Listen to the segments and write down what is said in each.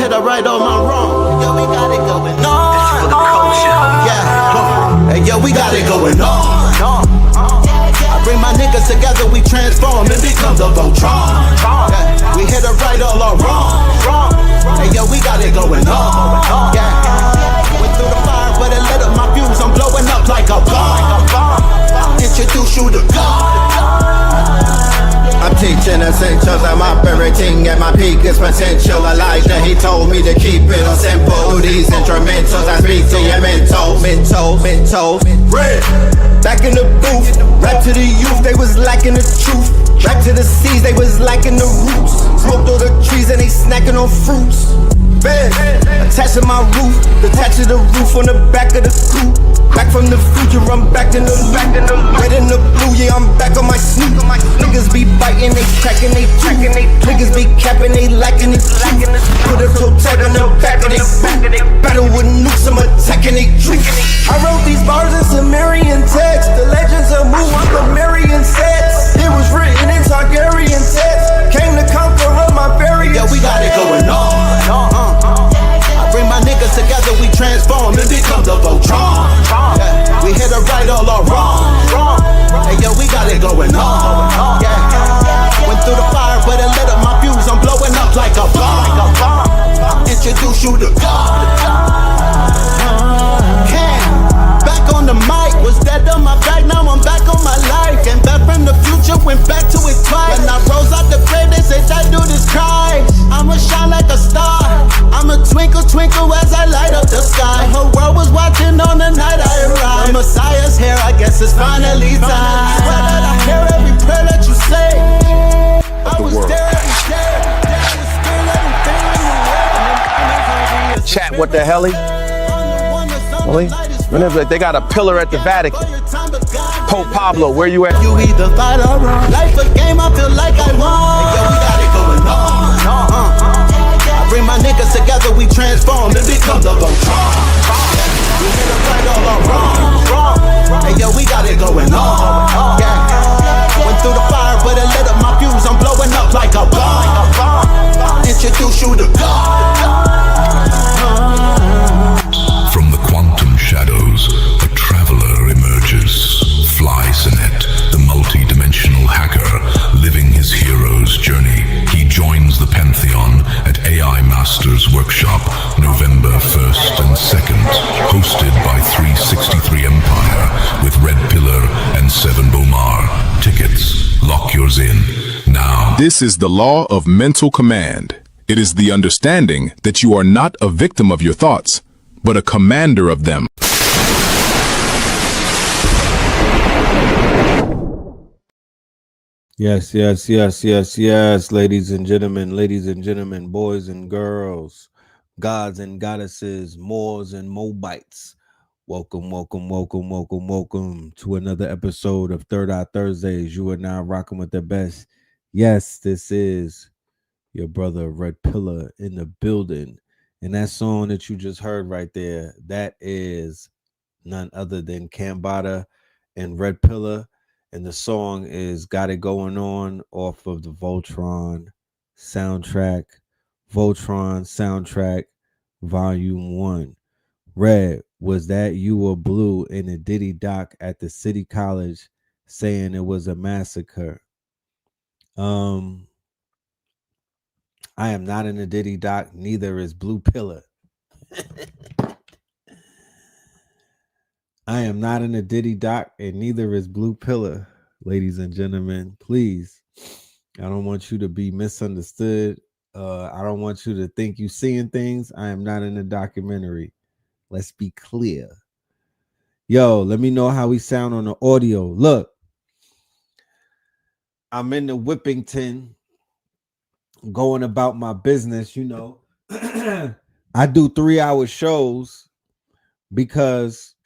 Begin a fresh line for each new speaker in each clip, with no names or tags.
hit her right on my wrong. Yo, we got it going on. This is for the culture. Yeah. Hey, yo, we got it going on. I bring my niggas together, we transform and become the Voltron. Yeah. We hit her right all our wrong. Hey, yo, we got it going on. Yeah. Went through the fire, but it lit up my fuse. I'm blowing up like a bomb. Introduce you to God.
I'm teaching essentials, I'm operating at my peak, it's potential. Elijah, he told me to keep it on simple. Through these instrumentals, I speak to your mental. Red, back in the booth, rap to the youth, they was lacking the truth. Back to the seas, they was lacking the roots. Smoked all the trees and they snacking on fruits. Bed, attached to my roof, detached to the roof on the back of the coupe. Back from the future, I'm back in the red and the blue, yeah, I'm back on my snoot. Niggas be biting, they cracking, they tracking, they niggas be capping, they lacking, they lacking. Put a toe tag on the back of they boot. Battle with nukes, I'm attacking, they tricks. I wrote these bars in Sumerian text. The legends of Mu, I'm Sumerian sets. It was written in Targaryen text. Came to conquer all my variants.
Yeah, we got it going on. I bring my niggas together, we transform and become the Voltron. Yeah. We hit her right all our wrong. Hey, yo, we got it going on. Yeah. Went through the fire, but it lit up my fuse. I'm blowing up like a bomb. Introduce you to God. Back on the mic, was dead on my back, now I'm back on my life. Came back from the future, went back to it twice. When I rose out the grave, they said that dude is Christ. I'ma shine like a star, I'ma twinkle, twinkle as I light up the sky. The whole world was watching on the night I arrived. The Messiah's here, I guess it's finally time. I swear that I hear every prayer that you say. I was there every day,
Chat, what the hell? Really? They got a pillar at the Vatican. Pope Pablo, where you at?
You either fight or run. Life a game, I feel like I won. Hey, yo, we got it going on. I bring my niggas together, we transform and become the Voltron. We hit it right all our wrong. Hey, yo, we got it going on. Yeah. Went through the fire, but it lit up my fuse. I'm blowing up like a bomb. Introduce you to God.
From the quantum shadows, a traveler emerges. Fly Sinet, the multi-dimensional hacker, living his hero's journey. He joins the Pantheon at AI Masters Workshop, November 1st and 2nd. Hosted by 363 Empire, with Red Pillar and Seven Bomar. Tickets, lock yours in, now.
This is the law of mental command. It is the understanding that you are not a victim of your thoughts, but a commander of them.
Yes, ladies and gentlemen, boys and girls, gods and goddesses, Moors and Moabites. Welcome to another episode of Third Eye Thursdays. You are now rocking with the best. Yes, this is your brother Red Pillar in the building. And that song that you just heard right there, that is none other than Cambada and Red Pillar. And the song is Got It Going On off of the Voltron soundtrack. Voltron soundtrack volume 1. Red, was that you or Blue in a Diddy doc at the City College saying it was a massacre? I am not in the Diddy doc, neither is Blue Pillar. I am not in the Diddy doc, and neither is Blue Pillar, ladies and gentlemen. Please, I don't want you to be misunderstood. I don't want you to think you seeing things. I am not in the documentary. Let's be clear. Yo, let me know how we sound on the audio. Look, I'm in the Whippington, going about my business, you know. I do 3-hour shows because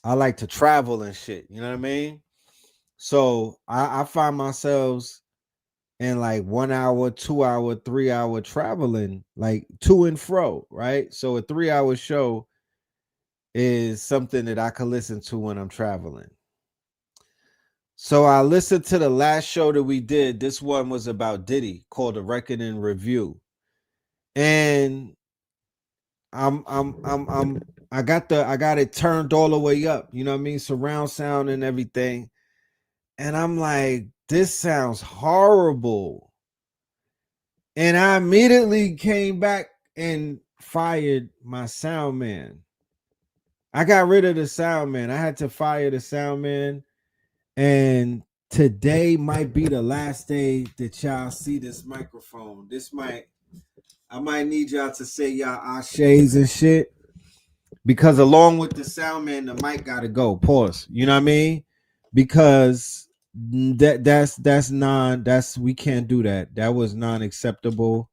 I like to travel and shit, you know what I mean? So I find myself in like 1 hour, 2 hour, 3 hour traveling, like to and fro, right? So a 3-hour show is something that I can listen to when I'm traveling. So I listened to the last show that we did. This one was about Diddy, called The Reckoning Review. And I got it turned all the way up, you know what I mean? Surround sound and everything. And I'm like, this sounds horrible. And I immediately came back and fired my sound man. I got rid of the sound man. I had to fire the sound man. And today might be the last day that y'all see this microphone. I might need y'all to say y'all ashes and shit. Because along with the sound man, the mic gotta go. Pause. You know what I mean? Because that's we can't do that. That was non-acceptable.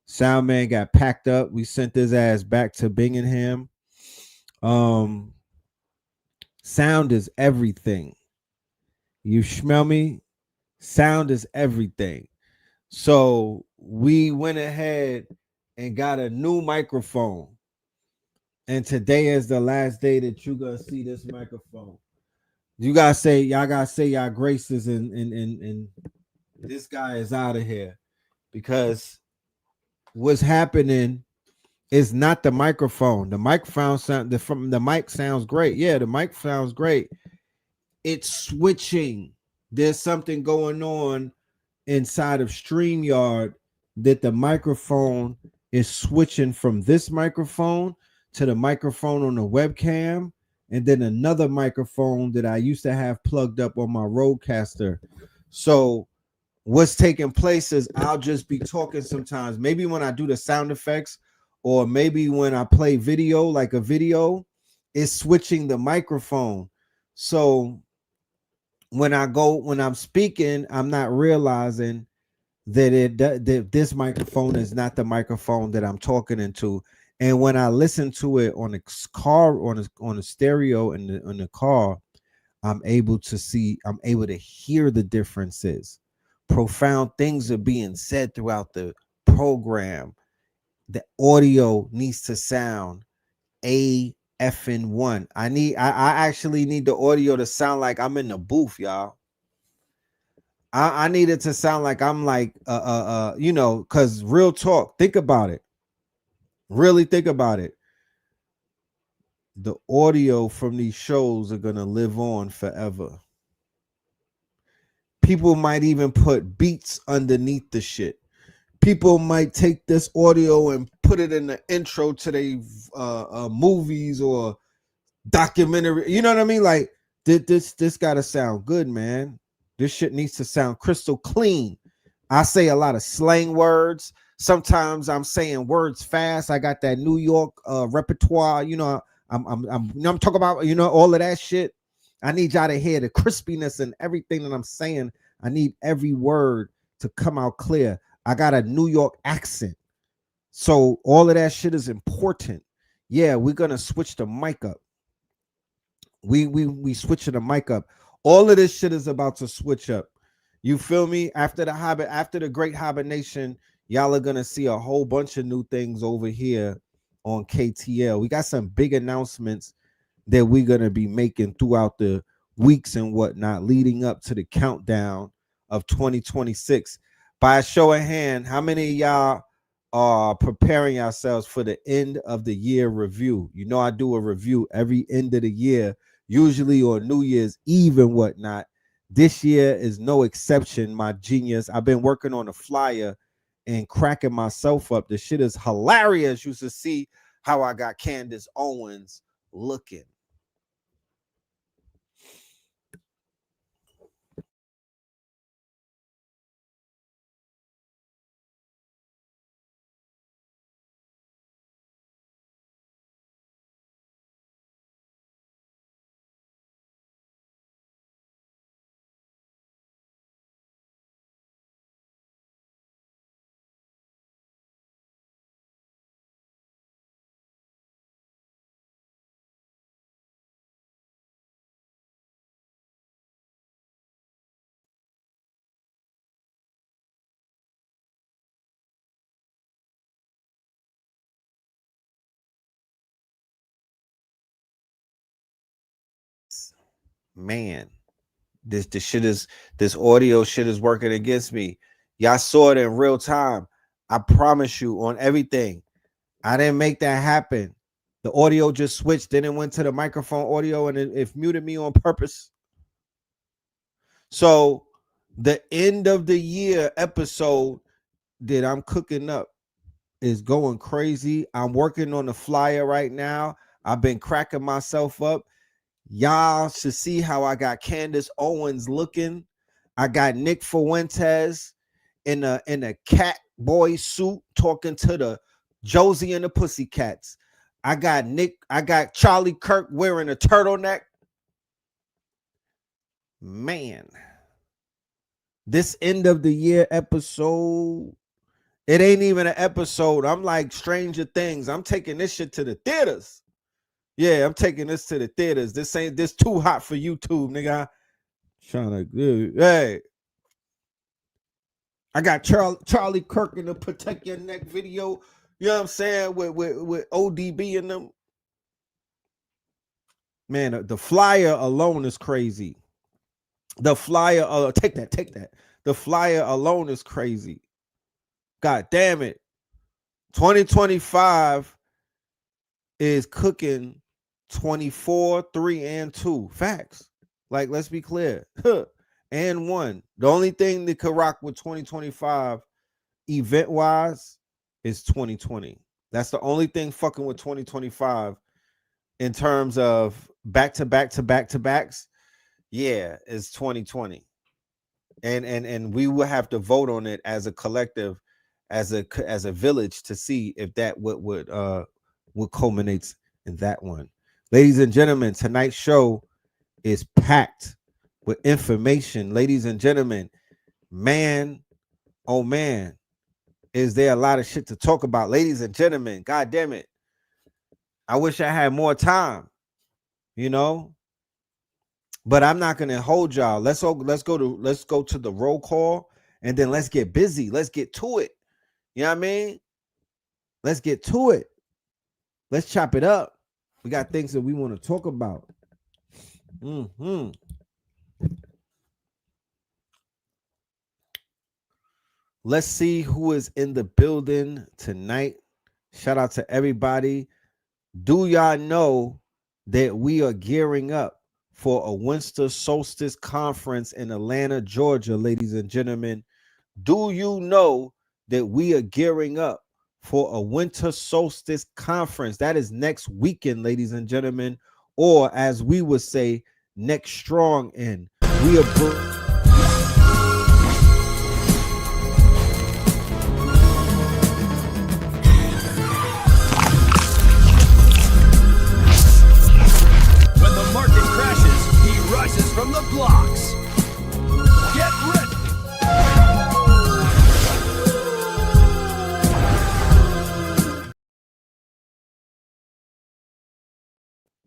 Sound man got packed up. We sent his ass back to Bingham. Sound is everything. You smell me? Sound is everything. So we went ahead and got a new microphone. And today is the last day that you're gonna see this microphone. Y'all gotta say y'all graces and this guy is out of here. Because what's happening is not the microphone. The microphone the mic sounds great. Yeah, the mic sounds great. It's switching. There's something going on inside of StreamYard that the microphone is switching from this microphone to the microphone on the webcam, and then another microphone that I used to have plugged up on my Rodecaster. So what's taking place is I'll just be talking sometimes, maybe when I do the sound effects, or maybe when I play video, like a video, it's switching the microphone. So when I'm speaking, I'm not realizing that this microphone is not the microphone that I'm talking into. And when I listen to it on a car, on a stereo in the car, I'm able to hear the differences. Profound things are being said throughout the program. The audio needs to sound a effing one. I actually need the audio to sound like I'm in the booth, y'all. I need it to sound like I'm like because real talk, think about it. Really think about it. The audio from these shows are gonna live on forever. People might even put beats underneath the shit. People might take this audio and put it in the intro to their movies or documentary. You know what I mean? Like this gotta sound good, man. This shit needs to sound crystal clean. I say a lot of slang words. Sometimes I'm saying words fast. I got that New York repertoire. You know, I'm talking about, all of that shit. I need y'all to hear the crispiness and everything that I'm saying. I need every word to come out clear. I got a New York accent. So all of that shit is important. Yeah, we're gonna switch the mic up. We switching the mic up. All of this shit is about to switch up. You feel me? After the great hibernation, y'all are gonna see a whole bunch of new things over here on KTL. We got some big announcements that we're gonna be making throughout the weeks and whatnot, leading up to the countdown of 2026. By a show of hand, how many of y'all are preparing yourselves for the end of the year review? You know, I do a review every end of the year, usually on New Year's Eve and whatnot. This year is no exception, my genius. I've been working on a flyer and cracking myself up. The shit is hilarious. You should see how I got Candace Owens looking. Man, this audio shit is working against me. Y'all saw it in real time. I promise you on everything. I didn't make that happen. The audio just switched, then it went to the microphone audio, and it muted me on purpose. So the end of the year episode that I'm cooking up is going crazy. I'm working on the flyer right now. I've been cracking myself up. Y'all should see how I got Candace Owens looking. I got Nick Fuentes in a cat boy suit talking to the Josie and the Pussycats. I got Charlie Kirk wearing a turtleneck. Man, this end of the year episode, it ain't even an episode. I'm like Stranger Things. I'm taking this shit to the theaters. Yeah, I'm taking this to the theaters. This too hot for YouTube, nigga. Trying to, hey. I got Charlie Kirk in the Protect Your Neck video. You know what I'm saying? With ODB in them. Man, the flyer alone is crazy. The flyer, take that. The flyer alone is crazy. God damn it. 2025 is cooking 24, 3, and 2. Facts. Like, let's be clear. And 1. The only thing that could rock with 2025 event-wise is 2020. That's the only thing fucking with 2025 in terms of back-to-backs. Yeah, is 2020. And we will have to vote on it as a collective, as a village, to see if that would culminate in that one. Ladies and gentlemen, tonight's show is packed with information. Ladies and gentlemen, man, oh man, is there a lot of shit to talk about? Ladies and gentlemen, god damn it, I wish I had more time, you know, but I'm not gonna hold y'all. Let's go to the roll call, and then let's get busy. Let's get to it. You know what I mean? Let's get to it. Let's chop it up. We got things that we want to talk about. Let's see who is in the building tonight. Shout out to everybody. Do y'all know that we are gearing up for a winter solstice conference in Atlanta, Georgia, ladies and gentlemen? Do you know that we are gearing up for a winter solstice conference? That is next weekend, ladies and gentlemen, or as we would say, next strong end. We are
from the blocks. Get ready.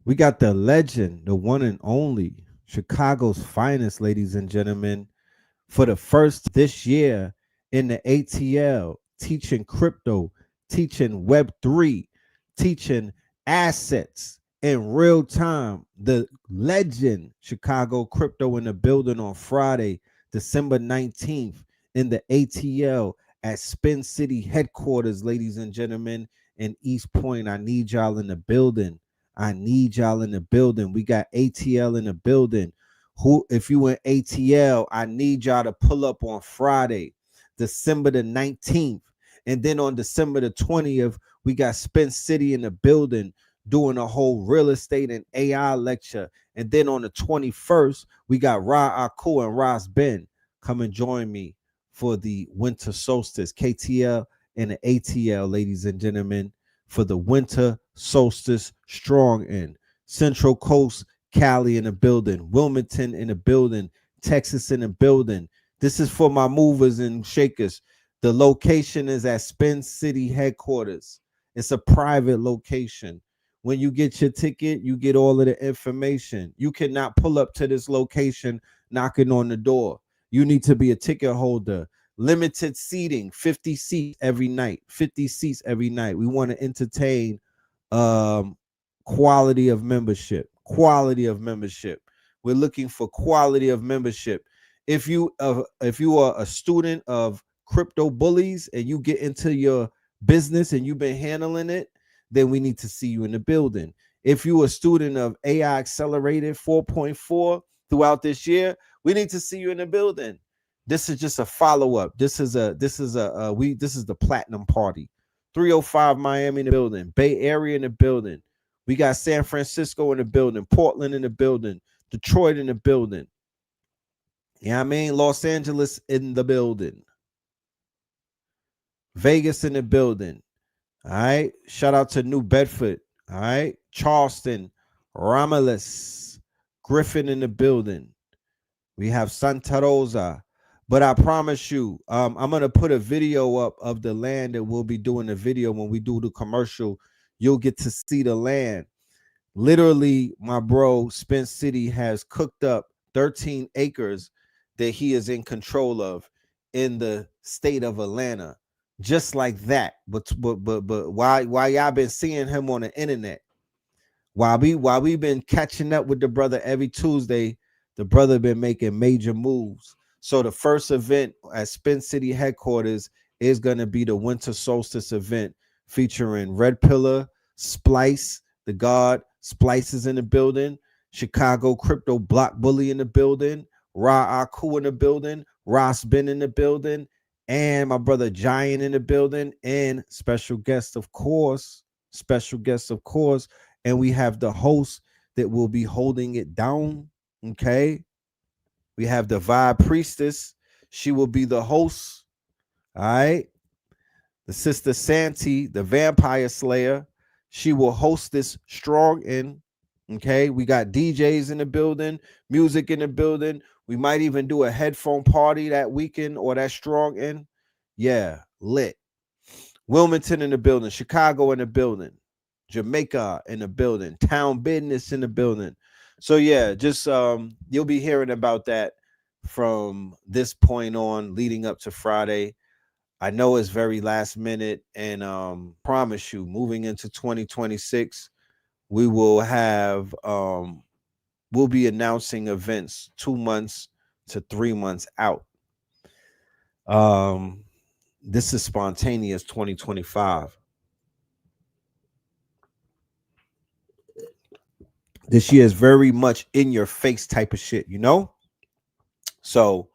We got the legend, the one and only, Chicago's finest, ladies and gentlemen, for the first this year in the ATL, teaching crypto, teaching Web3, teaching assets in real time. The legend, Chicago Crypto, in the building on Friday, December 19th in the ATL at Spin City headquarters, ladies and gentlemen, in East Point. I need y'all in the building. I need y'all in the building. We got ATL in the building. If you in ATL, I need y'all to pull up on Friday, December the 19th. And then on December the 20th, we got Spin City in the building doing a whole real estate and AI lecture. And then on the 21st, we got Ra Aku and Ras Ben. Come and join me for the winter solstice, KTL and the ATL, ladies and gentlemen, for the winter solstice strong end. Central Coast, Cali in the building, Wilmington in the building, Texas in the building. This is for my movers and shakers. The location is at Spin City headquarters. It's a private location. When you get your ticket, you get all of the information. You cannot pull up to this location knocking on the door. You need to be a ticket holder. Limited seating, 50 seats every night. 50 seats every night. We want to entertain quality of membership. Quality of membership. We're looking for quality of membership. If you are a student of Crypto Bullies and you get into your business and you've been handling it, then we need to see you in the building. If you're a student of AI Accelerated 4.4 throughout this year, we need to see you in the building. This is just a follow-up. This is the platinum party. 305 Miami in the building, Bay Area in the building. We got San Francisco in the building, Portland in the building, Detroit in the building. You know what I mean? Los Angeles in the building. Vegas in the building. All right. Shout out to New Bedford. All right. Charleston, Romulus, Griffin in the building. We have Santa Rosa. But I promise you, I'm going to put a video up of the land that we'll be doing the video when we do the commercial. You'll get to see the land. Literally, my bro, Spence City has cooked up 13 acres that he is in control of in the state of Atlanta. Just like that. But why y'all been seeing him on the internet? While we been catching up with the brother every Tuesday, the brother been making major moves. So the first event at Spence City headquarters is going to be the Winter Solstice event featuring Red Pillar, Splice, the God, Splice is in the building, Chicago Crypto Block Bully in the building, Ra Aku in the building, Ross Ben in the building, and my brother Giant in the building, and special guest, of course. And we have the host that will be holding it down. Okay. We have the Vibe Priestess. She will be the host. All right. The Sister Santee, the Vampire Slayer. She will host this strong in. Okay. We got DJs in the building, music in the building. We might even do a headphone party that weekend or that strong in. Yeah. Lit. Wilmington in the building. Chicago in the building. Jamaica in the building. Town Business in the building. So yeah, just you'll be hearing about that from this point on leading up to Friday. I know it's very last minute, and promise you, moving into 2026, we will have we'll be announcing events 2 months to 3 months out. This is spontaneous 2025. This year is very much in your face type of shit, you know? So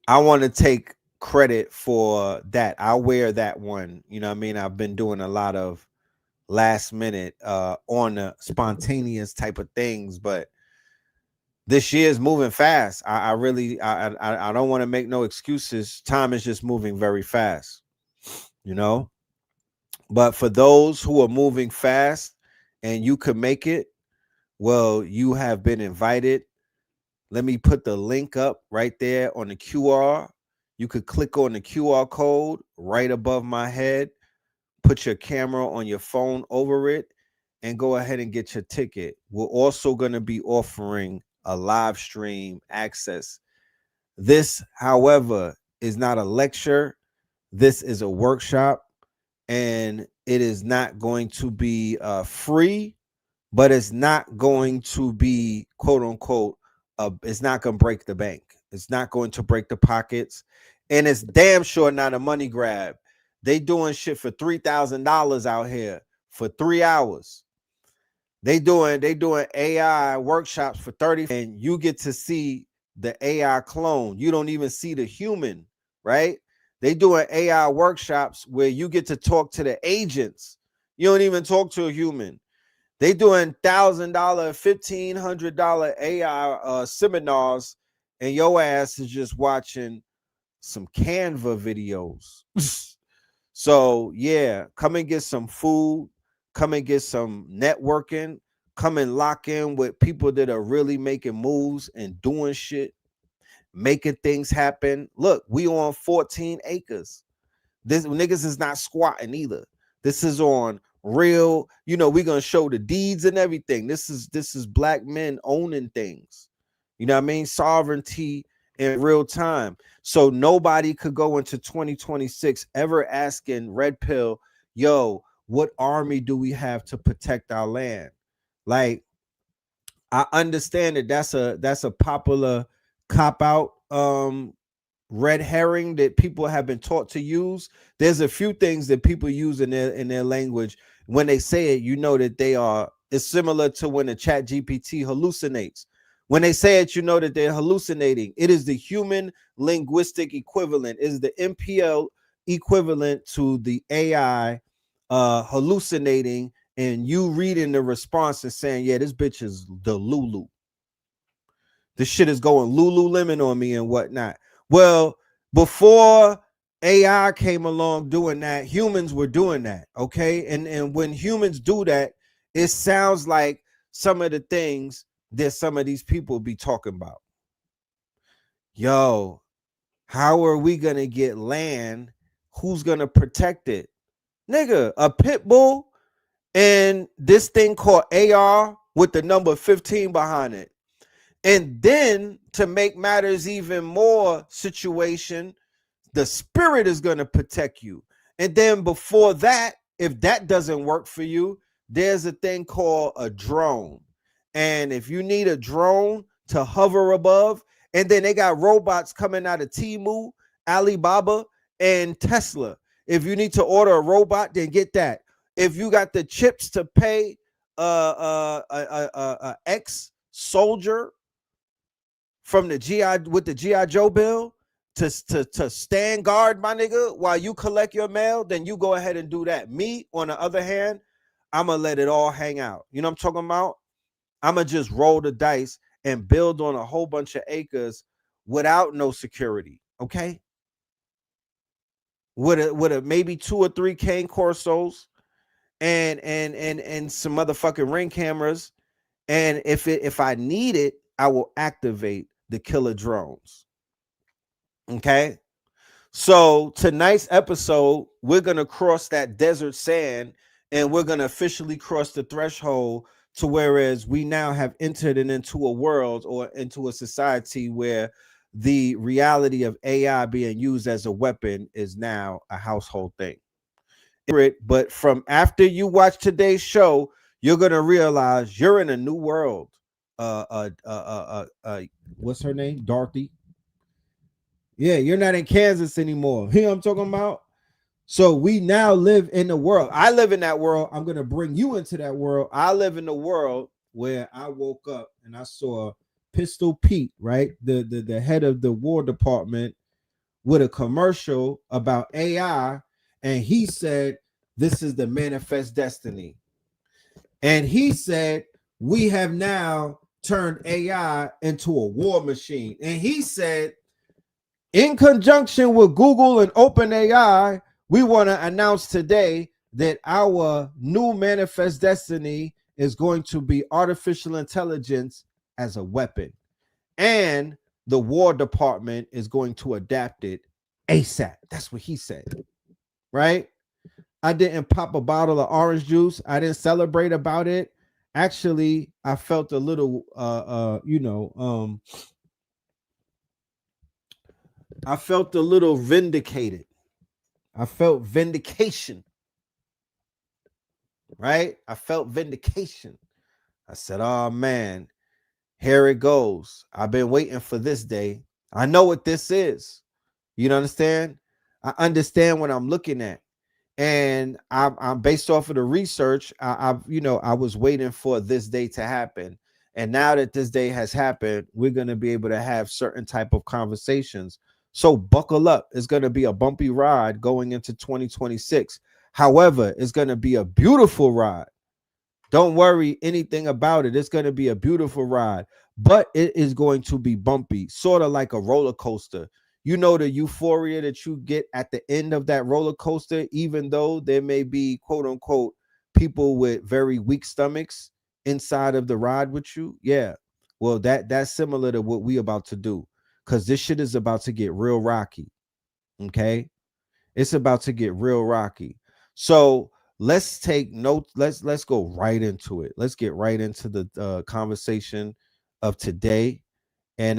I want to take credit for that. I'll wear that one. You know what I mean? I've been doing a lot of last minute on the spontaneous type of things, but this year is moving fast. I don't want to make no excuses. Time is just moving very fast, you know? But for those who are moving fast and you could make it, well, you have been invited. Let me put the link up right there on the QR. You could click on the QR code right above my head, put your camera on your phone over it, and go ahead and get your ticket. We're also going to be offering a live stream access. This, however, is not a lecture. This is a workshop, and it is not going to be free. But it's not going to be, quote unquote, it's not going to break the bank. It's not going to break the pockets. And it's damn sure not a money grab. They doing shit for $3,000 out here for 3 hours. They doing AI workshops for 30, and you get to see the AI clone. You don't even see the human, right? They doing AI workshops where you get to talk to the agents. You don't even talk to a human. They doing $1,000, $1,500 AI seminars, and your ass is just watching some Canva videos. So yeah, come and get some food, come and get some networking, come and lock in with people that are really making moves and doing shit, making things happen. Look, we on 14 acres. This niggas is not squatting either. This is on real, you know, we're gonna show the deeds and everything. This is black men owning things, you know what I mean? Sovereignty in real time. So nobody could go into 2026 ever asking Red Pill, yo, what army do we have to protect our land? Like, I understand that that's a popular cop out red herring that people have been taught to use. There's a few things that people use in their language. When they say it, you know that they are. It's similar to when the Chat GPT hallucinates. When they say it, you know that they're hallucinating. It is the human linguistic equivalent. It is the MPL equivalent to the AI hallucinating, and you reading the response and saying, yeah, this bitch is the Lulu. This shit is going Lululemon on me and whatnot. Well, before AI came along doing that, humans were doing that, okay? And when humans do that, it sounds like some of the things that some of these people be talking about. Yo, how are we gonna get land? Who's gonna protect it? Nigga, a pit bull and this thing called AR with the number 15 behind it. And then to make matters even more situation, the spirit is going to protect you. And then before that, if that doesn't work for you, there's a thing called a drone. And if you need a drone to hover above, and then they got robots coming out of Temu, Alibaba, and Tesla. If you need to order a robot, then get that. If you got the chips to pay ex-soldier from the GI with the GI Joe bill to stand guard, my nigga, while you collect your mail, then you go ahead and do that. Me, on the other hand, I'm gonna let it all hang out. You know what I'm talking about? I'm gonna just roll the dice and build on a whole bunch of acres without no security. Okay. With a maybe 2 or 3 cane corsos and some motherfucking ring cameras. And if I need it, I will activate the killer drones. Okay. So tonight's episode, we're going to cross that desert sand and we're going to officially cross the threshold to whereas we now have entered into a world or into a society where the reality of AI being used as a weapon is now a household thing. But from after you watch today's show, you're going to realize you're in a new world. What's her name? Dorothy. Yeah, you're not in Kansas anymore. You know what I'm talking about? So we now live in the world. I live in that world. I'm going to bring you into that world. I live in the world where I woke up and I saw Pistol Pete, right? The head of the War Department with a commercial about AI. And he said, this is the manifest destiny. And he said, we have now turned AI into a war machine. And he said, in conjunction with Google and OpenAI, we want to announce today that our new manifest destiny is going to be artificial intelligence as a weapon. And the War Department is going to adapt it ASAP. That's what he said, right? I didn't pop a bottle of orange juice. I didn't celebrate about it. Actually, I felt a little, I felt a little vindicated. I felt vindication, right? I felt vindication. I said, oh man, here it goes. I've been waiting for this day. I know what this is. You understand? I understand what I'm looking at. And I'm based off of the research. I was waiting for this day to happen. And now that this day has happened, we're going to be able to have certain type of conversations. So buckle up. It's going to be a bumpy ride going into 2026. However, it's going to be a beautiful ride. Don't worry anything about it. It's going to be a beautiful ride, but it is going to be bumpy, sort of like a roller coaster. You know, the euphoria that you get at the end of that roller coaster, even though there may be, quote unquote, people with very weak stomachs inside of the ride with you. Yeah. Well, that's similar to what we about to do, because this shit is about to get real rocky. Okay. It's about to get real rocky. So let's take notes. Let's go right into it. Let's get right into the conversation of today. And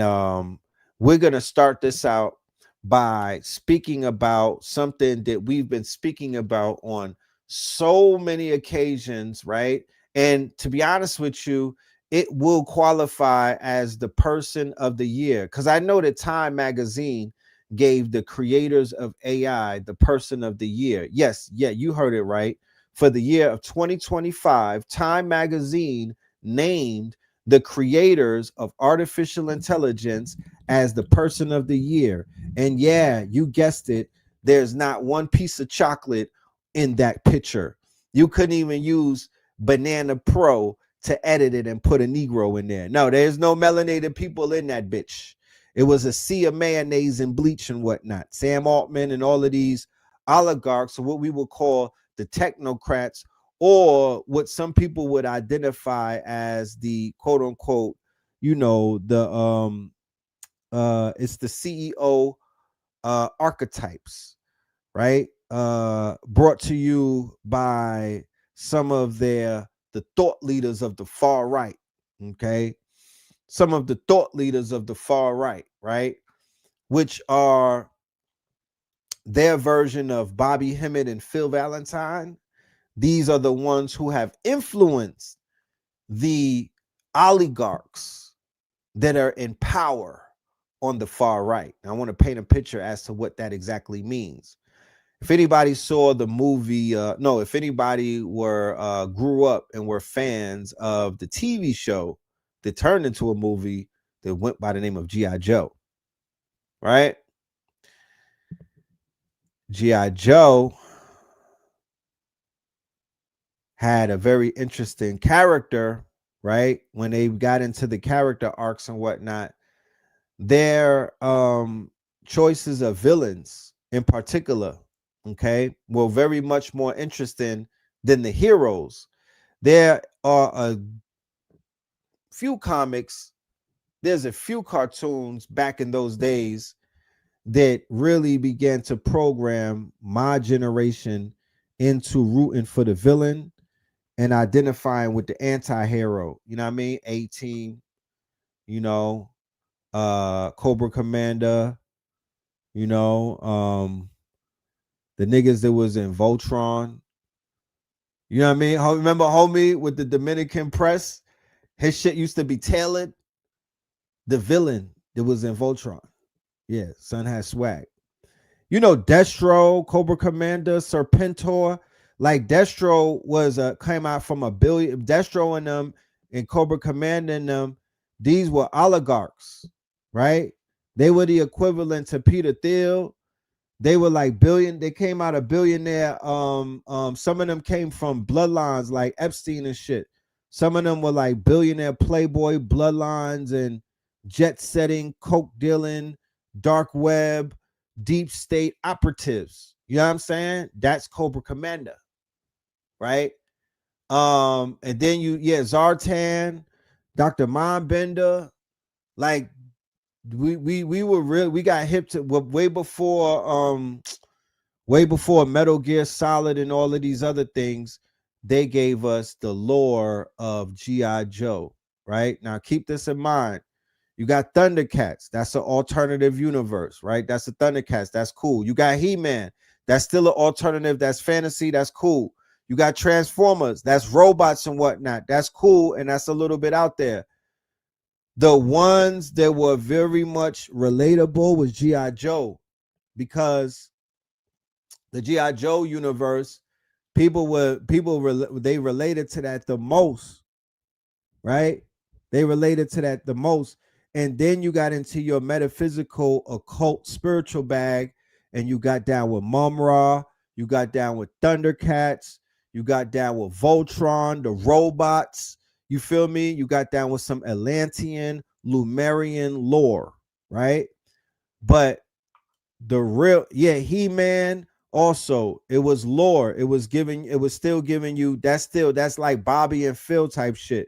we're going to start this out by speaking about something that we've been speaking about on so many occasions, right? And to be honest with you, it will qualify as the person of the year, because I know that Time magazine gave the creators of AI the person of the year. Yes, yeah, you heard it right. For the year of 2025, Time Magazine named the creators of artificial intelligence as the person of the year. And yeah, you guessed it, there's not one piece of chocolate in that picture. You couldn't even use Banana Pro to edit it and put a Negro in there. No, there's no melanated people in that bitch. It was a sea of mayonnaise and bleach and whatnot. Sam Altman and all of these oligarchs, or what we would call the technocrats, or what some people would identify as the quote unquote, you know, the it's the CEO archetypes, right? Brought to you by some of the thought leaders of the far right. Okay, some of the thought leaders of the far right, right, which are their version of Bobby Hemmett and Phil Valentine. These are the ones who have influenced the oligarchs that are in power on the far right. I want to paint a picture as to what that exactly means. If anybody saw the movie, if anybody grew up and were fans of the TV show that turned into a movie that went by the name of G.I. Joe, right? G.I. Joe had a very interesting character, right? When they got into the character arcs and whatnot, their choices of villains in particular, okay, were very much more interesting than the heroes. There are a few comics, there's a few cartoons back in those days that really began to program my generation into rooting for the villain and identifying with the anti-hero. You know what I mean? A-Team, you know, Cobra Commander, you know, the niggas that was in Voltron. You know what I mean? Remember homie with the Dominican press? His shit used to be tailored. The villain that was in Voltron. Yeah, son has swag. You know, Destro, Cobra Commander, Serpentor. Like Destro came out from a billion. Destro and them and Cobra Commander and them, these were oligarchs, right? They were the equivalent to Peter Thiel. They were like they came out a billionaire. Some of them came from bloodlines like Epstein and shit. Some of them were like billionaire playboy bloodlines and jet setting, coke dealing, dark web, deep state operatives. You know what I'm saying? That's Cobra Commander, right? And then Zartan, Dr. Mindbender, like we were real. We got hip to way before Metal Gear Solid and all of these other things. They gave us the lore of G.I. Joe, right? Now keep this in mind. You got Thundercats. That's an alternative universe, right? That's the Thundercats. That's cool. You got He-Man. That's still an alternative. That's fantasy. That's cool. You got Transformers. That's robots and whatnot. That's cool. And that's a little bit out there. The ones that were very much relatable was G.I. Joe, because the G.I. Joe universe, they related to that the most, right? They related to that the most. And then you got into your metaphysical, occult, spiritual bag, and you got down with Mum-Ra, you got down with Thundercats, you got down with Voltron, the robots, you feel me? You got down with some Atlantean, Lumerian lore, right? But the real, He-Man also, it was lore. It was still giving you, that's like Bobby and Phil type shit.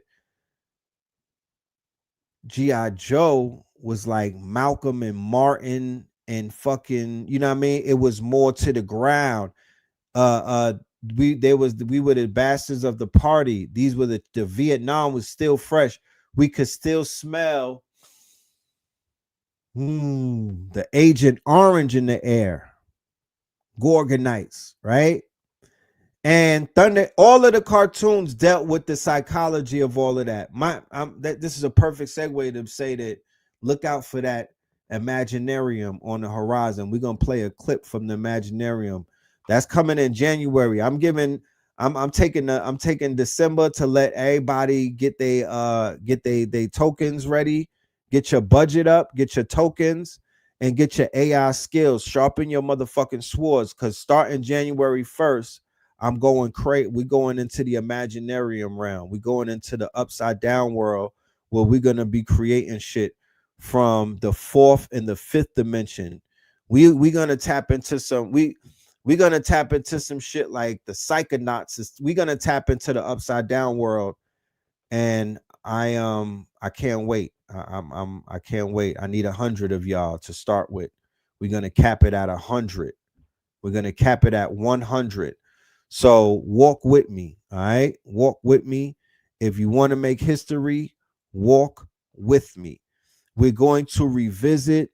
G.I. Joe was like Malcolm and Martin and fucking, you know what I mean? It was more to the ground. We were the bastards of the party. These were the Vietnam was still fresh. We could still smell the Agent Orange in the air. Gorgonites, right? And all of the cartoons dealt with the psychology of all of that. This is a perfect segue to say that look out for that Imaginarium on the horizon. We're gonna play a clip from the Imaginarium. That's coming in January. I'm taking December to let everybody get they tokens ready. Get your budget up, get your tokens, and get your AI skills. Sharpen your motherfucking swords. Cause starting January 1st, we're going into the Imaginarium realm. We're going into the upside down world where we're gonna be creating shit from the fourth and the fifth dimension. We're gonna tap into we're gonna tap into some shit like the psychonauts. We're gonna tap into the upside down world, and I can't wait. I can't wait. I need 100 of y'all to start with. We're gonna cap it at 100. We're gonna cap it at 100. So walk with me. All right, walk with me. If you want to make history, walk with me. We're going to revisit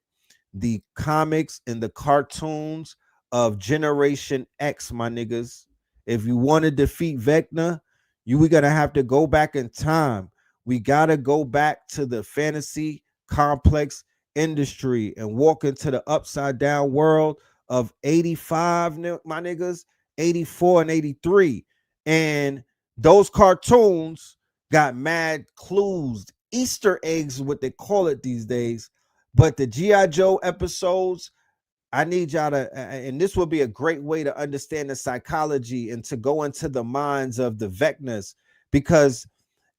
the comics and the cartoons of Generation X, my niggas. If you want to defeat Vecna, we're gonna have to go back in time. We gotta go back to the fantasy complex industry and walk into the upside down world of 85, my niggas, 84 and 83. And those cartoons got mad clues, Easter eggs, what they call it these days. But the G.I. Joe episodes, I need y'all to, and this would be a great way to understand the psychology and to go into the minds of the Vecnas, because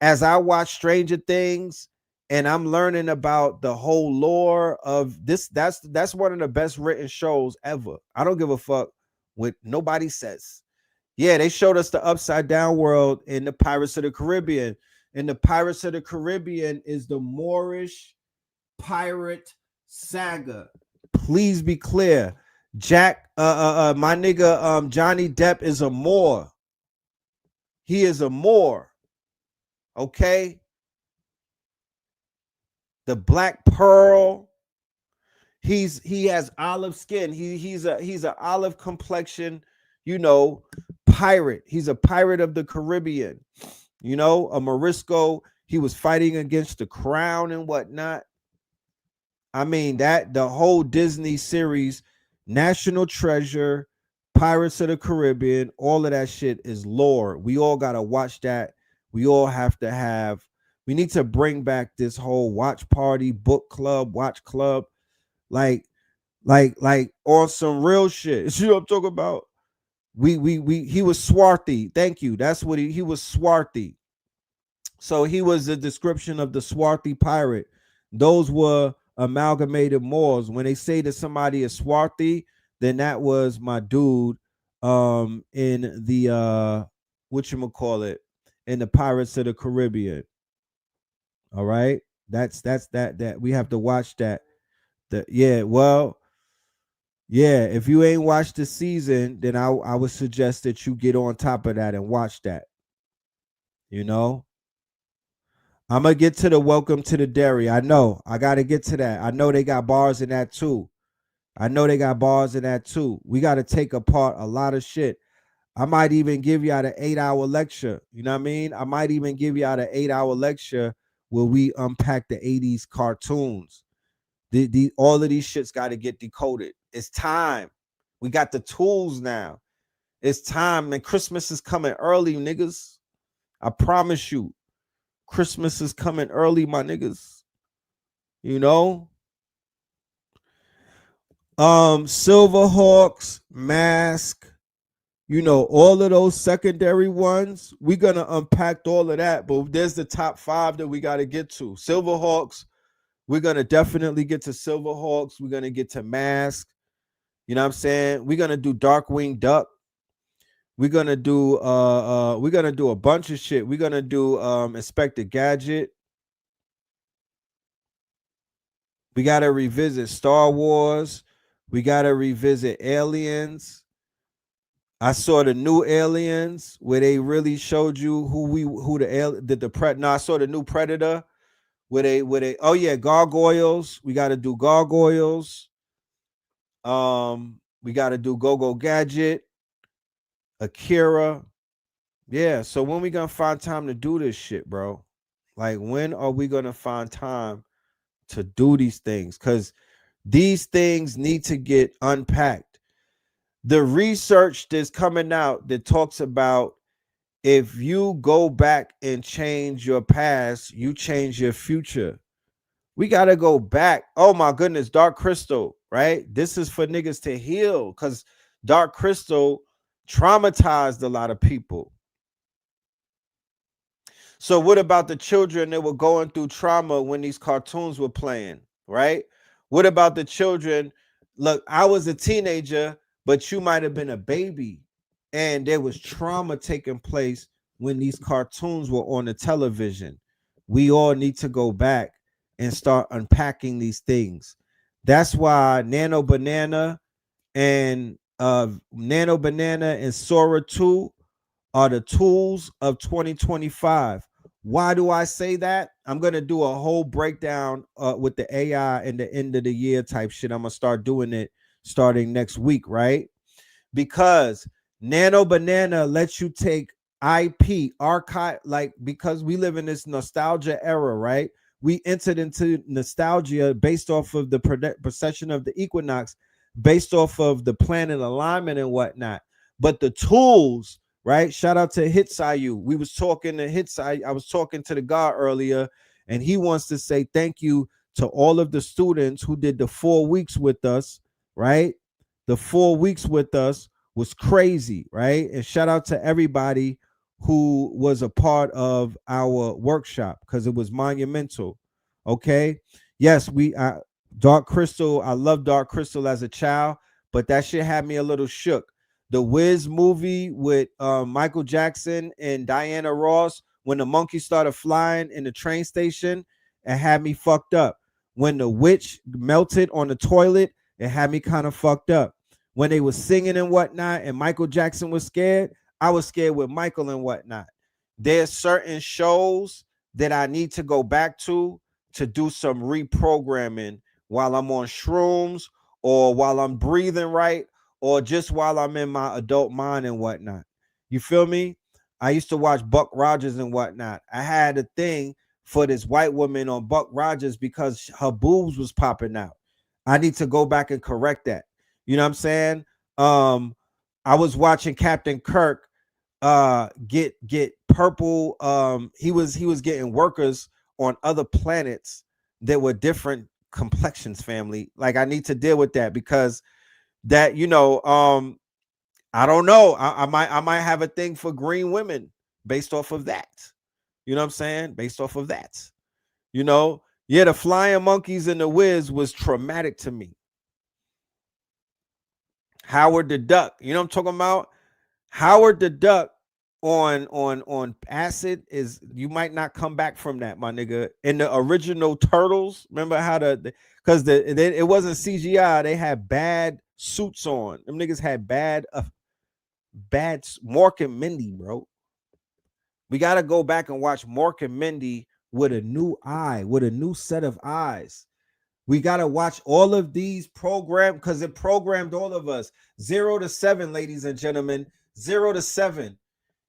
as I watch Stranger Things and I'm learning about the whole lore of this, that's one of the best written shows ever. I don't give a fuck what nobody says. Yeah, they showed us the upside down world in the Pirates of the Caribbean. And the Pirates of the Caribbean is the Moorish pirate saga. Please be clear. My nigga Johnny Depp is a Moor. He is a Moor. Okay? The Black Pearl. He has olive skin. He's an olive complexion, pirate. He's a pirate of the Caribbean. A Morisco. He was fighting against the crown and whatnot. I mean, that the whole Disney series, National Treasure, Pirates of the Caribbean, all of that shit is lore. We all gotta watch that. We all have to have. We need to bring back this whole watch party, book club, watch club, like on some real shit. You know what I'm talking about? He was swarthy. Thank you. That's what he was swarthy. So he was a description of the swarthy pirate. Those were amalgamated Moors. When they say that somebody is swarthy, then that was my dude in the whatchamacallit, in the Pirates of the Caribbean. All right. That's that we have to watch that. If you ain't watched the season, then I would suggest that you get on top of that and watch that. I'm gonna get to the Welcome to the Dairy. I know I gotta get to that. I know they got bars in that too. We gotta take apart a lot of shit. I might even give you out an 8-hour lecture. You know what I mean? I might even give you out an 8-hour lecture where we unpack the 80s cartoons. All of these shits got to get decoded. It's time. We got the tools now. It's time. And Christmas is coming early, niggas. I promise you. Christmas is coming early, my niggas. Silverhawks, Mask, all of those secondary ones. We're gonna unpack all of that, but there's the top 5 that we got to get to. Silverhawks, we're gonna definitely get to Silverhawks. We're gonna get to Mask. You know what I'm saying? We're gonna do Darkwing Duck. We're gonna do a bunch of shit. We're gonna do Inspector Gadget. We gotta revisit Star Wars. We gotta revisit Aliens. I saw the new Aliens where they really showed you I saw the new Predator where they Gargoyles. We gotta do Gargoyles. We gotta do Go-Go Gadget. Akira. Yeah, so when we gonna find time to do this shit, bro? Like, when are we gonna find time to do these things? Because These things need to get unpacked. The research that's coming out that talks about if you go back and change your past, you change your future. We got to go back. Oh my goodness, Dark Crystal, right? This is for niggas to heal because Dark Crystal traumatized a lot of people. So what about the children that were going through trauma when these cartoons were playing, right? What about the children? Look, I was a teenager, but you might have been a baby, and there was trauma taking place when these cartoons were on the television. We all need to go back and start unpacking these things. That's why Nano Banana and Sora 2 are the tools of 2025. Why do I say that? I'm going to do a whole breakdown with the AI and the end of the year type shit. I'm going to start doing it starting next week, right? Because Nano Banana lets you take IP archive, like, because we live in this nostalgia era, right? We entered into nostalgia based off of the precession of the equinox, based off of the planet alignment and whatnot. But the tools, right? Shout out to Hitsayu. We was talking to Hitsayu. I was talking to the guy earlier, and he wants to say thank you to all of the students who did the 4 weeks with us, right? The 4 weeks with us was crazy, right? And shout out to everybody who was a part of our workshop because it was monumental. Okay. Yes, Dark Crystal. I love Dark Crystal as a child, but that shit had me a little shook. The Wiz movie with Michael Jackson and Diana Ross, when the monkey started flying in the train station, it had me fucked up. When the witch melted on the toilet, it had me kind of fucked up. When they were singing and whatnot, and Michael Jackson was scared, I was scared with Michael and whatnot. There's certain shows that I need to go back to do some reprogramming while I'm on shrooms or while I'm breathing right or just while I'm in my adult mind and whatnot. You feel me? I used to watch Buck Rogers and whatnot. I had a thing for this white woman on Buck Rogers because her boobs was popping out. I need to go back and correct that. You know what I'm saying? I was watching Captain Kirk get purple. He was getting workers on other planets that were different complexions, family. Like, I need to deal with that because that, I don't know. I might have a thing for green women based off of that. You know what I'm saying? Based off of that. Yeah, the flying monkeys and the Wiz was traumatic to me. Howard the Duck. You know what I'm talking about? Howard the Duck on acid is, you might not come back from that, my nigga. In the original Turtles, remember how because it wasn't CGI, they had bad suits on. Them niggas had bad Mork and Mindy, bro. We got to go back and watch Mork and Mindy with a new eye, with a new set of eyes. We got to watch all of these programs because it programmed all of us. 0 to 7, ladies and gentlemen. 0 to 7.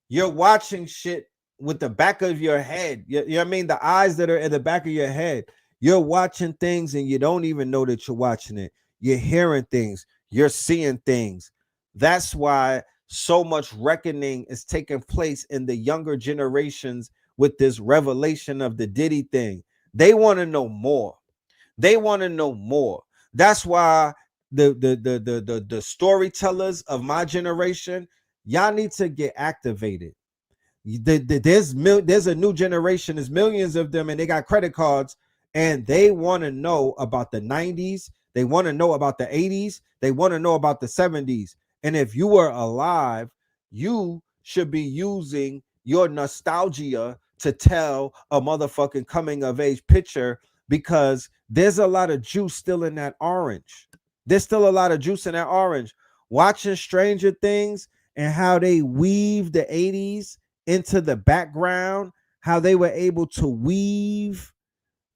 You're watching shit with the back of your head. You know what I mean? The eyes that are in the back of your head. You're watching things and you don't even know that you're watching it. You're hearing things. You're seeing things. That's why so much reckoning is taking place in the younger generations with this revelation of the Diddy thing. They want to know more. They want to know more. That's why the storytellers of my generation, y'all need to get activated. There's a new generation. There's millions of them, and they got credit cards, and they want to know about the 90s. They want to know about the 80s. They want to know about the 70s. And if you were alive, you should be using your nostalgia to tell a motherfucking coming of age picture, because there's a lot of juice still in that orange. There's still a lot of juice in that orange. Watching Stranger Things and how they weave the 80s into the background, how they were able to weave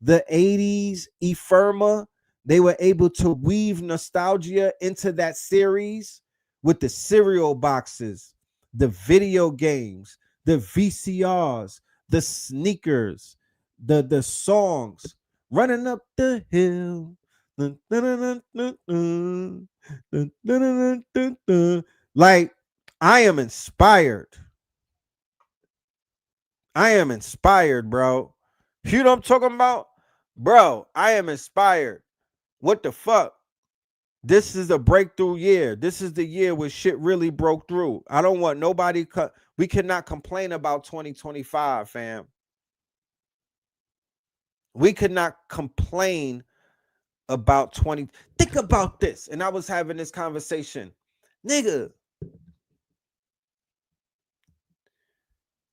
the 80s ephemera. They were able to weave nostalgia into that series with the cereal boxes, the video games, the VCRs, the sneakers, the songs. Running up the hill, Like, I am inspired. I am inspired, bro. You know what I'm talking about? Bro, I am inspired. What the fuck? This is a breakthrough year. This is the year where shit really broke through. I don't want nobody. We cannot complain about 2025, fam. We could not complain about 20. Think about this. And I was having this conversation. Nigga.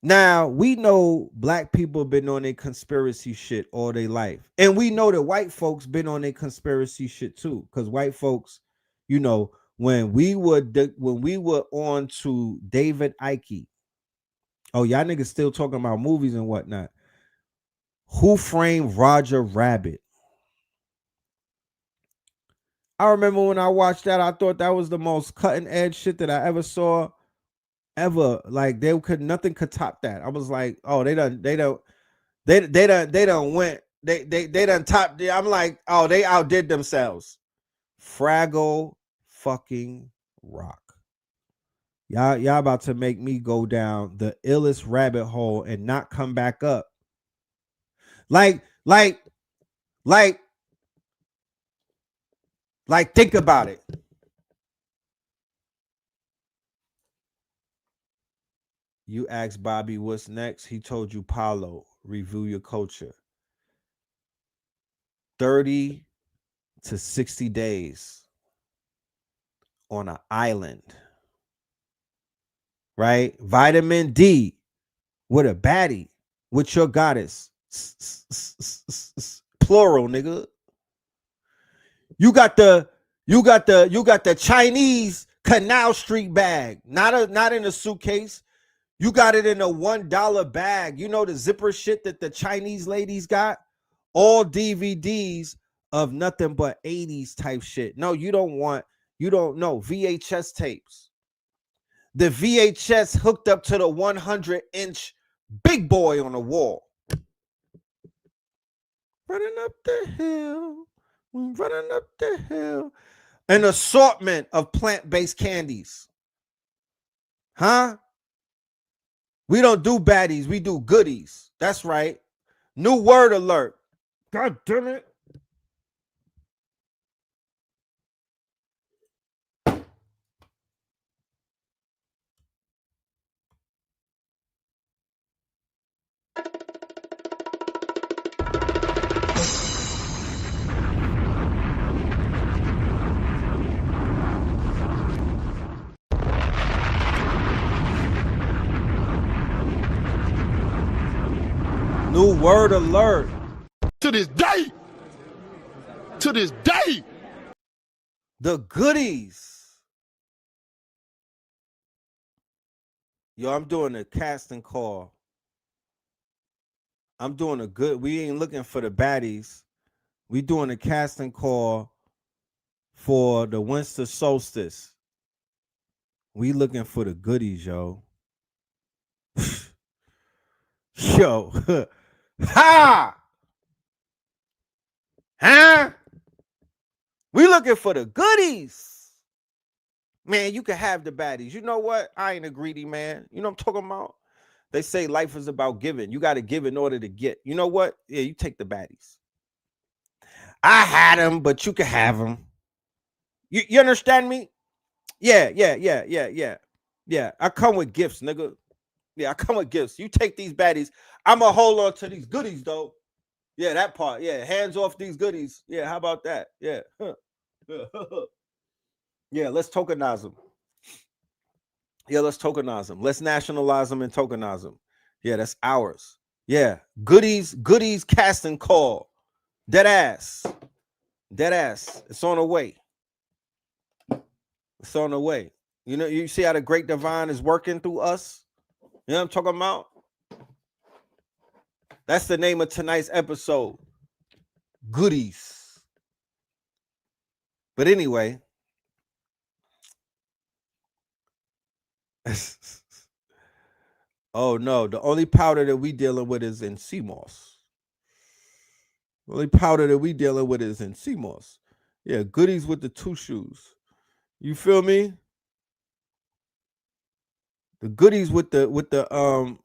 Now, we know black people been on their conspiracy shit all their life. And we know that white folks been on their conspiracy shit too. Because white folks, you know, when we were on to David Icke, oh, y'all niggas still talking about movies and whatnot. Who Framed Roger Rabbit? I remember when I watched that, I thought that was the most cutting edge shit that I ever saw. Ever. Like, nothing could top that. I was like, oh, they done went. They done topped. I'm like, oh, they outdid themselves. Fraggle fucking Rock. Y'all about to make me go down the illest rabbit hole and not come back up. Like, think about it. You asked Bobby what's next. He told you Paulo. Review your culture. 30 to 60 days on an island. Right? Vitamin D with a baddie. With your goddess. Plural, nigga. You got the Chinese Canal Street bag. Not in a suitcase. You got it in a $1 bag. You know the zipper shit that the Chinese ladies got? All DVDs of nothing but 80s type shit. No, you don't know. VHS tapes. The VHS hooked up to the 100-inch big boy on the wall. Running up the hill. Running up the hill. An assortment of plant-based candies. Huh? We don't do baddies. We do goodies. That's right. New word alert. God damn it. New word alert.
To this day.
The goodies. Yo, I'm doing a casting call. I'm doing a good. We ain't looking for the baddies. We doing a casting call for the winter solstice. We looking for the goodies, yo. Yo. Ha! Huh? We looking for the goodies. Man, you can have the baddies. You know what? I ain't a greedy man. You know what I'm talking about? They say life is about giving. You got to give in order to get. You know what? Yeah, you take the baddies. I had them, but you can have them. You understand me? Yeah. I come with gifts, nigga. Yeah, I come with gifts. You take these baddies. I'm going to hold on to these goodies, though. Yeah, that part. Yeah, hands off these goodies. Yeah, how about that? Yeah. Yeah, let's tokenize them. Yeah, let's tokenize them. Let's nationalize them and tokenize them. Yeah, that's ours. Yeah, goodies casting call. Dead ass. It's on the way. It's on the way. You know, you see how the great divine is working through us? You know what I'm talking about? That's the name of tonight's episode. Goodies. But anyway. Oh no, the only powder that we dealing with is in CMOS. The only powder that we dealing with is in CMOS. Yeah, goodies with the two shoes. You feel me? The goodies with the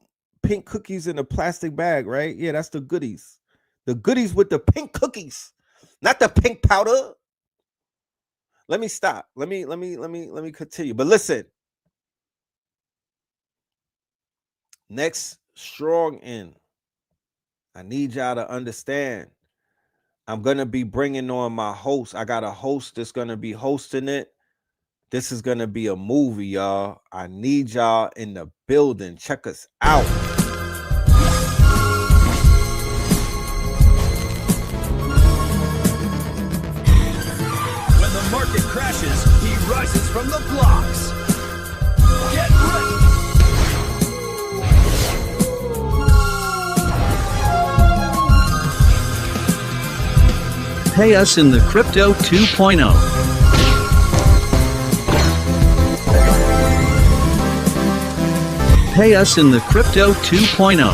pink cookies in a plastic bag, right? Yeah, that's the goodies. The goodies with the pink cookies, not the pink powder. Let me stop. Let me continue. But listen. Next strong end. I need y'all to understand. I'm going to be bringing on my host. I got a host that's going to be hosting it. This is going to be a movie, y'all. I need y'all in the building. Check us out.
When the market crashes, he rises from the blocks. Get ready.
Pay us in the Crypto 2.0. Pay us in the Crypto 2.0.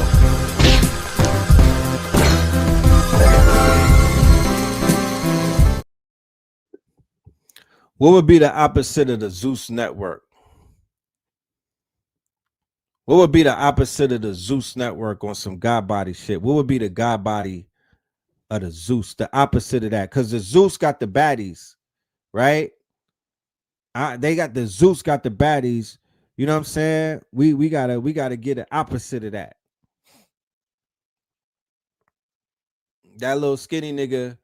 What would be the opposite of the Zeus network? What would be the opposite of the Zeus network on some God body shit? What would be the God body of the Zeus? The opposite of that? Because the Zeus got the baddies, right? They got the Zeus got the baddies. You know what I'm saying? We gotta get the opposite of that. That little skinny nigga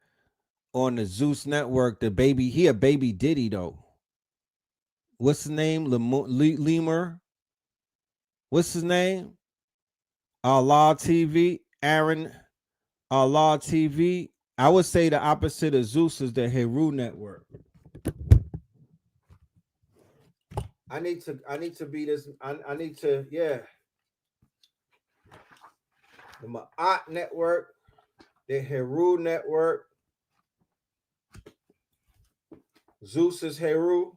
on the Zeus network, the baby, he a baby Diddy though. What's his name? Lemur. What's his name? Allah TV. Aaron Allah TV. I would say the opposite of Zeus is the Heru network. I need to be this. I need to, yeah. The Ma'at network, the Heru network. Zeus is Heru.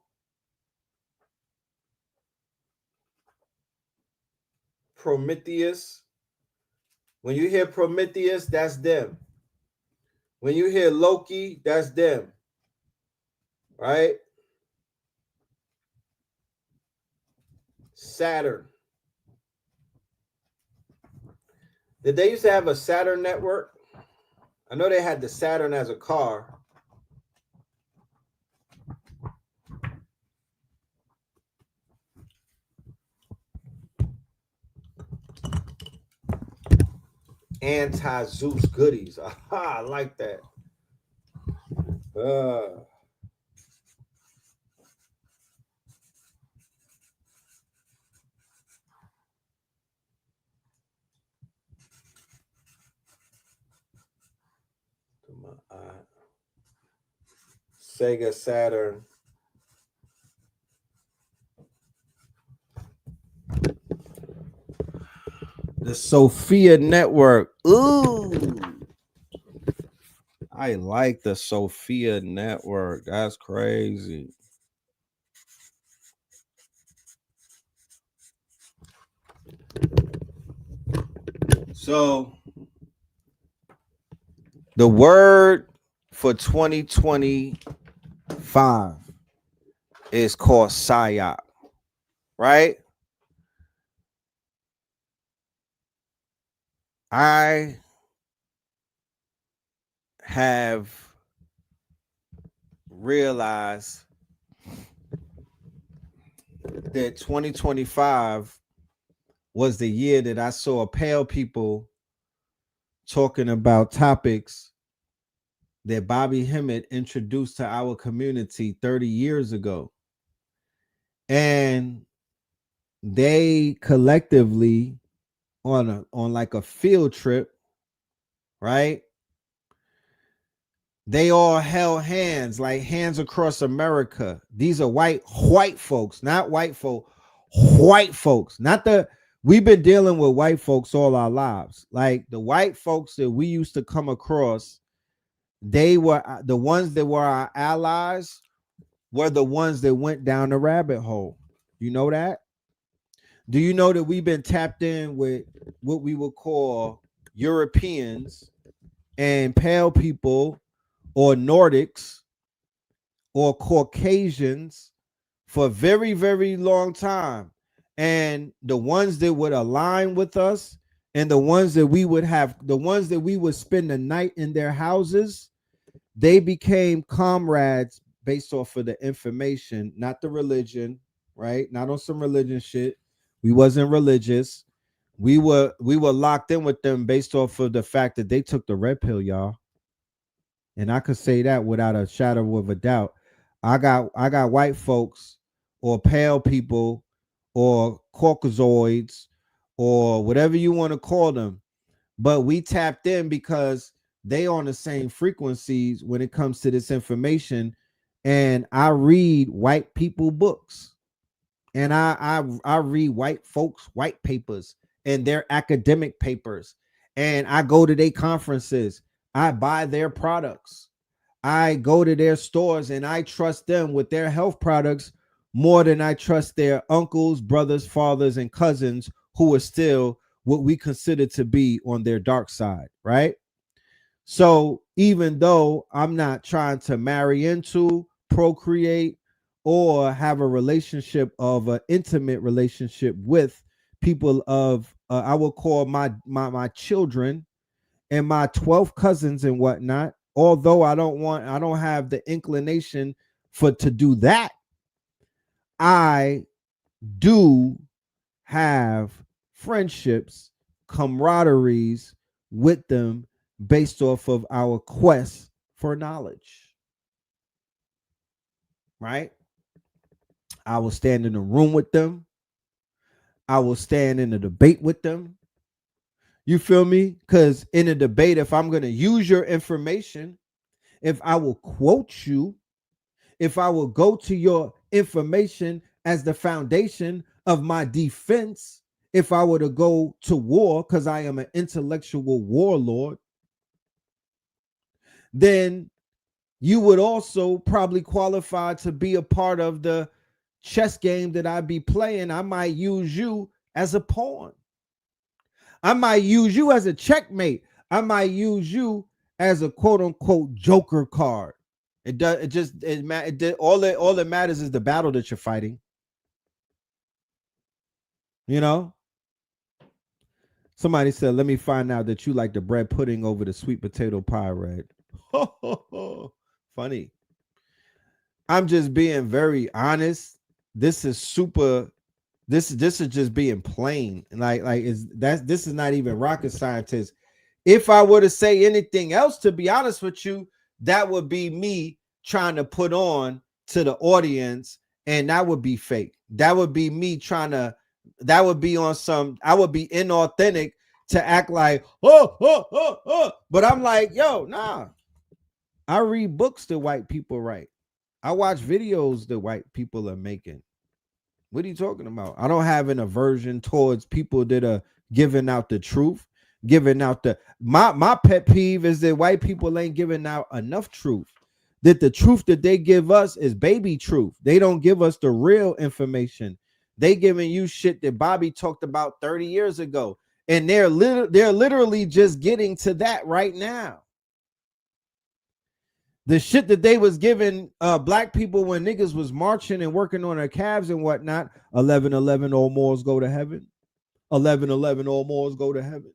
Prometheus. When you hear Prometheus, that's them. When you hear Loki, that's them. Right? Saturn. Did they used to have a Saturn network? I know they had the Saturn as a car. Anti-Zeus goodies. Aha, I like that. Sega Saturn. The Sophia Network. Ooh. I like the Sophia Network. That's crazy. So the word for 2025 is called PSYOP, right? I have realized that 2025 was the year that I saw pale people talking about topics that Bobby Hemmett introduced to our community 30 years ago. And they collectively on like a field trip, right? They all held hands, like hands across America. These are white folks, not white folk, white folks. Not the we've been dealing with white folks all our lives. Like the white folks that we used to come across, they were the ones that were our allies, were the ones that went down the rabbit hole. You know that? Do you know that we've been tapped in with what we would call Europeans and pale people or Nordics or Caucasians for a very, very long time. And the ones that would align with us and the ones that we would spend the night in their houses, they became comrades based off of the information, not the religion, right? Not on some religion shit. We wasn't religious. We were locked in with them based off of the fact that they took the red pill, y'all. And I could say that without a shadow of a doubt. I got white folks or pale people or Caucasoids or whatever you want to call them, but we tapped in because they on the same frequencies when it comes to this information. And I read white people books, and I read white folks white papers and their academic papers, and I go to their conferences. I buy their products. I go to their stores and I trust them with their health products more than I trust their uncles, brothers, fathers, and cousins who are still what we consider to be on their dark side, right? So even though I'm not trying to marry into, procreate, or have a relationship of an intimate relationship with people of, I will call my children and my 12 cousins and whatnot, although I don't have the inclination to do that, I do have friendships, camaraderies with them based off of our quest for knowledge, right? I will stand in a room with them. I will stand in a debate with them. You feel me? Because in a debate, if I'm going to use your information, if I will quote you, if I will go to your information as the foundation of my defense, if I were to go to war because I am an intellectual warlord, then you would also probably qualify to be a part of the chess game that I be playing. I might use you as a pawn. I might use you as a checkmate. I might use you as a quote unquote joker card. All that matters is the battle that you're fighting. You know? Somebody said, let me find out that you like the bread pudding over the sweet potato pie, Red. Funny. I'm just being very honest. This is super. This is just being plain. This is not even rocket scientist. If I were to say anything else, to be honest with you, that would be me trying to put on to the audience, and that would be fake. That would be me trying to. That would be on some. I would be inauthentic to act like But I'm like, yo, nah. I read books that white people write. I watch videos that white people are making. What are you talking about? I don't have an aversion towards people that are giving out the truth, giving out the my pet peeve is that white people ain't giving out enough truth. That the truth that they give us is baby truth. They don't give us the real information. They giving you shit that Bobby talked about 30 years ago. And they're literally just getting to that right now. The shit that they was giving black people when niggas was marching and working on their calves and whatnot. 11-11 all Moors go to heaven. 11-11 all Moors go to heaven.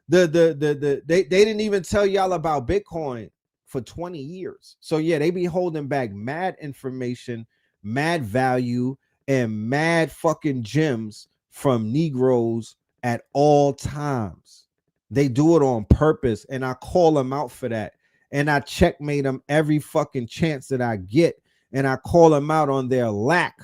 They didn't even tell y'all about Bitcoin for 20 years. So yeah, they be holding back mad information, mad value, and mad fucking gems from Negroes at all times. They do it on purpose, and I call them out for that. And I checkmate them every fucking chance that I get. And I call them out on their lack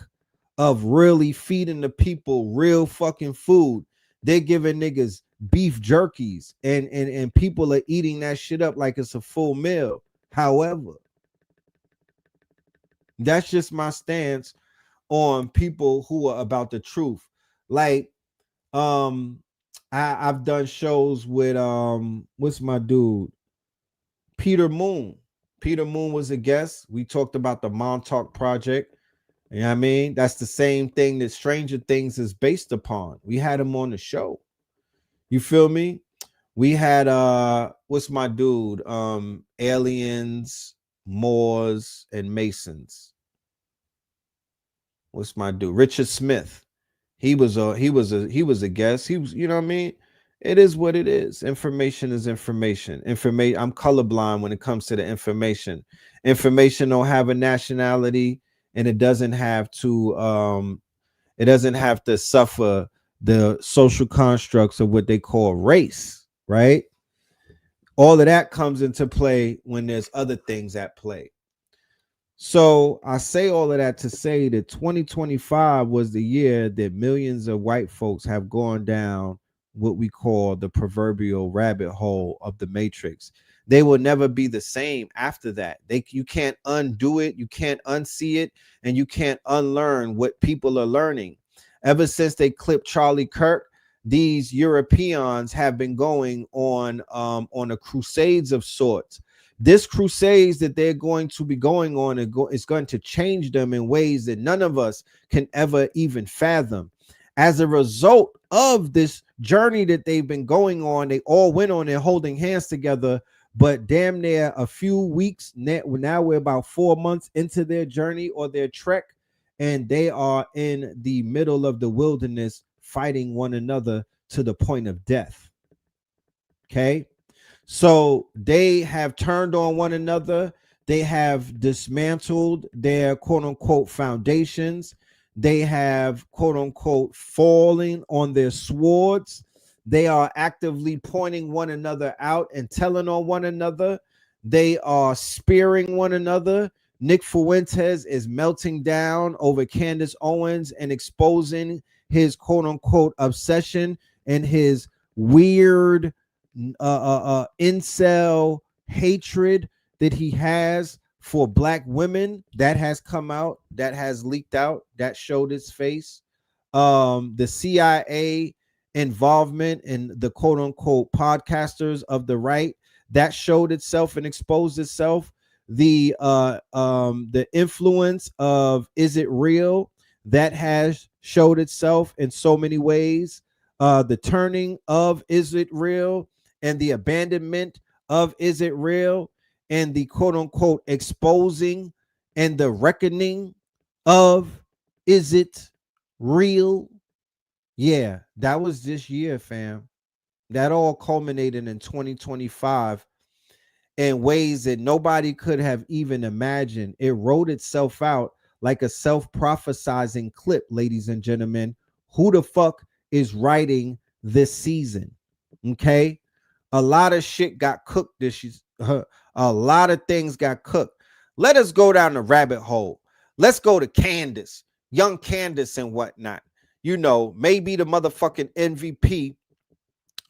of really feeding the people real fucking food. They're giving niggas beef jerkies and people are eating that shit up like it's a full meal. However, that's just my stance on people who are about the truth. Like, I've done shows with what's my dude? Peter Moon. Peter Moon was a guest. We talked about the Montauk Project. You know what I mean? That's the same thing that Stranger Things is based upon. We had him on the show. You feel me? We had what's my dude? Aliens. Moors, and Masons. What's my dude? Richard Smith. He was a guest. He was, you know what I mean? It is what it is. Information is information. I'm colorblind when it comes to the information. Information don't have a nationality, and it doesn't have to suffer the social constructs of what they call race, right? All of that comes into play when there's other things at play. So I say all of that to say that 2025 was the year that millions of white folks have gone down what we call the proverbial rabbit hole of the matrix. They will never be the same after that. You can't undo it, you can't unsee it, and you can't unlearn what people are learning. Ever since they clipped Charlie Kirk, these Europeans have been going on a crusades of sorts. This crusades that they're going to be going on is going to change them in ways that none of us can ever even fathom. As a result of this journey that they've been going on, they all went on there holding hands together, but damn near a few weeks, now we're about 4 months into their journey or their trek, and they are in the middle of the wilderness fighting one another to the point of death. Okay? So they have turned on one another. They have dismantled their quote unquote foundations. They have quote unquote falling on their swords. They are actively pointing one another out and telling on one another. They are spearing one another. Nick Fuentes is melting down over Candace Owens and exposing his quote unquote obsession and his weird incel hatred that he has for black women. That has come out, that has leaked out, that showed its face. The CIA involvement in the quote unquote podcasters of the right, that showed itself and exposed itself. The influence of Is It Real, that has showed itself in so many ways. The turning of Is It Real and the abandonment of Is It Real, and the quote unquote exposing and the reckoning of Is It Real. Yeah, that was this year, fam. That all culminated in 2025 in ways that nobody could have even imagined. It wrote itself out like a self-prophesizing clip, ladies and gentlemen. Who the fuck is writing this season? Okay. A lot of shit got cooked this year. A lot of things got cooked. Let us go down the rabbit hole. Let's go to Candace, young Candace and whatnot. You know, maybe the motherfucking MVP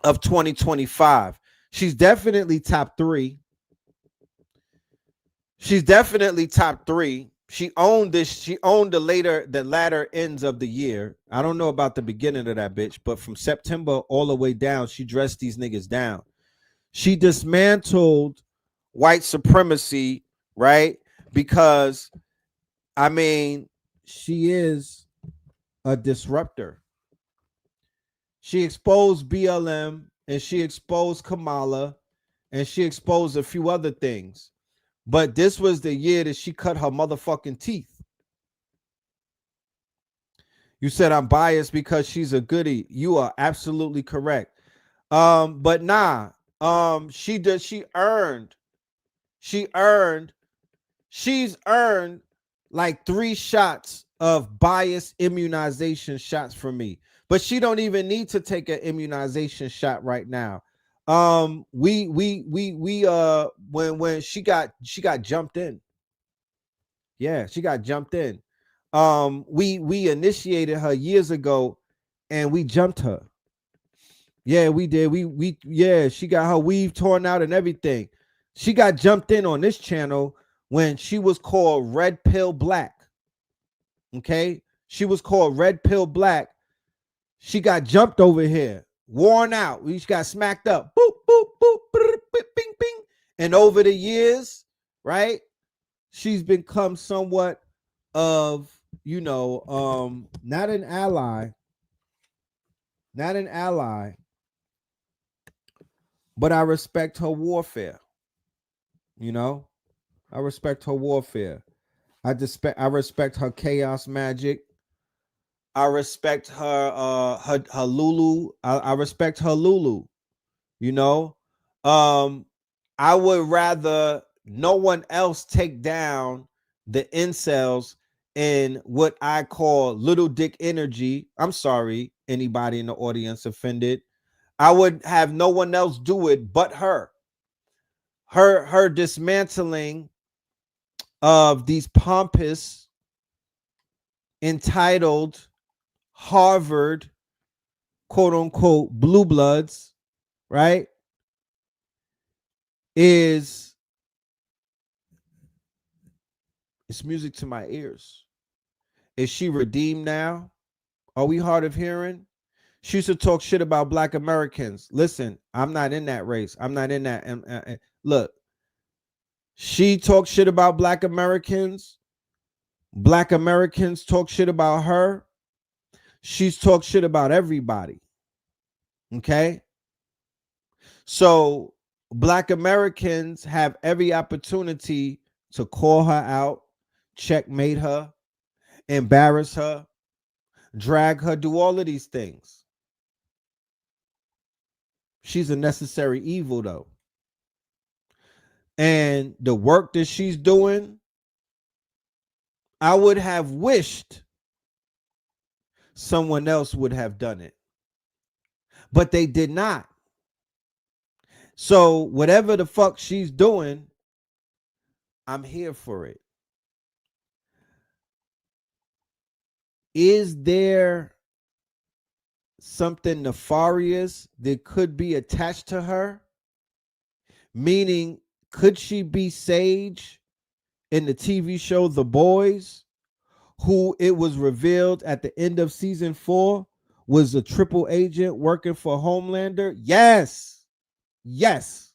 of 2025. She's definitely top 3. She's definitely top 3. She owned this. She owned the latter ends of the year. I don't know about the beginning of that bitch, but from September all the way down, she dressed these niggas down. She dismantled white supremacy, right? Because, I mean, she is a disruptor. She exposed BLM and she exposed Kamala and she exposed a few other things. But this was the year that she cut her motherfucking teeth. You said I'm biased because she's a goodie. You are absolutely correct. But nah, she's earned like 3 shots of bias immunization shots from me. But she don't even need to take an immunization shot right now. When she got jumped in. Yeah, she got jumped in. We initiated her years ago and we jumped her. Yeah, we did. Yeah, she got her weave torn out and everything. She got jumped in on this channel when she was called Red Pill Black. Okay, she was called Red Pill Black. She got jumped over here, worn out. We got smacked up. Boop, boop, boop, boop, bing, bing. And over the years, right, she's become somewhat of, you know, not an ally, but I respect her warfare. You know, I respect her warfare. I respect her chaos magic. I respect her Lulu. I respect her Lulu. You know, I would rather no one else take down the incels in what I call little dick energy. I'm sorry, anybody in the audience offended. I would have no one else do it but her. Her dismantling of these pompous, entitled Harvard, quote unquote, blue bloods, right? It's music to my ears. Is she redeemed now? Are we hard of hearing? She used to talk shit about Black Americans. Listen, I'm not in that race. I'm not in that. Look, she talks shit about Black Americans. Black Americans talk shit about her. She's talked shit about everybody. Okay? So Black Americans have every opportunity to call her out, checkmate her, embarrass her, drag her, do all of these things. She's a necessary evil, though. And the work that she's doing, I would have wished someone else would have done it. But they did not. So whatever the fuck she's doing, I'm here for it. Is there something nefarious that could be attached to her? Meaning, could she be Sage in the TV show The Boys, who it was revealed at the end of season 4 was a triple agent working for Homelander? Yes. Yes.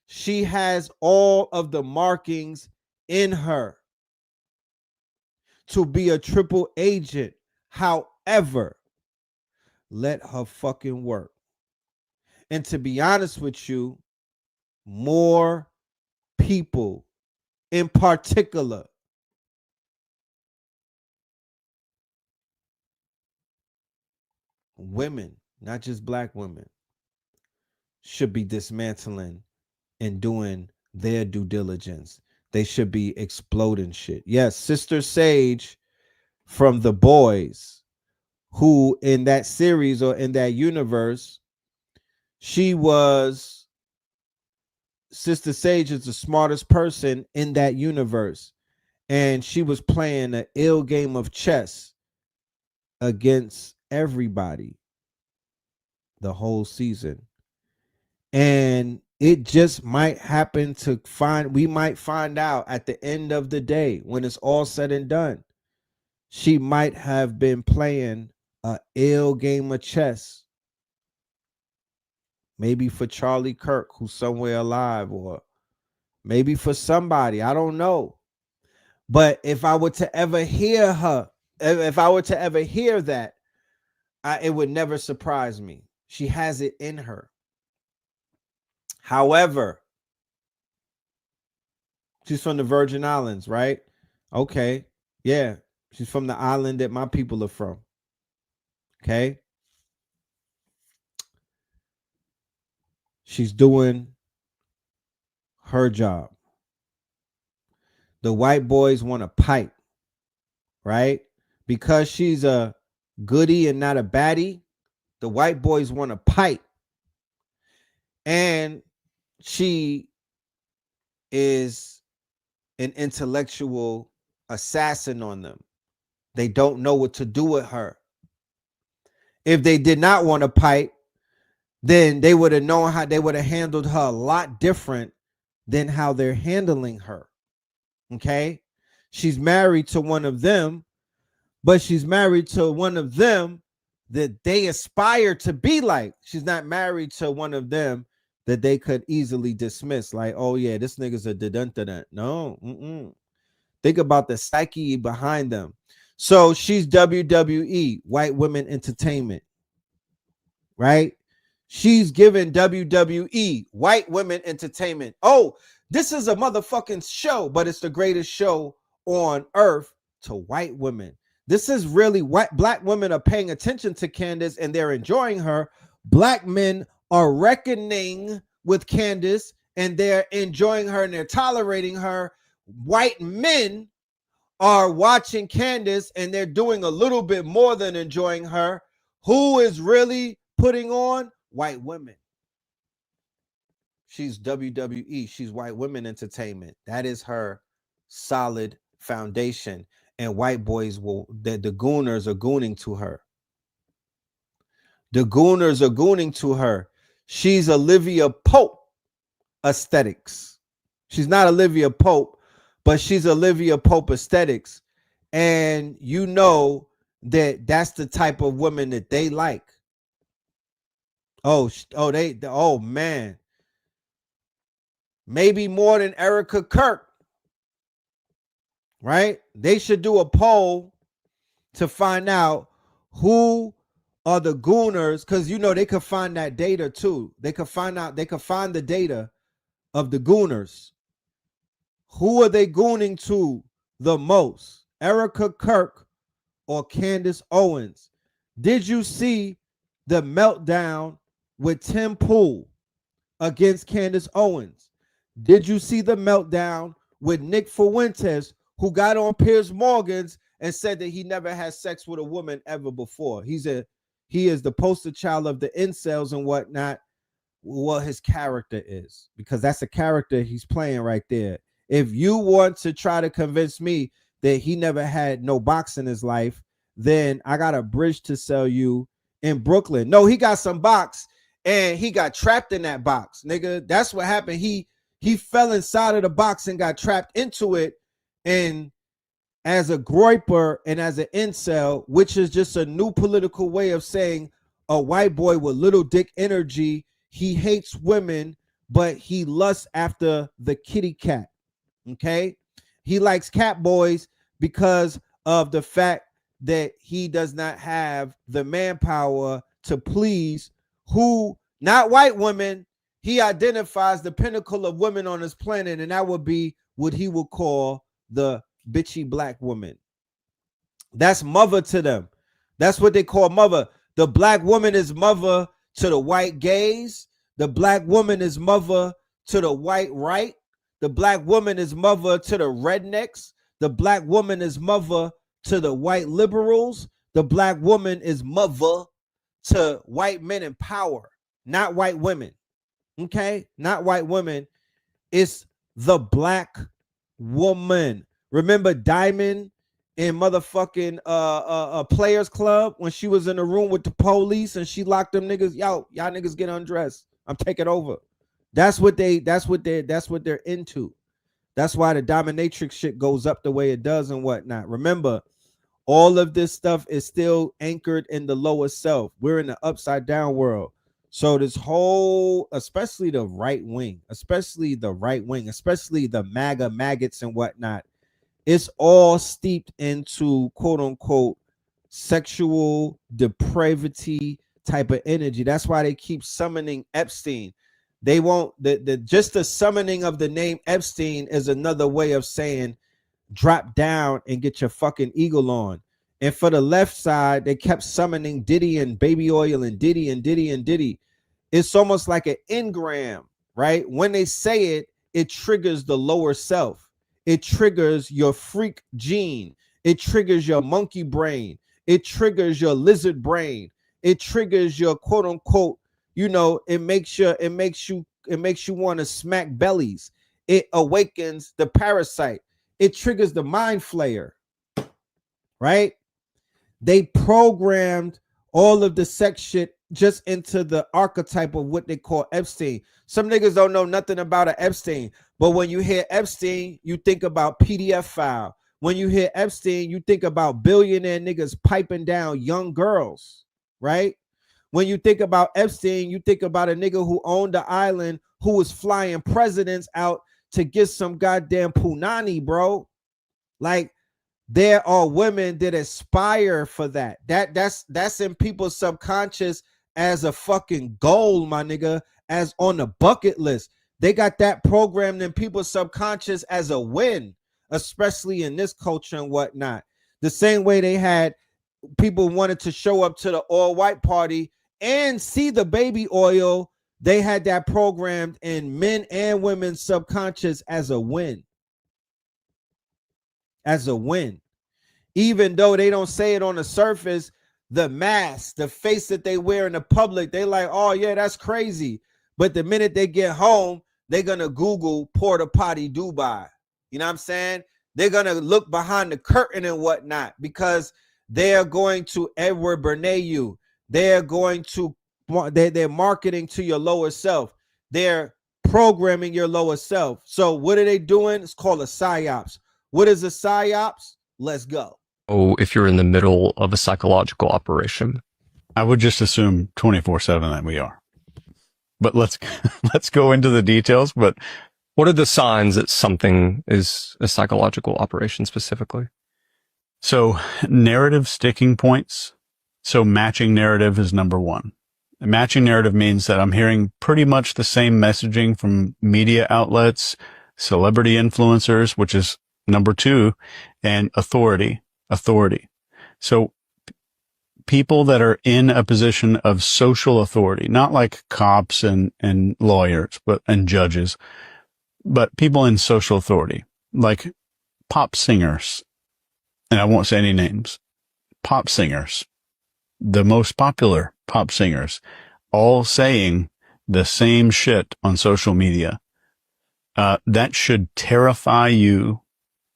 She has all of the markings in her to be a triple agent. However, let her fucking work. And to be honest with you, more people, in particular, women, not just Black women, should be dismantling and doing their due diligence. They should be exploding shit. Yes, Sister Sage from The Boys, who in that series or in that universe, Sister Sage is the smartest person in that universe. And she was playing an ill game of chess against everybody the whole season. And it just might happen to we might find out at the end of the day, when it's all said and done, she might have been playing an ill game of chess. Maybe for Charlie Kirk, who's somewhere alive, or maybe for somebody, I don't know. But if I were to ever hear her, if I were to ever hear that, it would never surprise me. She has it in her. However, she's from the Virgin Islands, right? Okay. Yeah. She's from the island that my people are from. Okay. She's doing her job. The white boys want to pipe, right? Because she's a goodie and not a baddie, the white boys want to pipe. And she is an intellectual assassin on them. They don't know what to do with her. If they did not want to pipe, then they would have known how they would have handled her a lot different than how they're handling her. Okay? She's married to one of them, but she's married to one of them that they aspire to be like. She's not married to one of them that they could easily dismiss. Like, oh yeah, this nigga's a dun-dun-dun. No. Think about the psyche behind them. So she's WWE, White Women Entertainment, right? She's given WWE, White Women Entertainment. Oh, This is a motherfucking show, but it's the greatest show on earth to white women. This is really what black women are paying attention to Candace and they're enjoying her. Black men are reckoning with Candace and they're enjoying her and they're tolerating her. White men are watching Candace and they're doing a little bit more than enjoying her. Who is really putting on? White women. She's WWE. She's white women entertainment. That is her solid foundation. And white boys will, the gooners are gooning to her. The gooners are gooning to her. She's Olivia Pope aesthetics. She's not Olivia Pope, but she's Olivia Pope aesthetics. And you know that that's the type of women that they like. Oh man. Maybe more than Erica Kirk. Right? They should do a poll to find out who are the gooners, because you know they could find that data too. They could find the data of the gooners. Who are they gooning to the most? Erica Kirk or Candace Owens? Did you see the meltdown with Tim Pool against Candace Owens? Did you see the meltdown with Nick Fuentes, who got on Piers Morgan's and said that he never had sex with a woman ever before? He is the poster child of the incels and whatnot. What his character is, because that's a character he's playing right there. If you want to try to convince me that he never had no box in his life, then I got a bridge to sell you in Brooklyn. No, he got some box and he got trapped in that box, nigga. That's what happened. He fell inside of the box and got trapped into it. And as a groiper and as an incel, which is just a new political way of saying a white boy with little dick energy, he hates women, but he lusts after the kitty cat. Okay? He likes cat boys because of the fact that he does not have the manpower to please who, not white women. He identifies the pinnacle of women on this planet, and that would be what he would call the bitchy black woman. That's mother to them. That's what they call mother. The black woman is mother to the white gays. The black woman is mother to the white right. The black woman is mother to the rednecks. The black woman is mother to the white liberals. The black woman is mother to white men in power, not white women. Okay? Not white women. It's the black woman. Remember Diamond in motherfucking Players Club when she was in the room with the police and she locked them niggas? Y'all niggas get undressed. I'm taking over. That's what they're into. That's why the dominatrix shit goes up the way it does and whatnot. Remember, all of this stuff is still anchored in the lower self. We're in the upside down world. So this whole, especially the right wing, especially the MAGA maggots and whatnot, it's all steeped into quote unquote sexual depravity type of energy. That's why they keep summoning Epstein. They won't, just the summoning of the name Epstein is another way of saying drop down and get your fucking eagle on. And for the left side, they kept summoning Diddy and Baby Oil and Diddy and Diddy and Diddy. It's almost like an engram, right? When they say it, it triggers the lower self. It triggers your freak gene. It triggers your monkey brain. It triggers your lizard brain. It triggers your quote unquote, you know, it makes you want to smack bellies. It awakens the parasite. It triggers the mind flayer, right? They programmed all of the sex shit just into the archetype of what they call Epstein. Some niggas don't know nothing about an Epstein, but when you hear Epstein, you think about PDF file. When you hear Epstein, you think about billionaire niggas piping down young girls, right? When you think about Epstein, you think about a nigga who owned the island who was flying presidents out to get some goddamn punani, bro. Like, there are women that aspire for that. That's in people's subconscious as a fucking goal, my nigga, as on the bucket list. They got that programmed in people's subconscious as a win, especially in this culture and whatnot. The same way they had people wanted to show up to the all-white party and see the baby oil, they had that programmed in men and women's subconscious as a win. As a win. Even though they don't say it on the surface, the mask, the face that they wear in the public, they like, oh yeah, that's crazy. But the minute they get home, they're gonna Google porta potty Dubai. You know what I'm saying? They're gonna look behind the curtain and whatnot, because they're going to Edward Bernays you. They're going to they're marketing to your lower self. They're programming your lower self. So what are they doing? It's called a psyops. What is a psyops? Let's go.
Oh, if you're in the middle of a psychological operation.
I would just assume 24/7 that we are. But let's go into the details. But
what are the signs that something is a psychological operation specifically?
So narrative sticking points. So matching narrative is number one. Matching narrative means that I'm hearing pretty much the same messaging from media outlets, celebrity influencers, which is number two, and authority. So people that are in a position of social authority, not like cops and lawyers, and judges, but people in social authority, like pop singers. And I won't say any names. Pop singers, the most popular pop singers, all saying the same shit on social media. That should terrify you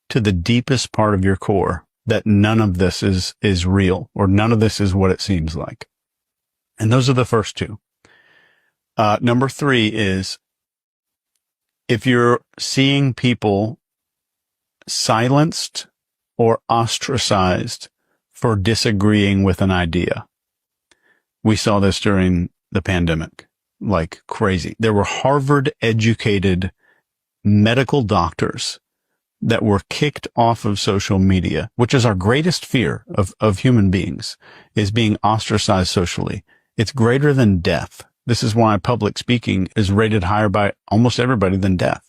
to the deepest part of your core, that none of this is real, or none of this is what it seems like. And those are the first two. Number three is if you're seeing people silenced or ostracized for disagreeing with an idea. We saw this during the pandemic, like crazy. There were Harvard-educated medical doctors that were kicked off of social media, which is our greatest fear of human beings, is being ostracized socially. It's greater than death. This is why public speaking is rated higher by almost everybody than death.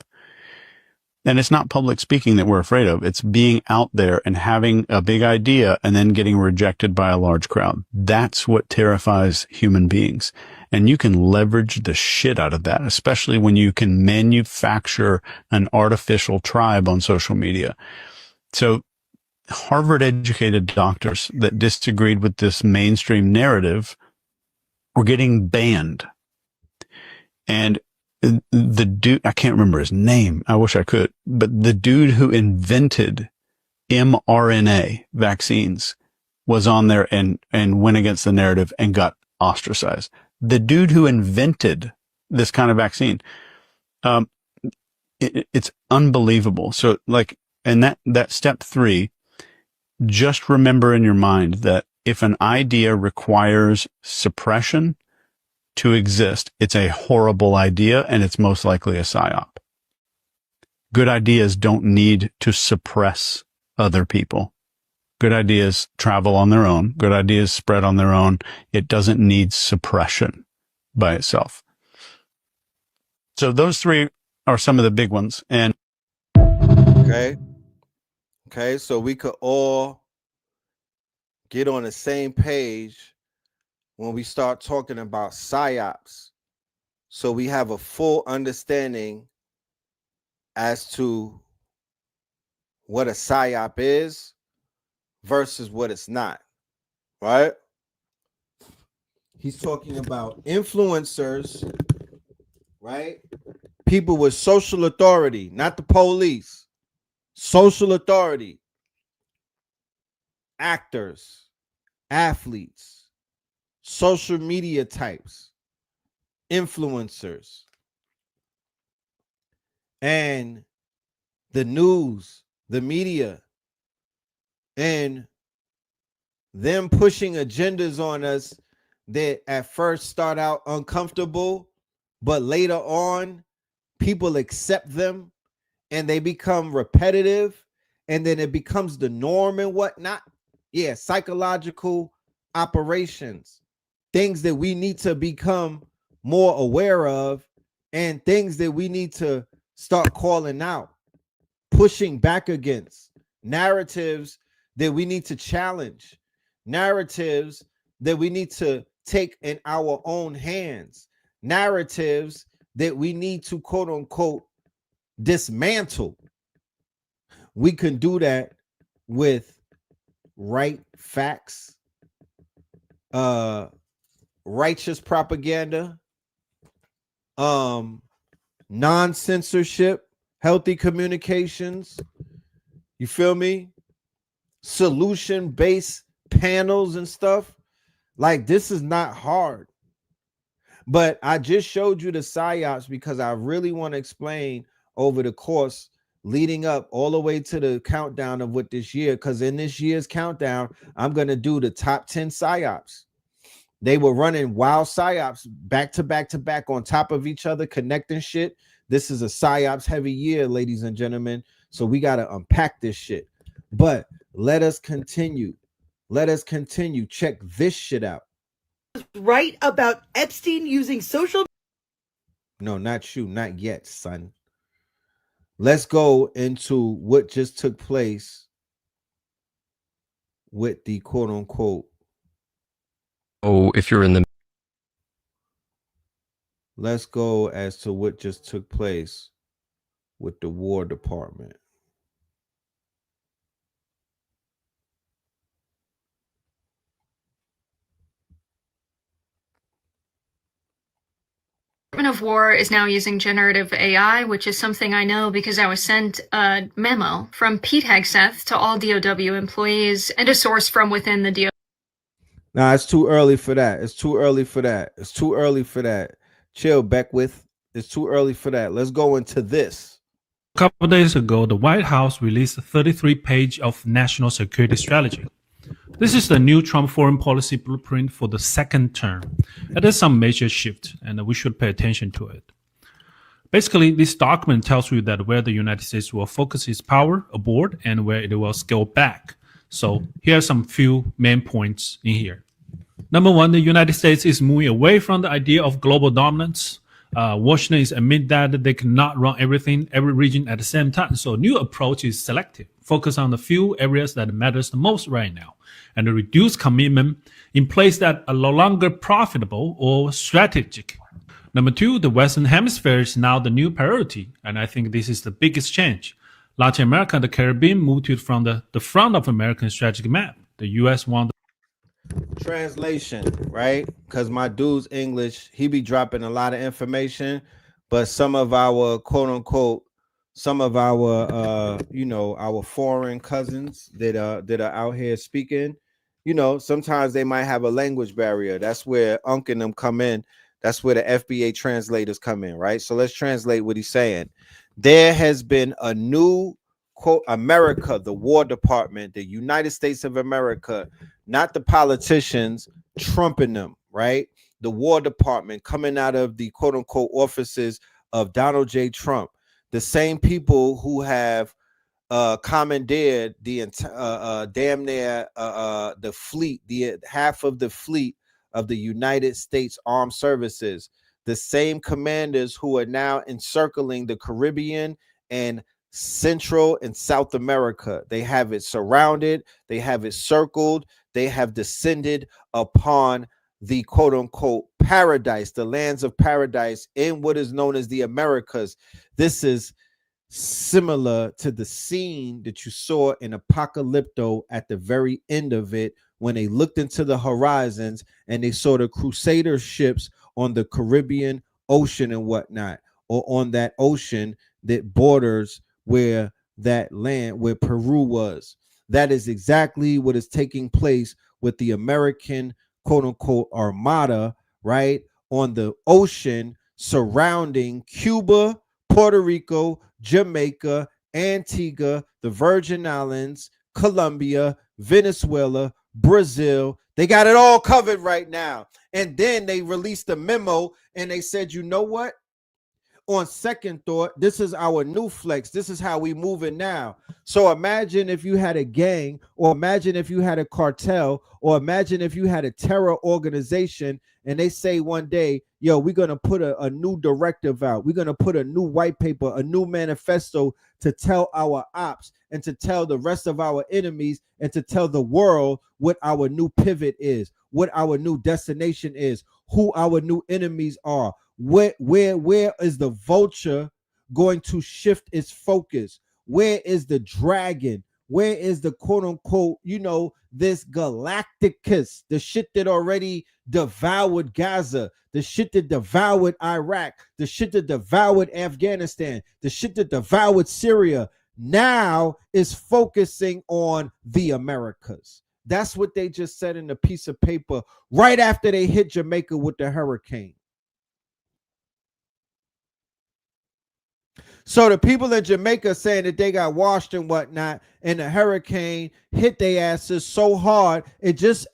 And it's not public speaking that we're afraid of. It's being out there and having a big idea and then getting rejected by a large crowd. That's what terrifies human beings. And you can leverage the shit out of that, especially when you can manufacture an artificial tribe on social media. So Harvard-educated doctors that disagreed with this mainstream narrative were getting banned. And the dude, I can't remember his name. I wish I could, but the dude who invented mRNA vaccines was on there and went against the narrative and got ostracized. The dude who invented this kind of vaccine, it's unbelievable. So like, and that step three, just remember in your mind that if an idea requires suppression to exist, it's a horrible idea, and it's most likely a psyop. Good ideas don't need to suppress other people. Good ideas travel on their own. Good ideas spread on their own. It doesn't need suppression by itself. So those three are some of the big ones. And
Okay, so we could all get on the same page when we start talking about psyops, so we have a full understanding as to what a psyop is versus what it's not, right? He's talking about influencers, right? People with social authority, not the police, social authority, actors, athletes, social media types, influencers, and the news, the media, and them pushing agendas on us that at first start out uncomfortable, but later on people accept them and they become repetitive, and then it becomes the norm and whatnot. Yeah, psychological operations, things that we need to become more aware of and things that we need to start calling out, pushing back against, narratives that we need to challenge, narratives that we need to take in our own hands, narratives that we need to quote unquote dismantle. We can do that with right facts, righteous propaganda, non-censorship, healthy communications. You feel me? Solution-based panels and stuff. Like, this is not hard. But I just showed you the psyops because I really want to explain over the course leading up all the way to the countdown of what this year, because in this year's countdown, I'm going to do the top 10 psyops. They were running wild psyops back to back to back on top of each other, connecting shit. This is a psyops heavy year, ladies and gentlemen. So we got to unpack this shit. But let us continue. Let us continue. Check this shit out.
Right about Epstein using social.
No, not you. Not yet, son. Let's go into what just took place with the quote unquote.
Oh, if you're in the.
Let's go as to what just took place with the War Department.
Department of War is now using generative AI, which is something I know because I was sent a memo from Pete Hegseth to all DOW employees and a source from within the DOW.
Nah, it's too early for that. It's too early for that. It's too early for that. Chill, Beckwith. It's too early for that. Let's go into this.
A couple of days ago, the White House released a 33-page of national security strategy. This is the new Trump foreign policy blueprint for the second term. It is some major shift, and we should pay attention to it. Basically, this document tells you that where the United States will focus its power abroad and where it will scale back. So here are some few main points in here. Number one, the United States is moving away from the idea of global dominance. Washington is admit that they cannot run everything, every region at the same time. So new approach is selective, focus on the few areas that matters the most right now, and a reduced commitment in place that are no longer profitable or strategic. Number two, the Western Hemisphere is now the new priority, and I think this is the biggest change. Latin America and the Caribbean moved to from the front of American strategic map. The U.S. won the
translation, right? Because my dude's English, he be dropping a lot of information, but some of our quote unquote, some of our our foreign cousins that are out here speaking, sometimes they might have a language barrier. That's where Unc and them come in. That's where the FBA translators come in, right? So let's translate what he's saying. There has been a new quote America, the War Department, the United States of America, not the politicians trumping them, right? The War Department coming out of the quote unquote offices of Donald J. Trump, the same people who have commandeered the damn near the fleet, the half of the fleet of the United States Armed Services, the same commanders who are now encircling the Caribbean and Central and South America. They have it surrounded, they have it circled, they have descended upon the quote unquote paradise, the lands of paradise in what is known as the Americas. This is similar to the scene that you saw in Apocalypto at the very end of it, when they looked into the horizons and they saw the Crusader ships on the Caribbean Ocean and whatnot, or on that ocean that borders where that land, where Peru was. That is exactly what is taking place with the American quote unquote armada, right, on the ocean surrounding Cuba, Puerto Rico, Jamaica, Antigua, the Virgin Islands, Colombia, Venezuela, Brazil. They got it all covered right now. And then they released a memo and they said, you know what? on second thought, this is our new flex. This is how we move it now. So imagine if you had a gang, or imagine if you had a cartel, or imagine if you had a terror organization, and they say one day, yo, we're going to put a new directive out. We're going to put a new white paper, a new manifesto to tell our ops and to tell the rest of our enemies and to tell the world what our new pivot is, what our new destination is, who our new enemies are. Where is the vulture going to shift its focus? Where is the dragon? Where is the quote unquote, this Galacticus, the shit that already devoured Gaza, the shit that devoured Iraq, the shit that devoured Afghanistan, the shit that devoured Syria, now is focusing on the Americas. That's what they just said in a piece of paper right after they hit Jamaica with the hurricane. So the people in Jamaica saying that they got washed and whatnot, and the hurricane hit their asses so hard, it just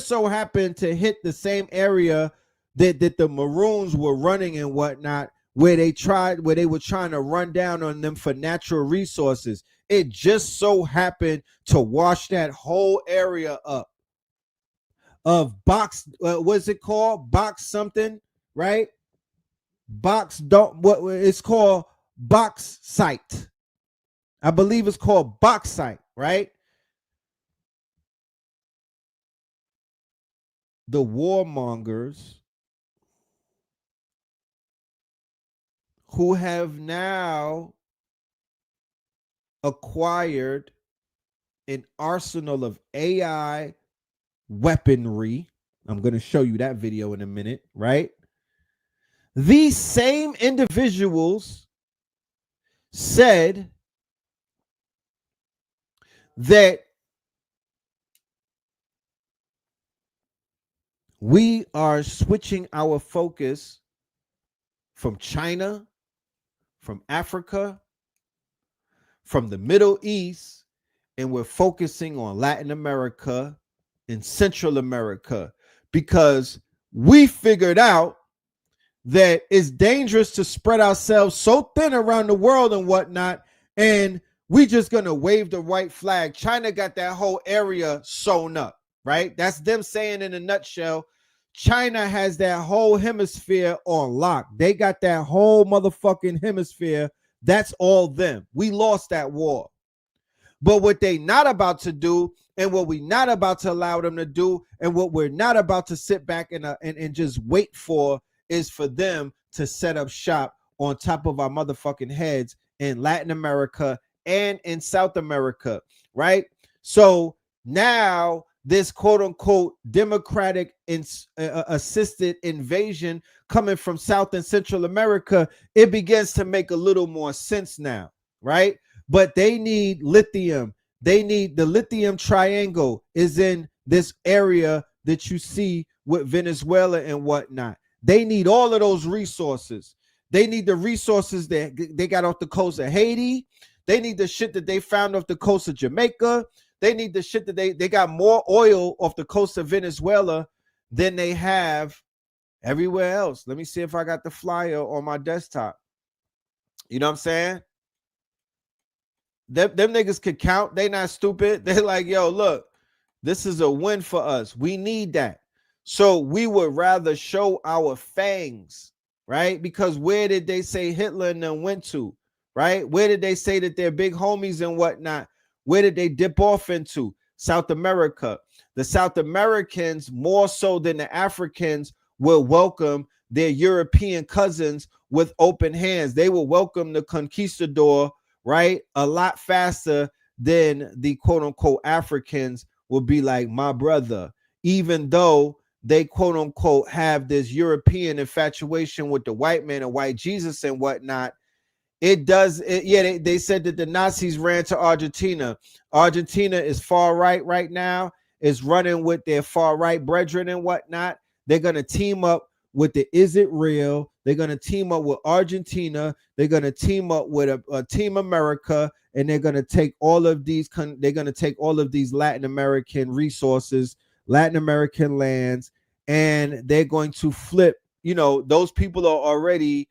so happened to hit the same area that the Maroons were running and whatnot, where they were trying to run down on them for natural resources. It just so happened to wash that whole area up of box. What's it called? Box something, right? Box don't. What it's called? Box site. I believe it's called box site, right? The warmongers who have now acquired an arsenal of AI weaponry. I'm going to show you that video in a minute, right? These same individuals said that we are switching our focus from China, from Africa, from the Middle East, and we're focusing on Latin America and Central America because we figured out that it's dangerous to spread ourselves so thin around the world and whatnot, and we just gonna wave the white flag. China got that whole area sewn up, right? That's them saying in a nutshell, China has that whole hemisphere on lock. They got that whole motherfucking hemisphere. That's all them. We lost that war. But what they not about to do, and what we not about to allow them to do, and what we're not about to sit back and just wait for, is for them to set up shop on top of our motherfucking heads in Latin America and in South America, right? So now this quote unquote democratic assisted invasion coming from South and Central America, it begins to make a little more sense now, right? But they need lithium. They need the lithium triangle is in this area that you see with Venezuela and whatnot. They need all of those resources. They need the resources that they got off the coast of Haiti. They need the shit that they found off the coast of Jamaica. They need the shit that they got more oil off the coast of Venezuela than they have everywhere else. Let me see if I got the flyer on my desktop. You know what I'm saying? Them niggas could count. They not stupid. They're like, yo, look, this is a win for us. We need that. So we would rather show our fangs, right? Because where did they say Hitler and them went to, right? Where did they say that they're big homies and whatnot? Where did they dip off into? South America. The South Americans, more so than the Africans, will welcome their European cousins with open hands. They will welcome the conquistador, right? A lot faster than the quote unquote Africans will be like, my brother, even though they quote unquote have this European infatuation with the white man and white Jesus and whatnot. It does. They said that the Nazis ran to Argentina. Argentina is far right now, is running with their far right brethren and whatnot. They're going to team up with the Is It Real? They're going to team up with Argentina. They're going to team up with a Team America, and they're going to take all of these. They're going to take all of these Latin American resources, Latin American lands, and they're going to flip. You know, those people are already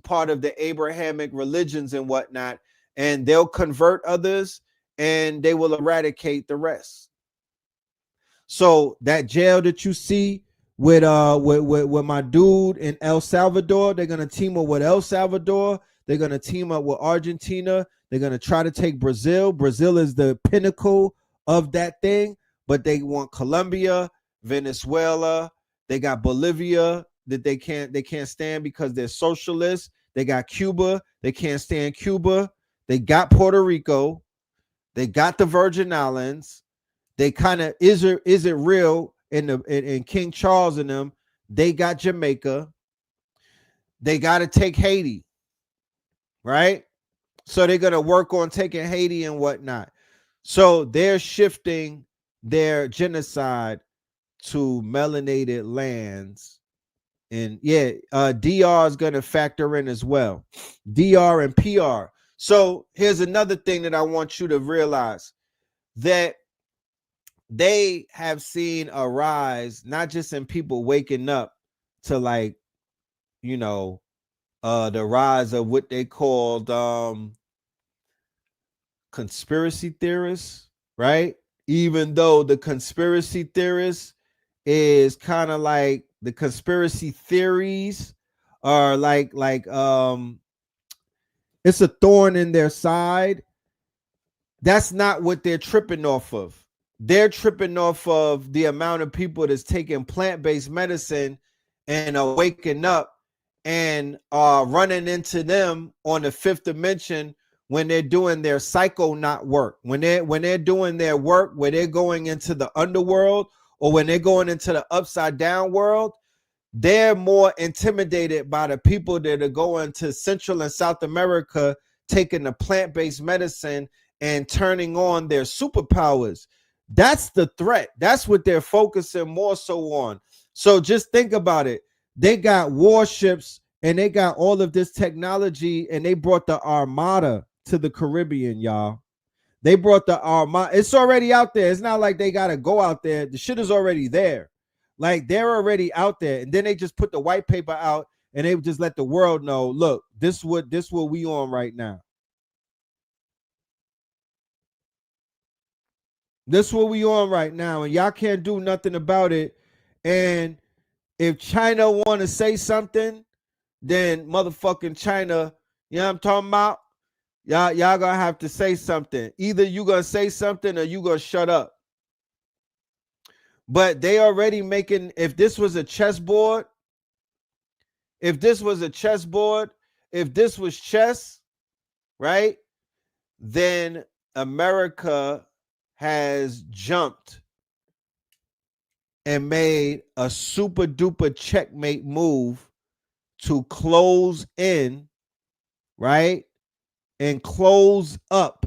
part of the Abrahamic religions and whatnot, and they'll convert others and they will eradicate the rest. So that jail that you see with my dude in El Salvador, they're gonna team up with El Salvador. They're gonna team up with Argentina. They're gonna try to take Brazil. Brazil is the pinnacle of that thing, but they want Colombia, Venezuela. They got Bolivia that they can't stand because they're socialists. They got Cuba. They can't stand Cuba. They got Puerto Rico. They got the Virgin Islands. They kind of is it real in King Charles and them. They got Jamaica. They got to take Haiti, right? So they're gonna work on taking Haiti and whatnot. So they're shifting their genocide to melanated lands. And yeah, DR is going to factor in as well. DR and PR. So here's another thing that I want you to realize, that they have seen a rise, not just in people waking up to, like, you know, the rise of what they called conspiracy theorists, right? Even though the conspiracy theorists is kind of like the conspiracy theories are like it's a thorn in their side. That's not what they're tripping off of. They're tripping off of the amount of people that's taking plant-based medicine and are waking up and running into them on the fifth dimension when they're doing their psychonaut work, when they're doing their work where they're going into the underworld, or when they're going into the upside down world. They're more intimidated by the people that are going to Central and South America, taking the plant-based medicine and turning on their superpowers. That's the threat. That's what they're focusing more so on. So just think about it. They got warships and they got all of this technology, and they brought the Armada to the Caribbean, y'all. They brought the Armada. It's already out there. It's not like they got to go out there. The shit is already there. Like, they're already out there. And then they just put the white paper out and they just let the world know, look, this what we on right now. This is what we on right now, and y'all can't do nothing about it. And if China want to say something, then motherfucking China, you know what I'm talking about? Y'all gonna have to say something. Either you gonna say something or you gonna shut up. But they already making, if this was chessboard, if this was chess, right? Then America has jumped and made a super duper checkmate move to close in, right? And close up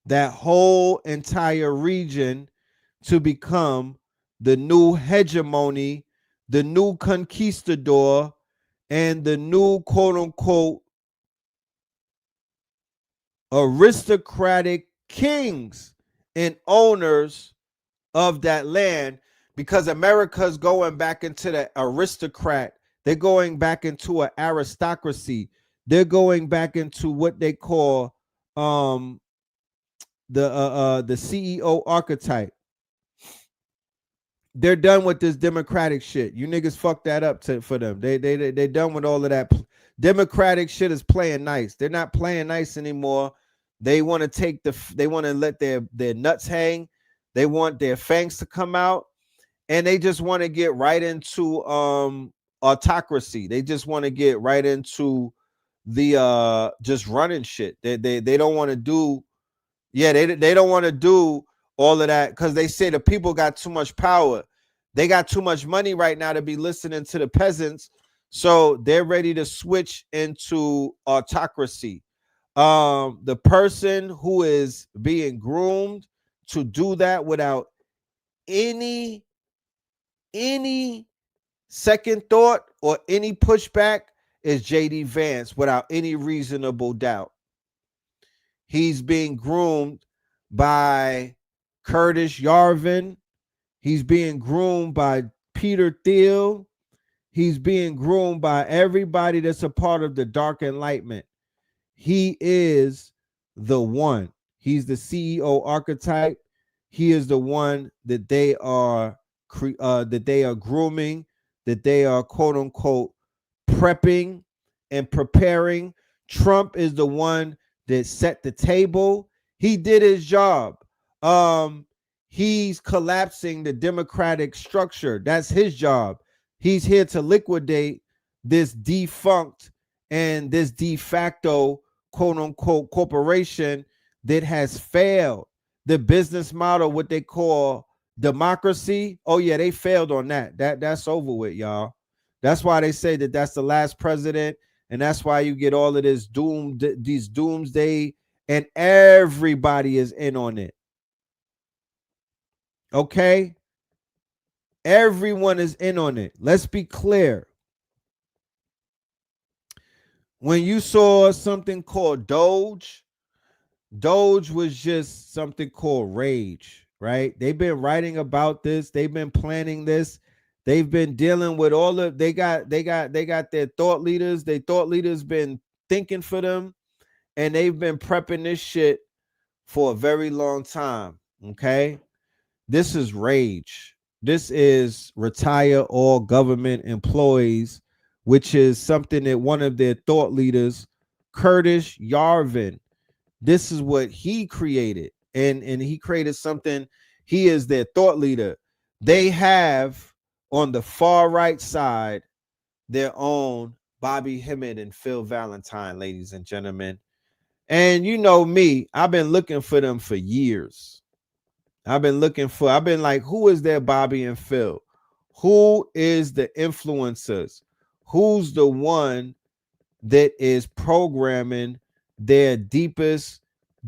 that whole entire region to become the new hegemony, the new conquistador, and the new quote unquote aristocratic kings and owners of that land, because America's going back into the aristocrat. They're going back into an aristocracy. They're going back into what they call the CEO archetype. They're done with this democratic shit. You niggas fucked that up for them. They done with all of that. Democratic shit is playing nice. They're not playing nice anymore. They want to they want to let their nuts hang. They want their fangs to come out, and they just want to get right into autocracy. They just want to get right into the just running shit. They don't want to do, they don't want to do all of that, because they say the people got too much power. They got too much money right now to be listening to the peasants. So they're ready to switch into autocracy. The person who is being groomed to do that without any second thought or any pushback is JD Vance, without any reasonable doubt. He's being groomed by Curtis Yarvin. He's being groomed by Peter Thiel. He's being groomed by everybody that's a part of the dark enlightenment. He is the one. He's the CEO archetype. He is the one that they are grooming, that they are quote unquote prepping and preparing. Trump is the one that set the table. He did his job. He's collapsing the democratic structure. That's his job. He's here to liquidate this defunct and this de facto quote unquote corporation that has failed. The business model, what they call democracy, oh yeah, they failed on that. That's over with, y'all. That's why they say that that's the last president, and that's why you get all of this these doomsday, and everybody is in on it. Okay? Everyone is in on it. Let's be clear. When you saw something called Doge was just something called rage, right? They've been writing about this. They've been planning this. They've been dealing with all of they got their thought leaders. Their thought leaders been thinking for them, and they've been prepping this shit for a very long time. Okay. This is rage. This is retire all government employees, which is something that one of their thought leaders, Curtis Yarvin, this is what he created. And he created something. He is their thought leader. They have on the far right side their own Bobby Hemmett and Phil Valentine, ladies and gentlemen. And you know me, I've been looking for them for years. I've been like, who is their Bobby and Phil? Who is the influencers? Who's the one that is programming their deepest,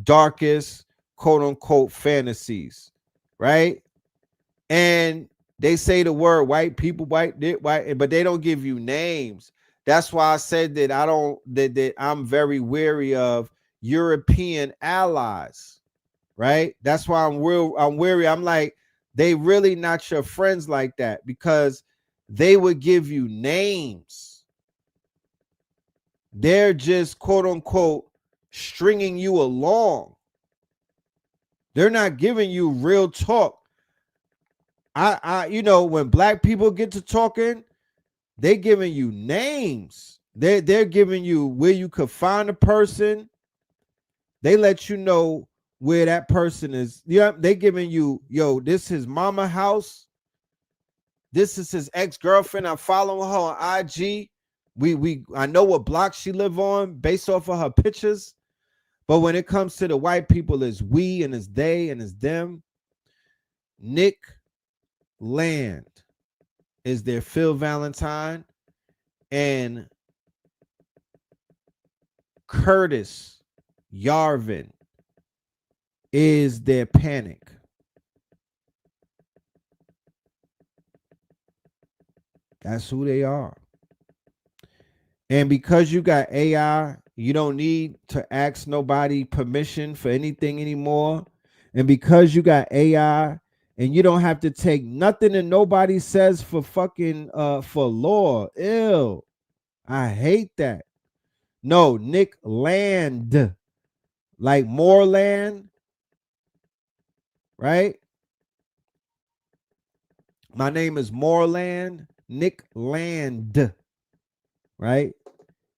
darkest, quote unquote, fantasies, right? And they say the word white people, white, but they don't give you names. That's why I said that that I'm very wary of European allies, right? That's why I'm wary. I'm like, they really not your friends like that, because they would give you names. They're just quote unquote stringing you along. They're not giving you real talk. When black people get to talking, they're giving you names. They're giving you where you could find a person. They let you know where that person is. Yeah, they giving you, yo, this is mama house. This is his ex-girlfriend. I'm following her on IG. I know what block she live on based off of her pictures. But when it comes to the white people, it's we and it's they and it's them. Nick Land is their Phil Valentine, and Curtis Yarvin is their Panic. That's who they are. And because you got AI, you don't need to ask nobody permission for anything anymore. And because you got AI, and you don't have to take nothing that nobody says for fucking for law. Ew. I hate that. No, Nick Land. Like Moreland. Right? My name is Moreland. Nick Land. Right?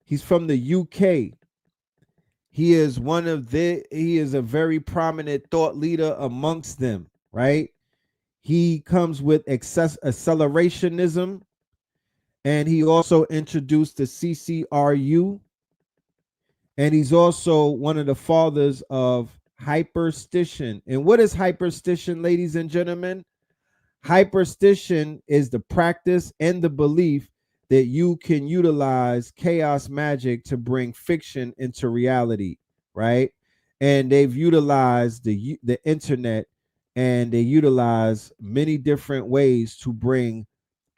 He's from the UK. He is a very prominent thought leader amongst them, right? He comes with accelerationism, and he also introduced the CCRU, and he's also one of the fathers of hyperstition. And what is hyperstition, ladies and gentlemen? Hyperstition is the practice and the belief that you can utilize chaos magic to bring fiction into reality, right? And they've utilized the internet, and they utilize many different ways to bring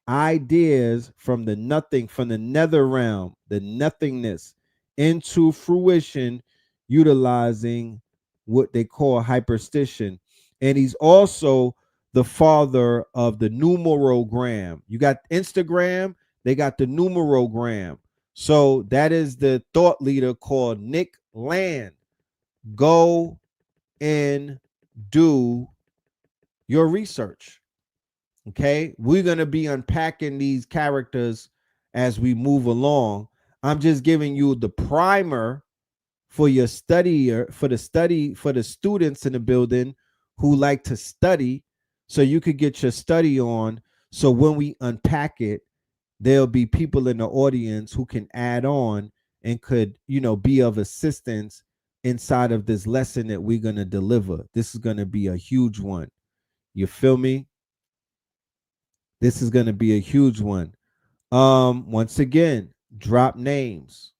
ideas from the nothing, from the nether realm, the nothingness, into fruition, utilizing what they call hyperstition. And he's also the father of the numerogram. You got Instagram, they got the numerogram. So that is the thought leader called Nick Land. Go and do your research. Okay, we're going to be unpacking these characters as we move along. I'm just giving you the primer for your study, or for the students in the building who like to study, so you could get your study on. So when we unpack it, there'll be people in the audience who can add on and could, be of assistance inside of this lesson that we're going to deliver. This is going to be a huge one. You feel me? This is going to be a huge one. Once again, drop names.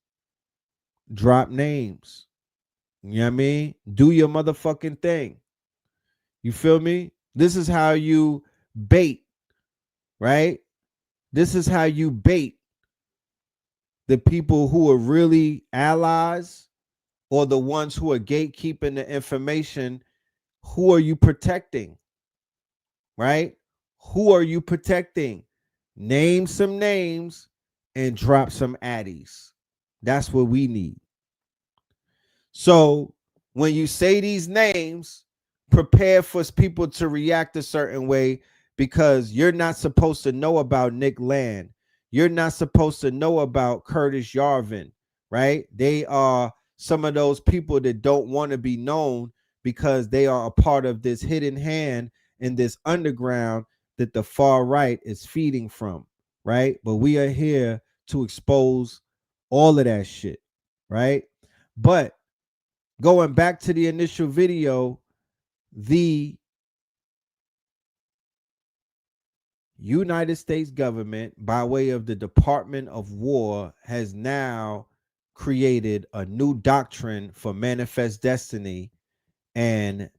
Drop names. You know what I mean? Do your motherfucking thing. You feel me? This is how you bait, right? This is how you bait the people who are really allies, or the ones who are gatekeeping the information. Who are you protecting? Right? Who are you protecting? Name some names and drop some addies. That's what we need. So when you say these names, prepare for people to react a certain way, because you're not supposed to know about Nick Land. You're not supposed to know about Curtis Yarvin, right? They are some of those people that don't want to be known, because they are a part of this hidden hand in this underground that the far right is feeding from, right? But we are here to expose all of that shit, right? But going back to the initial video, the United States government, by way of the Department of War, has now created a new doctrine for manifest destiny. And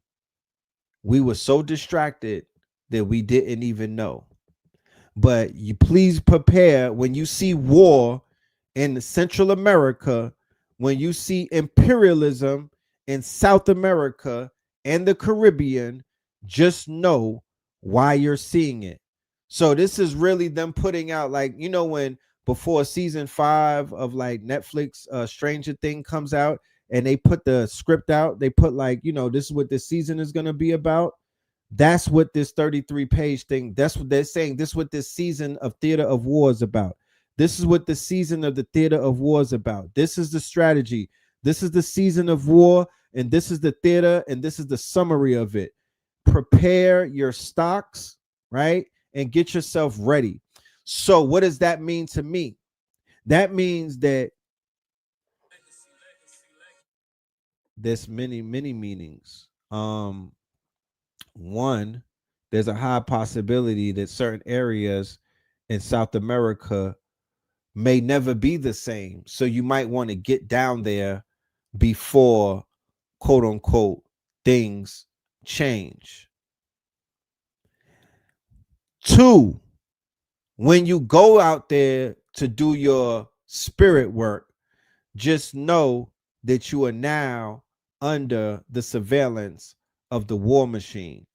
we were so distracted that we didn't even know. But you please prepare when you see war in Central America, when you see imperialism in South America and the Caribbean, just know why you're seeing it. So this is really them putting out, like, when before season 5 of like Netflix Stranger Thing comes out and they put the script out, they put like, this is what this season is going to be about. That's what this 33-page thing, that's what they're saying. This is what this season of Theater of War is about. This is what the season of the Theater of War is about. This is the strategy. This is the season of war, and this is the theater, and this is the summary of it. Prepare your stocks, right? And get yourself ready. So what does that mean to me? That means that there's many meanings. One, there's a high possibility that certain areas in South America may never be the same. So you might want to get down there before, quote unquote, things change. 2, when you go out there to do your spirit work, just know that you are now under the surveillance of the war machine,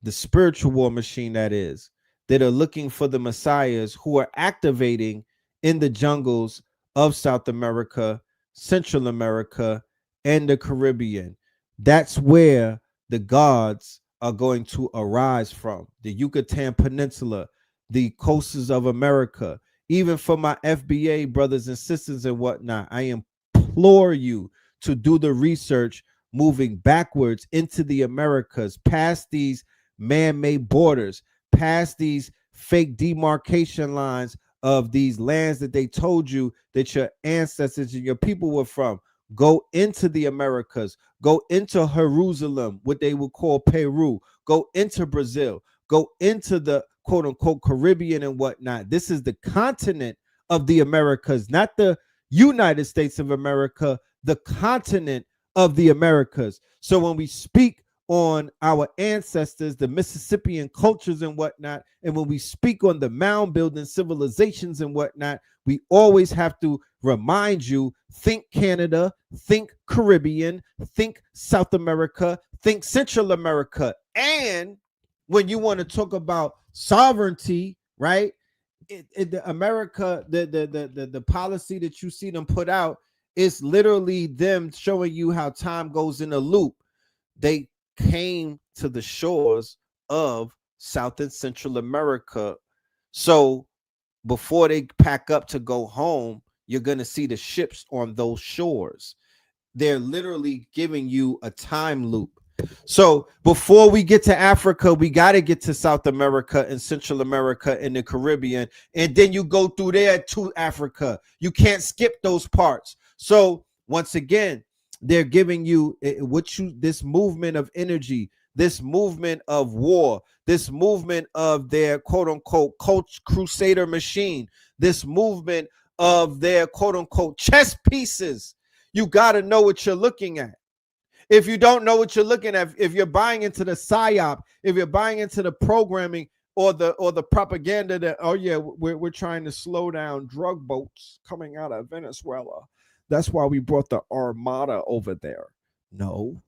the spiritual war machine, that is, that are looking for the messiahs who are activating in the jungles of South America, Central America, and the Caribbean. That's where the gods are going to arise from. The Yucatan Peninsula, the coasts of America. Even for my FBA brothers and sisters and whatnot, I implore you to do the research moving backwards into the Americas, past these man-made borders, past these fake demarcation lines of these lands that they told you that your ancestors and your people were from. Go into the Americas, go into Jerusalem, what they would call Peru, go into Brazil, go into the quote unquote Caribbean and whatnot. This is the continent of the Americas, not the United States of America, the continent of the Americas. So when we speak on our ancestors, the Mississippian cultures and whatnot, and when we speak on the mound building civilizations and whatnot, we always have to remind you, think Canada, think Caribbean, think South America, think Central America. And when you want to talk about sovereignty, right? the America, the policy that you see them put out is literally them showing you how time goes in a loop. They came to the shores of South and Central America. So before they pack up to go home, you're going to see the ships on those shores. They're literally giving you a time loop. So before we get to Africa, we got to get to South America and Central America and the Caribbean. And then you go through there to Africa. You can't skip those parts. So once again, they're giving you this movement of energy, this movement of war, this movement of their quote unquote crusader machine, this movement of their quote unquote chess pieces. You got to know what you're looking at. If you don't know what you're looking at, if you're buying into the psyop, if you're buying into the programming or the propaganda that, oh yeah, we're trying to slow down drug boats coming out of Venezuela. That's why we brought the Armada over there. No.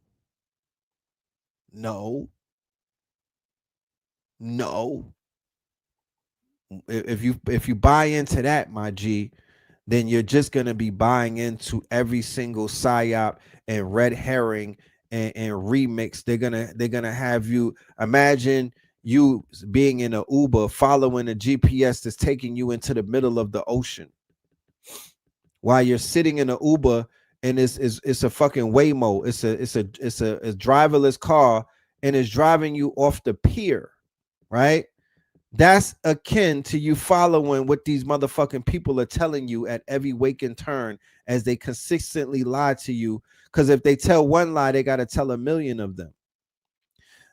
If you buy into that, my G, then you're just gonna be buying into every single psyop and red herring and remix. They're gonna have you imagine you being in an Uber following a GPS that's taking you into the middle of the ocean while you're sitting in an Uber, and it's a fucking Waymo. It's a driverless car, and it's driving you off the pier, right? That's akin to you following what these motherfucking people are telling you at every wake and turn as they consistently lie to you. Because if they tell one lie, they got to tell a million of them.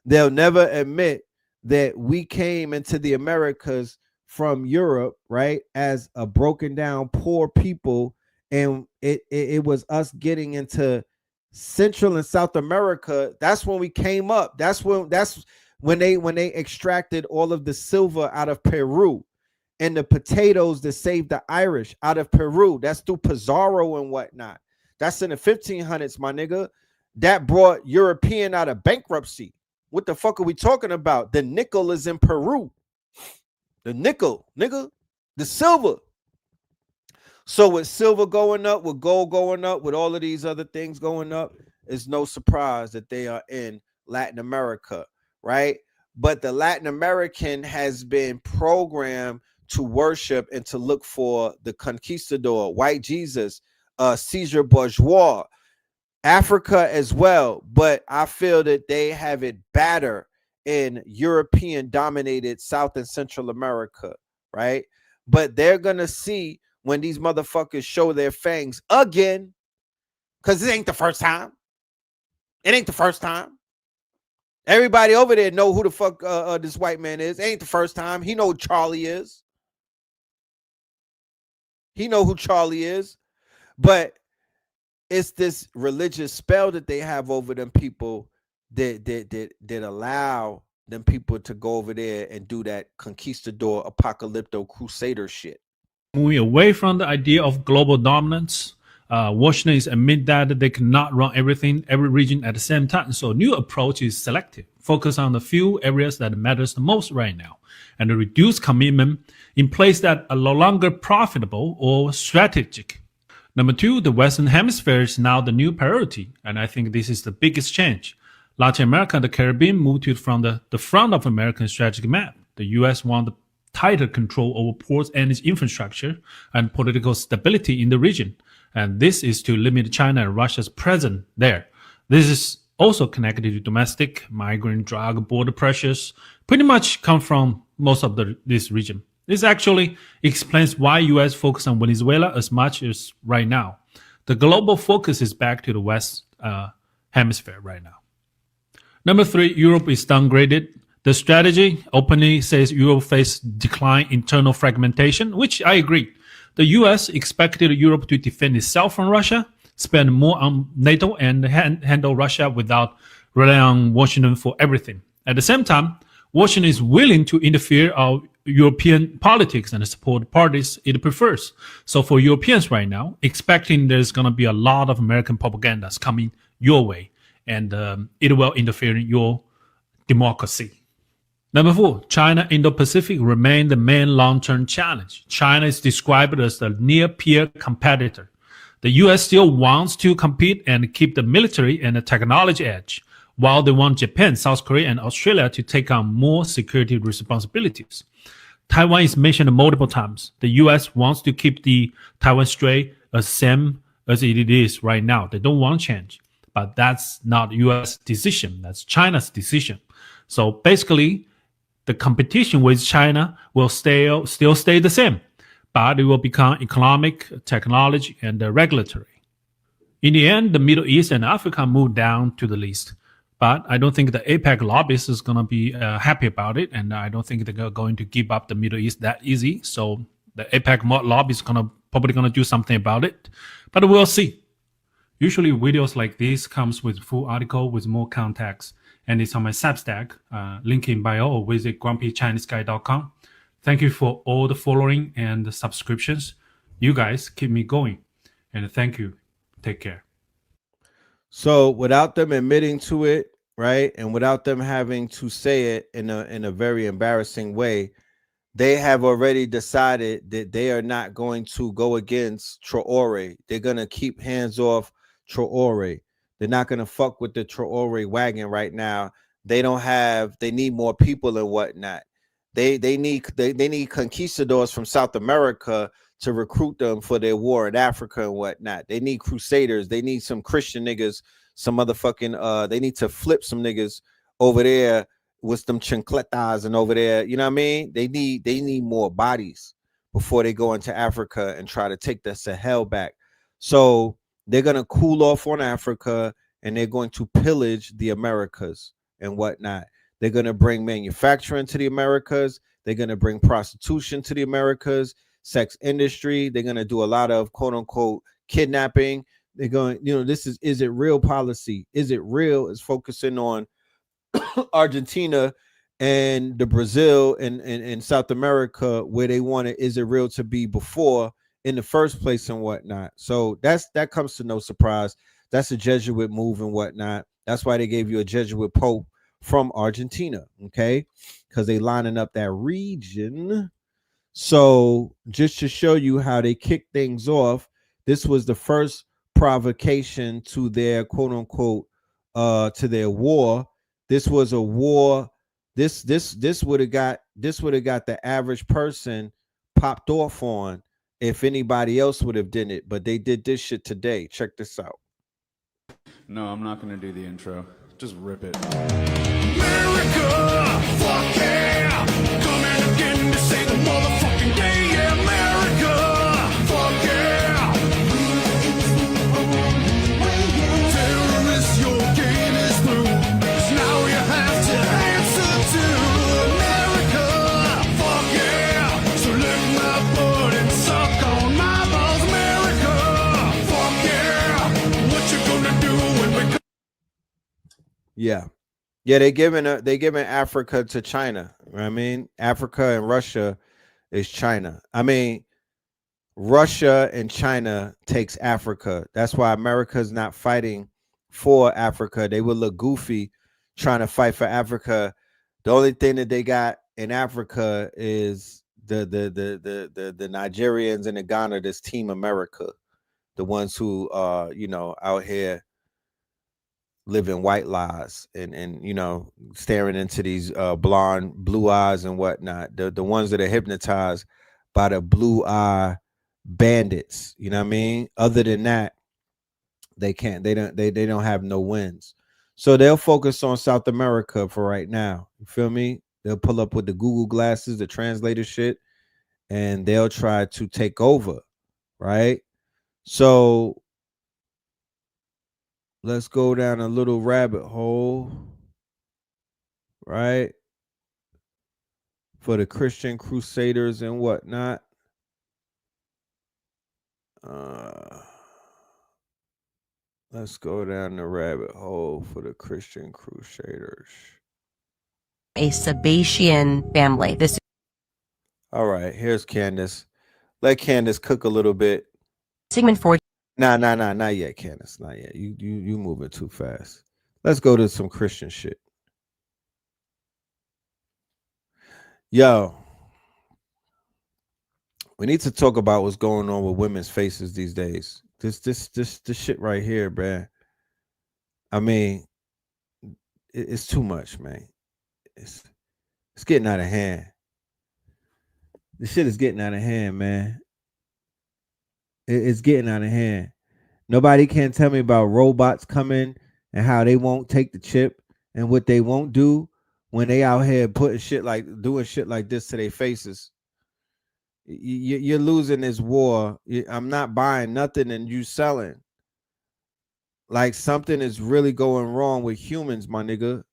They'll never admit that we came into the Americas from Europe, right, as a broken down poor people, and it was us getting into Central and South America. That's when we came up. That's when they extracted all of the silver out of Peru and the potatoes that saved the Irish out of Peru. That's through Pizarro and whatnot. That's in the 1500s, my nigga. That brought European out of bankruptcy. What the fuck are we talking about? The nickel is in Peru. The nickel, nigga. The silver. So with silver going up, with gold going up, with all of these other things going up, it's no surprise that they are in Latin America, right? But the Latin American has been programmed to worship and to look for the conquistador, white Jesus, Caesar Bourgeois, Africa as well. But I feel that they have it better in European dominated South and Central America, right? But they're going to see when these motherfuckers show their fangs again, because it ain't the first time. It ain't the first time. Everybody over there know who the fuck this white man is. It ain't the first time. He know who Charlie is. He know who Charlie is. But it's this religious spell that they have over them people that allow them people to go over there and do that conquistador, apocalypto, crusader shit.
Moving away from the idea of global dominance, Washington is admit that they cannot run everything, every region at the same time. So new approach is selective, focus on the few areas that matters the most right now, and a reduced commitment in place that are no longer profitable or strategic. Number two, the Western Hemisphere is now the new priority, and I think this is the biggest change. Latin America and the Caribbean moved to from the front of American strategic map. The U.S. want the tighter control over ports and its infrastructure and political stability in the region. And this is to limit China and Russia's presence there. This is also connected to domestic, migrant, drug, border pressures, pretty much come from most of this region. This actually explains why U.S. focus on Venezuela as much as right now. The global focus is back to the West Hemisphere right now. Number three, Europe is downgraded. The strategy openly says Europe face decline internal fragmentation, which I agree. The U.S. expected Europe to defend itself from Russia, spend more on NATO, and handle Russia without relying on Washington for everything. At the same time, Washington is willing to interfere in European politics and support parties it prefers. So for Europeans right now, expecting there's going to be a lot of American propagandas coming your way, and it will interfere in your democracy. Number 4, China-Indo-Pacific remain the main long-term challenge. China is described as the near-peer competitor. The US still wants to compete and keep the military and the technology edge, while they want Japan, South Korea, and Australia to take on more security responsibilities. Taiwan is mentioned multiple times. The US wants to keep the Taiwan Strait as same as it is right now. They don't want change. But that's not US decision. That's China's decision. So basically, the competition with China will still stay the same, but it will become economic, technology, and regulatory. In the end, the Middle East and Africa move down to the least. But I don't think the APEC lobbyists is going to be happy about it, and I don't think they're going to give up the Middle East that easy. So the APEC lobby is probably going to do something about it, but we'll see. Usually videos like this comes with full article with more context, and it's on my Substack, link in bio, or visit grumpychineseguy.com. Thank you for all the following and the subscriptions. You guys keep me going, and thank you. Take care.
So without them admitting to it, right, and without them having to say it in a very embarrassing way, they have already decided that they are not going to go against Traore. They're going to keep hands off Traore. They're not going to fuck with the Traore wagon right now. They need more people and whatnot. They need conquistadors from South America to recruit them for their war in Africa and whatnot. They need crusaders. They need some Christian niggas, some motherfucking they need to flip some niggas over there with some chancletas and over there. You know what I mean? They need more bodies before they go into Africa and try to take the Sahel back. So they're gonna cool off on Africa and they're going to pillage the Americas and whatnot. They're gonna bring manufacturing to the Americas. They're gonna bring prostitution to the Americas. Sex industry. They're going to do a lot of quote unquote kidnapping. They're going, this is it real policy? Is it real? Is focusing on Argentina and the Brazil and South America where they wanted Is it real to be before in the first place and whatnot. So that comes to no surprise. That's a Jesuit move and whatnot. That's why they gave you a Jesuit Pope from Argentina. Okay. Because they lining up that region. So just to show you how they kick things off, this was the first provocation to their quote unquote to their war. This was a war. This would have got the average person popped off on if anybody else would have done it, but they did this shit today. Check this out.
No, I'm not gonna do the intro. Just rip it. America, fuck yeah! Coming again to say the motherfucking day, yeah, America, fuck yeah! Terrorists, your game is through. 'Cause now you have to answer to America, fuck yeah! So lick my butt and suck on my balls, America, fuck yeah! What you gonna do when we?
Yeah, they giving Africa to China. You know what I mean, Africa and Russia is China. I mean, Russia and China takes Africa. That's why America's not fighting for Africa. They would look goofy trying to fight for Africa. The only thing that they got in Africa is the Nigerians and the Ghana, this Team America, the ones who out here living white lies and staring into these blue eyes and whatnot, the ones that are hypnotized by the blue eye bandits. You know what I mean? Other than that, they don't have no wins. So they'll focus on South America for right now. You feel me? They'll pull up with the Google glasses, the translator shit, and they'll try to take over, right? So let's go down a little rabbit hole, right? For the Christian Crusaders and whatnot. Let's go down the rabbit hole for the Christian Crusaders.
A Sabbatian family.
All right, here's Candace. Let Candace cook a little bit.
Sigmund Freud.
Nah, not yet, Candace. Not yet. You moving too fast. Let's go to some Christian shit. Yo, we need to talk about what's going on with women's faces these days. This shit right here, bruh. I mean, it's too much, man. It's getting out of hand. This shit is getting out of hand, man. It's getting out of hand. Nobody can tell me about robots coming and how they won't take the chip and what they won't do when they out here doing shit like this to their faces. You're losing this war. I'm not buying nothing and you selling. Like something is really going wrong with humans, my nigga.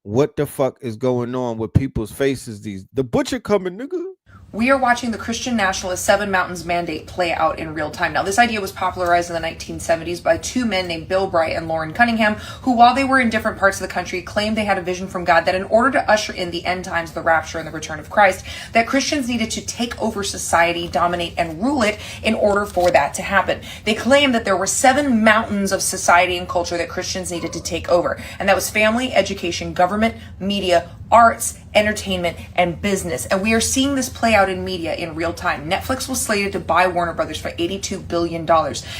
What the fuck is going on with people's faces? The butcher coming, nigga.
We are watching the Christian nationalist Seven Mountains mandate play out in real time. Now, this idea was popularized in the 1970s by two men named Bill Bright and Lauren Cunningham, who, while they were in different parts of the country, claimed they had a vision from God that in order to usher in the end times, the rapture, and the return of Christ, that Christians needed to take over society, dominate, and rule it in order for that to happen. They claimed that there were 7 mountains of society and culture that Christians needed to take over, and that was family, education, government, media, arts, entertainment, and business. And we are seeing this play out in media in real time. Netflix was slated to buy Warner Brothers for $82 billion.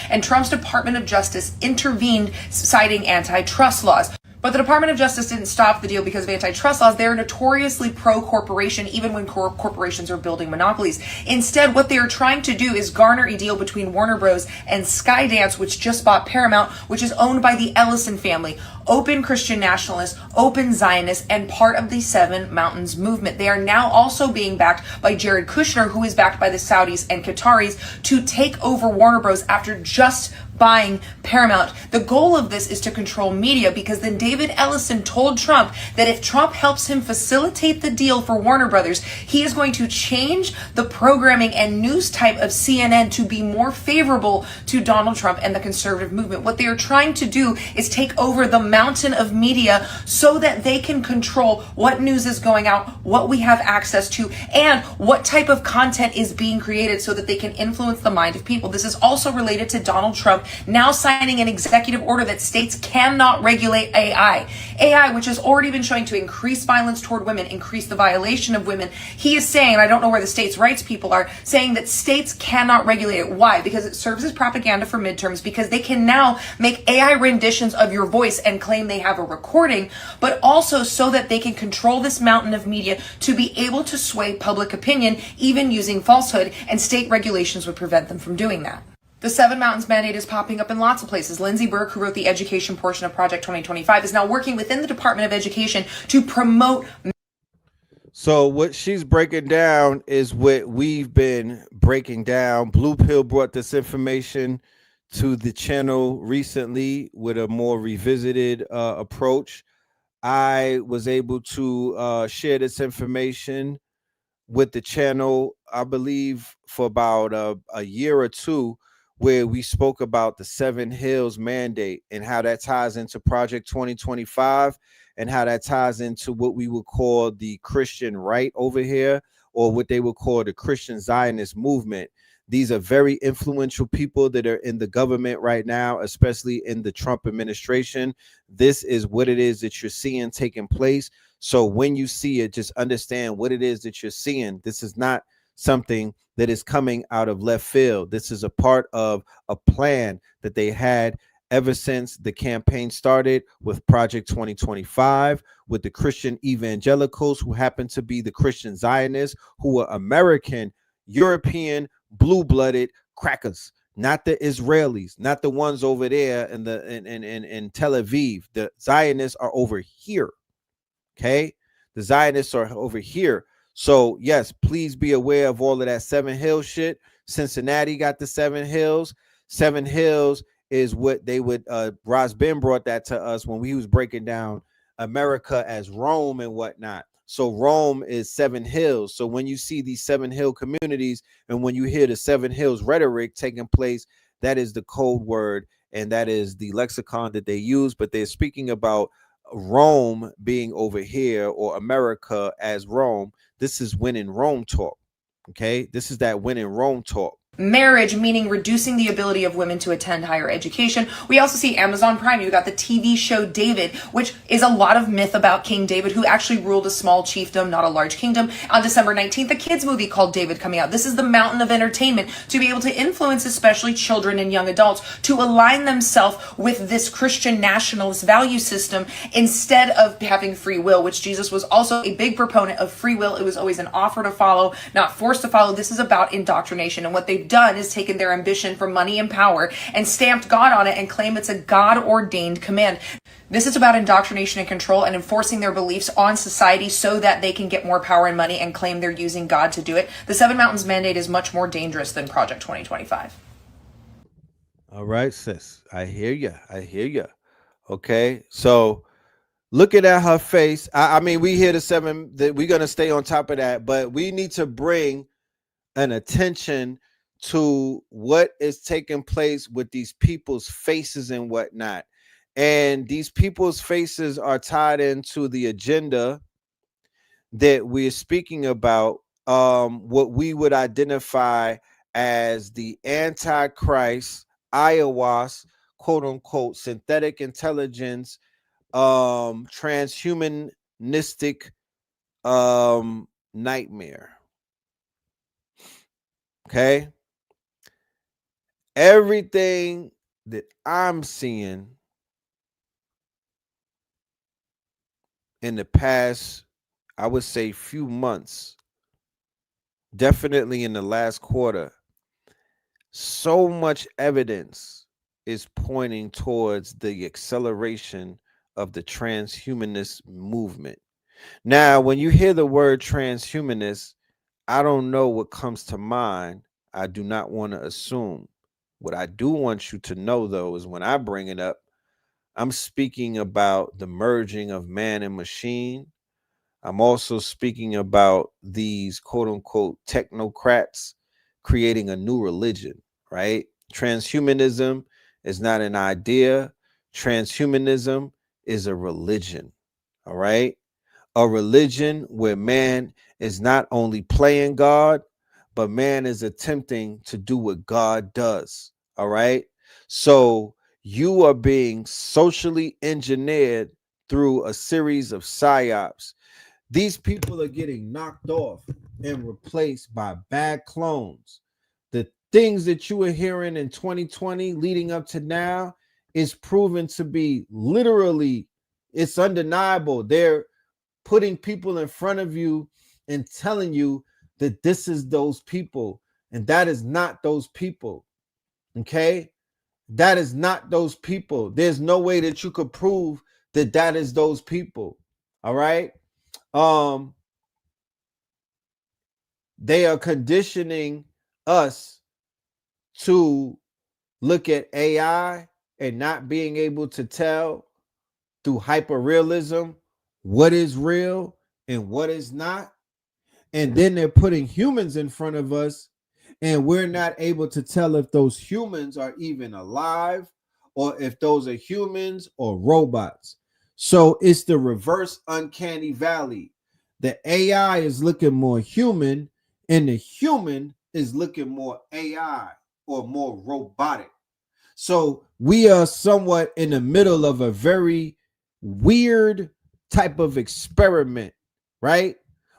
And Trump's Department of Justice intervened, citing antitrust laws. But the Department of Justice didn't stop the deal because of antitrust laws. They're notoriously pro-corporation, even when corporations are building monopolies. Instead, what they are trying to do is garner a deal between Warner Bros. And Skydance, which just bought Paramount, which is owned by the Ellison family. Open Christian nationalists, open Zionists, and part of the Seven Mountains movement. They are now also being backed by Jared Kushner, who is backed by the Saudis and Qataris, to take over Warner Bros. After just buying Paramount. The goal of this is to control media, because then David Ellison told Trump that if Trump helps him facilitate the deal for Warner Brothers, he is going to change the programming and news type of CNN to be more favorable to Donald Trump and the conservative movement. What they are trying to do is take over the mountain of media so that they can control what news is going out, what we have access to, and what type of content is being created so that they can influence the mind of people. This is also related to Donald Trump now signing an executive order that states cannot regulate AI. AI, which has already been showing to increase violence toward women, increase the violation of women. He is saying, and I don't know where the states' rights people are, saying that states cannot regulate it. Why? Because it serves as propaganda for midterms, because they can now make AI renditions of your voice and claim they have a recording, but also so that they can control this mountain of media to be able to sway public opinion, even using falsehood, and state regulations would prevent them from doing that. The Seven Mountains mandate is popping up in lots of places. Lindsey Burke, who wrote the education portion of Project 2025, is now working within the Department of Education to promote.
So what she's breaking down is what we've been breaking down. Blue Pill brought this information to the channel recently with a more revisited approach. I was able to share this information with the channel, I believe, for about a year or two, where we spoke about the Seven Hills mandate and how that ties into Project 2025 and how that ties into what we would call the Christian right over here, or what they would call the Christian Zionist movement. These are very influential people that are in the government right now, especially in the Trump administration. This is what it is that you're seeing taking place. So when you see it, just understand what it is that you're seeing. This is not something that is coming out of left field. This is a part of a plan that they had ever since the campaign started with Project 2025, with the Christian evangelicals, who happen to be the Christian Zionists, who are American, European, blue-blooded crackers, not the Israelis, not the ones over there in Tel Aviv. The Zionists are over here. Okay, the Zionists are over here. So yes, please be aware of all of that Seven Hills shit. Cincinnati got the Seven Hills. Seven Hills is what they would Ross Ben brought that to us when we was breaking down America as Rome and whatnot. So Rome is Seven Hills. So when you see these Seven Hill communities and when you hear the Seven Hills rhetoric taking place, that is the code word and that is the lexicon that they use. But they're speaking about Rome being over here, or America as Rome. This is when in Rome talk. Okay, this is that when in Rome talk.
marriage, meaning reducing the ability of women to attend higher education. We also see Amazon Prime. You got the TV show David, which is a lot of myth about King David, who actually ruled a small chiefdom, not a large kingdom. On December 19th, a kids movie called David coming out. This is the mountain of entertainment to be able to influence especially children and young adults to align themselves with this Christian nationalist value system instead of having free will, which Jesus was also a big proponent of free will. It was always an offer to follow, not forced to follow. This is about indoctrination. And what they've done is taken their ambition for money and power and stamped God on it and claim it's a God-ordained command. This is about indoctrination and control and enforcing their beliefs on society so that they can get more power and money and claim they're using God to do it. The Seven Mountains Mandate is much more dangerous than Project 2025.
All right, sis. I hear you. I hear you. Okay. So looking at her face, I mean, we hear the seven, that we're going to stay on top of that, but we need to bring an attention to what is taking place with these people's faces and whatnot. And these people's faces are tied into the agenda that we're speaking about, what we would identify as the Antichrist, ayahuasca, quote unquote, synthetic intelligence, transhumanistic nightmare. Okay. Everything that I'm seeing in the past, I would say few months, definitely in the last quarter, so much evidence is pointing towards the acceleration of the transhumanist movement. Now, when you hear the word transhumanist, I don't know what comes to mind. I do not want to assume. What I do want you to know, though, is when I bring it up, I'm speaking about the merging of man and machine. I'm also speaking about these quote unquote technocrats creating a new religion, right? Transhumanism is not an idea. Transhumanism is a religion, all right? A religion where man is not only playing God, but man is attempting to do what God does, all right? So you are being socially engineered through a series of psyops. These people are getting knocked off and replaced by bad clones. The things that you were hearing in 2020 leading up to now is proven to be literally, it's undeniable. They're putting people in front of you and telling you that this is those people, and that is not those people. Okay? That is not those people. There's no way that you could prove that that is those people. All right? They are conditioning us to look at AI and not being able to tell through hyperrealism what is real and what is not. And then they're putting humans in front of us, and we're not able to tell if those humans are even alive or if those are humans or robots. So it's the reverse uncanny valley. The AI is looking more human, and the human is looking more AI or more robotic. So we are somewhat in the middle of a very weird type of experiment, right?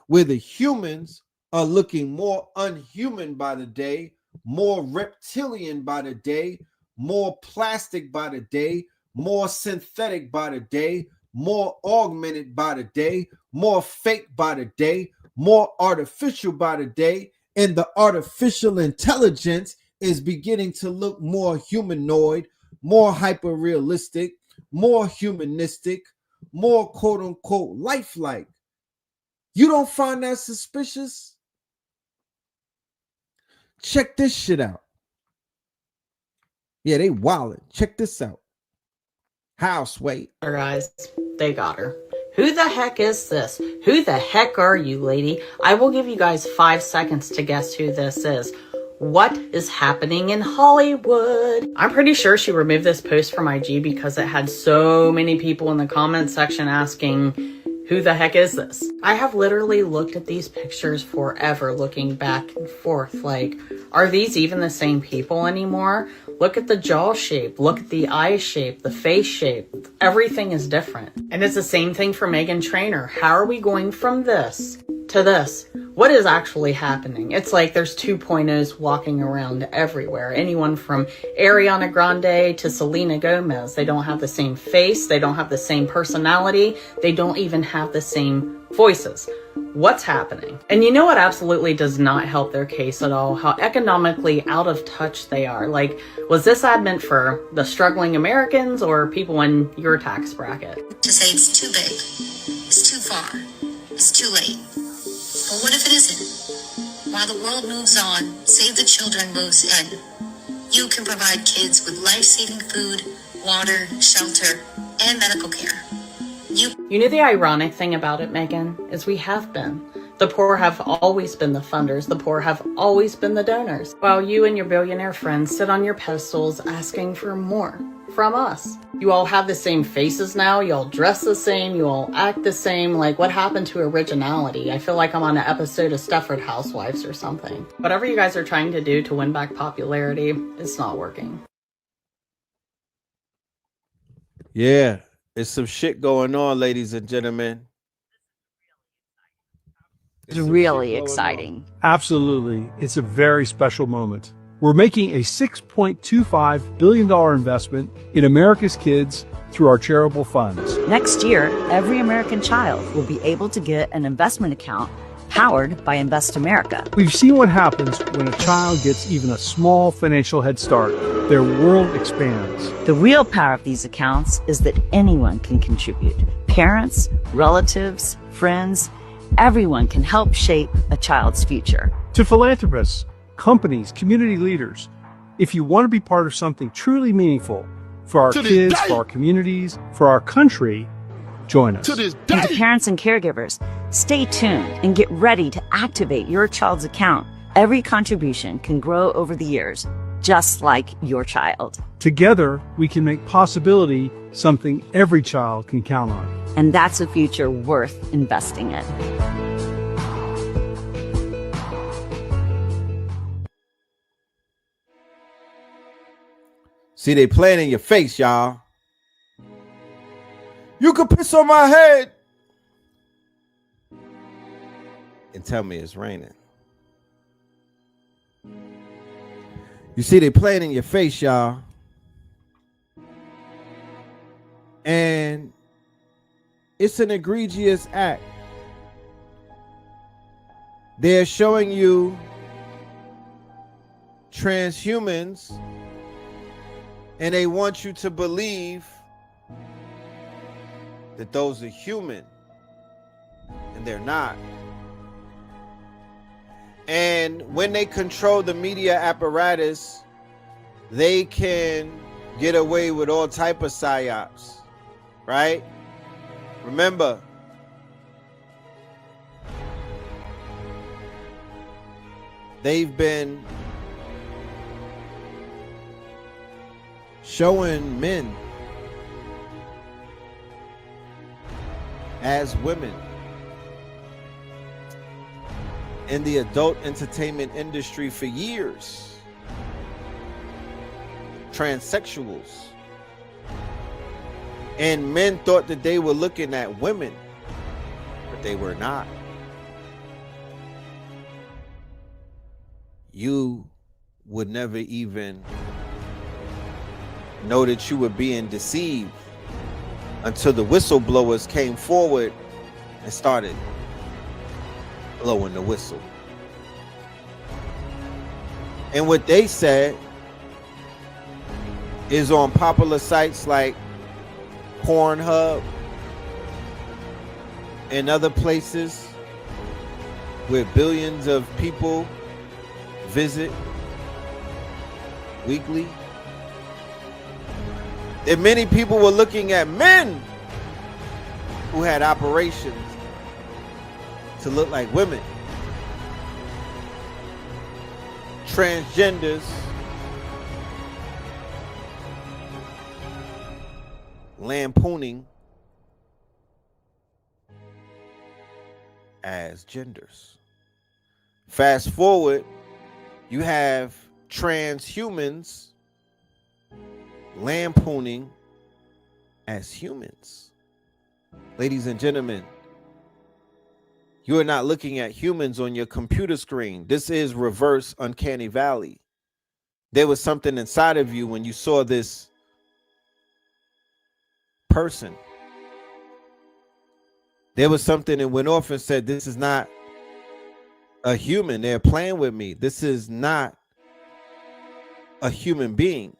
Where the humans are looking more unhuman by the day, more reptilian by the day, more plastic by the day, more synthetic by the day, more augmented by the day, more fake by the day, more artificial by the day, and the artificial intelligence is beginning to look more humanoid, more hyper-realistic, more humanistic, more quote-unquote lifelike. You don't find that suspicious? Check this shit out. Yeah, they wildin'. Check this out. House, wait.
Guys, they got her. Who the heck is this? Who the heck are you, lady? I will give you guys 5 seconds to guess who this is. What is happening in Hollywood? I'm pretty sure she removed this post from IG because it had so many people in the comment section asking, Who the heck is this? I have literally looked at these pictures forever, looking back and forth, like, are these even the same people anymore? Look at the jaw shape, look at the eye shape, the face shape. Everything is different. And it's the same thing for Meghan Trainor. How are we going from this to this? What is actually happening? It's like there's 2.0s walking around everywhere. Anyone from Ariana Grande to Selena Gomez. They don't have the same face. They don't have the same personality. They don't even have the same voices. What's happening? And you know what absolutely does not help their case at all? How economically out of touch they are. Like, was this ad meant for the struggling Americans or people in your tax bracket?
To say it's too big, it's too far, it's too late. But what if it isn't? While the world moves on, Save the Children moves in. You can provide kids with life-saving food, water, shelter, and medical care.
You know the ironic thing about it, Megan, is we have been. The poor have always been the funders. The poor have always been the donors. While you and your billionaire friends sit on your pedestals asking for more from us. You all have the same faces now. You all dress the same. You all act the same. Like, what happened to originality? I feel like I'm on an episode of Stepford Housewives or something. Whatever you guys are trying to do to win back popularity, it's not working.
Yeah, it's some shit going on, ladies and gentlemen.
It's really exciting.
Absolutely. It's a very special moment. We're making a $6.25 billion investment in America's kids through our charitable funds.
Next year, every American child will be able to get an investment account powered by Invest America.
We've seen what happens when a child gets even a small financial head start. Their world expands.
The real power of these accounts is that anyone can contribute. Parents, relatives, friends, everyone can help shape a child's future.
To philanthropists, companies, community leaders, if you want to be part of something truly meaningful for our kids, for our communities, for our country, join us.
And to parents and caregivers, stay tuned and get ready to activate your child's account. Every contribution can grow over the years, just like your child.
Together, we can make possibility something every child can count on.
And that's a future worth investing in.
See, they playing in your face, y'all. You can piss on my head and tell me it's raining. You see, they playing in your face, y'all. And it's an egregious act. They're showing you transhumans, and they want you to believe that those are human, and they're not. And when they control the media apparatus, they can get away with all type of psyops, right? Remember, they've been showing men as women in the adult entertainment industry for years. Transsexuals. And men thought that they were looking at women, but they were not. You would never even know that you were being deceived until the whistleblowers came forward and started blowing the whistle. And what they said is on popular sites like Pornhub and other places where billions of people visit weekly, that many people were looking at men who had operations to look like women. Transgenders, lampooning as genders. Fast forward, you have transhumans lampooning as humans. Ladies and gentlemen, you are not looking at humans on your computer screen. This is reverse uncanny valley. There was something inside of you when you saw this person. There was something that went off and said, this is not a human. They're playing with me. This is not a human being.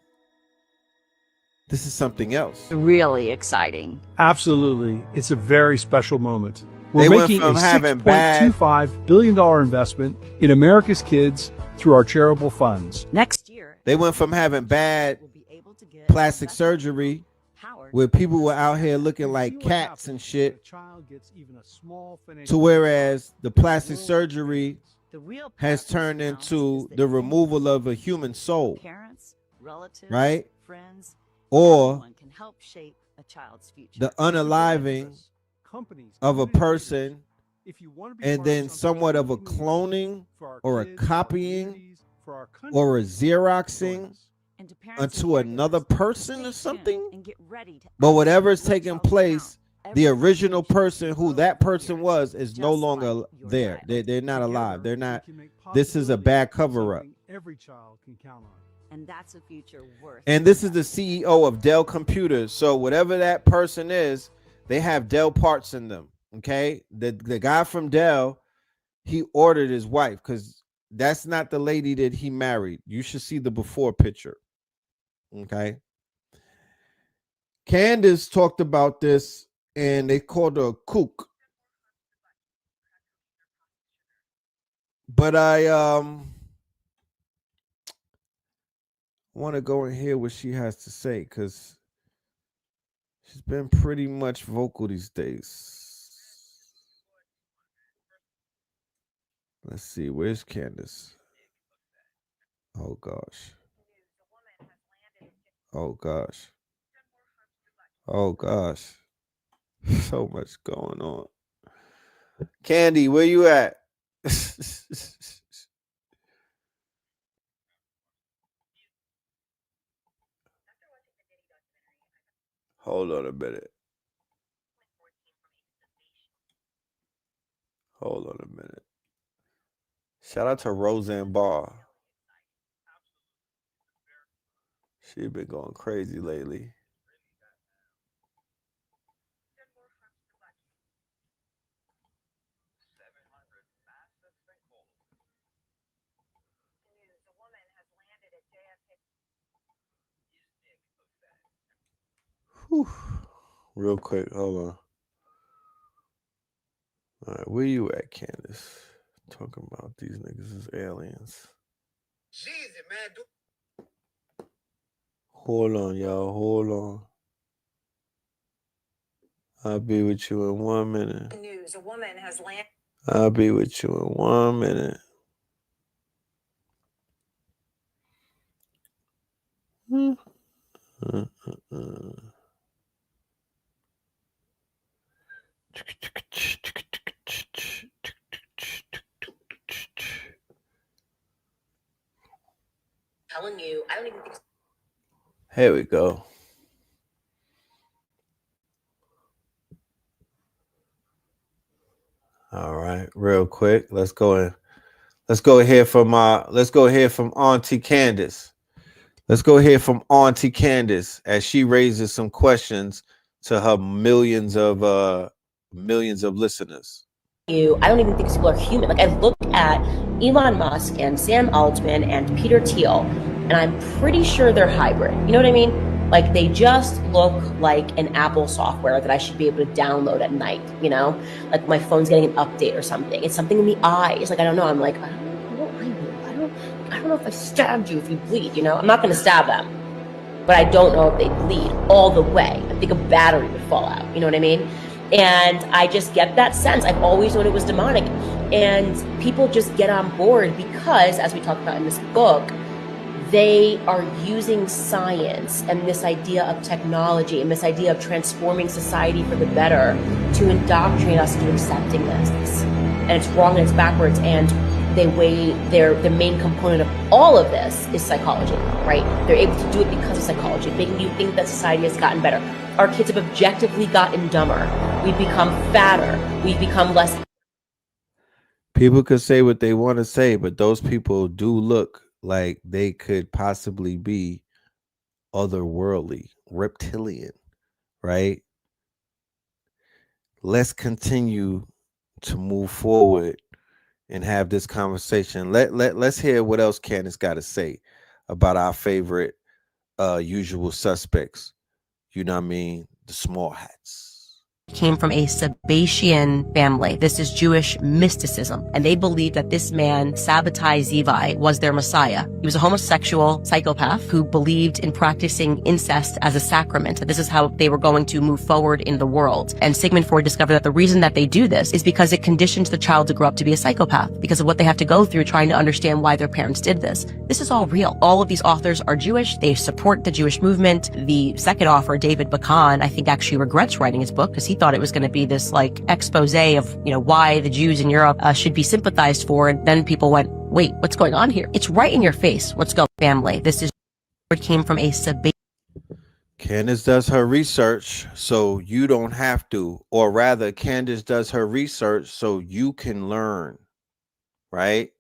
This is something else.
Really exciting.
Absolutely. It's a very special moment. We're
They went
making a
from having bad-
$6.25 billion investment in America's kids through our charitable funds.
Next year,
They went from having bad plastic surgery where people were out here looking like cats and shit to whereas the plastic surgery has turned into the removal of a human soul,
parents, relatives,
right?
friends,
Or
everyone can help shape a child's future.
the unaliving of a person and then somewhat of a cloning or a copying or a Xeroxing unto another person or something. But whatever is taking place, the original person who that person was is no longer there. They're not alive. They're not. This is a bad cover-up.
Every child can count on.
And that's a future worth.
And this is the CEO of Dell Computers. So whatever that person is, they have Dell parts in them. Okay. The guy from Dell, he ordered his wife because that's not the lady that he married. You should see the before picture. Okay. Candace talked about this and they called her a kook. But I want to go and hear what she has to say because she's been pretty much vocal these days. Let's see, where's Candace? Oh gosh. Oh gosh. Oh gosh. So much going on. Candy, where you at? Hold on a minute. Hold on a minute. Shout out to Roseanne Barr. She's been going crazy lately. Whew. Real quick, hold on. All right, where you at, Candace? Talking about these niggas as aliens. Jesus, man. Hold on, y'all. Hold on. I'll be with you in 1 minute.
News: a woman has landed.
I'll be with you in 1 minute.
Telling you, I don't even think.
Here we go. All right, real quick. Let's go hear from Auntie Candace. Let's go hear from Auntie Candace as she raises some questions to her millions of listeners.
I don't even think people are human. Like, I look at Elon Musk and Sam Altman and Peter Thiel, and I'm pretty sure they're hybrid. You know what I mean? Like, they just look like an Apple software that I should be able to download at night, you know? Like, my phone's getting an update or something. It's something in the eyes. Like, I don't know. I'm like, I don't know if I stabbed you if you bleed, you know? I'm not going to stab them. But I don't know if they bleed all the way. I think a battery would fall out. You know what I mean? And I just get that sense. I've always known it was demonic. And people just get on board because, as we talked about in this book, they are using science and this idea of technology and this idea of transforming society for the better to indoctrinate us into accepting this. and it's wrong and it's backwards, and the main component of all of this is psychology, right? They're able to do it because of psychology, making you think that society has gotten better. Our kids have objectively gotten dumber. We've become fatter. We've become less.
People could say what they want to say, but those people do look like they could possibly be otherworldly, reptilian, right? Let's continue to move forward and have this conversation. Let's hear what else Candace got to say about our favorite usual suspects. You know what I mean? The small hats.
Came from a Sabbatian family. This is Jewish mysticism, and they believed that this man, Sabbatai Zevi, was their messiah. He was a homosexual psychopath who believed in practicing incest as a sacrament. This is how they were going to move forward in the world. And Sigmund Freud discovered that the reason that they do this is because it conditions the child to grow up to be a psychopath, because of what they have to go through trying to understand why their parents did this. This is all real. All of these authors are Jewish. They support the Jewish movement. The second author, David Bakan, I think actually regrets writing his book because he thought it was going to be this like expose of, why the Jews in Europe should be sympathized for. And then people went, wait, what's going on here? It's right in your face. What's going on, family? This is what came from a Sabbatian.
Candace does her research so you don't have to, or rather Candace does her research so you can learn, right?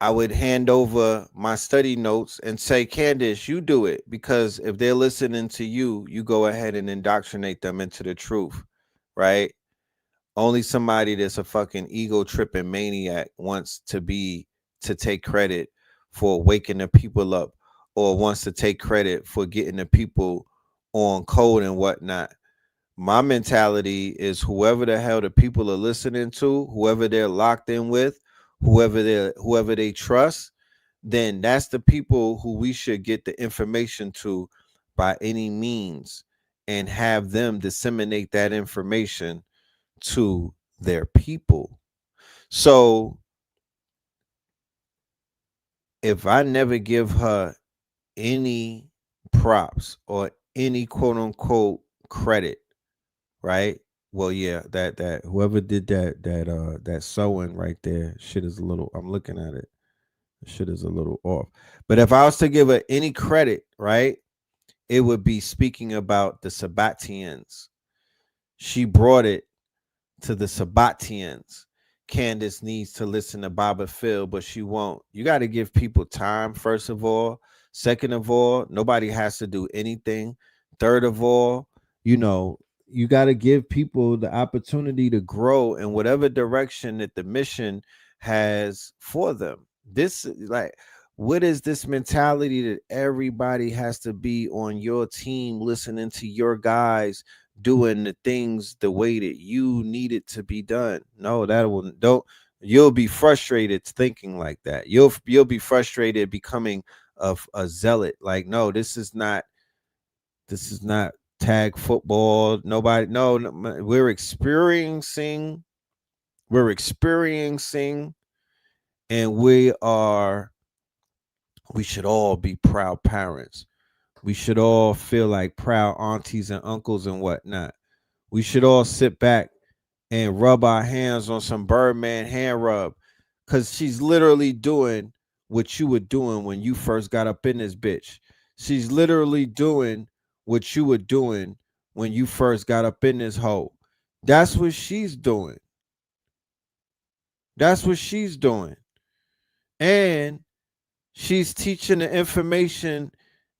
I would hand over my study notes and say, Candace, you do it, because if they're listening to you, you go ahead and indoctrinate them into the truth, right? Only somebody that's a fucking ego tripping maniac wants to take credit for waking the people up, or wants to take credit for getting the people on code and whatnot. My mentality is whoever the hell the people are listening to, whoever they're locked in with, whoever they trust, then that's the people who we should get the information to by any means, and have them disseminate that information to their people. So if I never give her any props or any quote unquote credit, right? Well, yeah, that whoever did that sewing right there, shit is a little, I'm looking at it, shit is a little off. But if I was to give her any credit, right, it would be speaking about the Sabbatians. She brought it to the Sabbatians. Candace needs to listen to Baba Phil, but she won't. You got to give people time, first of all. Second of all, nobody has to do anything. Third of all, you got to give people the opportunity to grow in whatever direction that the mission has for them. This, like, what is this mentality that everybody has to be on your team, listening to your guys, doing the things the way that you need it to be done? No, you'll be frustrated thinking like that. You'll be frustrated becoming a zealot. Like, no, this is not tag football. No, we're experiencing, and we should all be proud parents. We should all feel like proud aunties and uncles and whatnot. We should all sit back and rub our hands on some Birdman hand rub, because she's literally doing what you were doing when you first got up in this bitch. She's literally doing what you were doing when you first got up in this hole. That's what she's doing. That's what she's doing. And she's teaching the information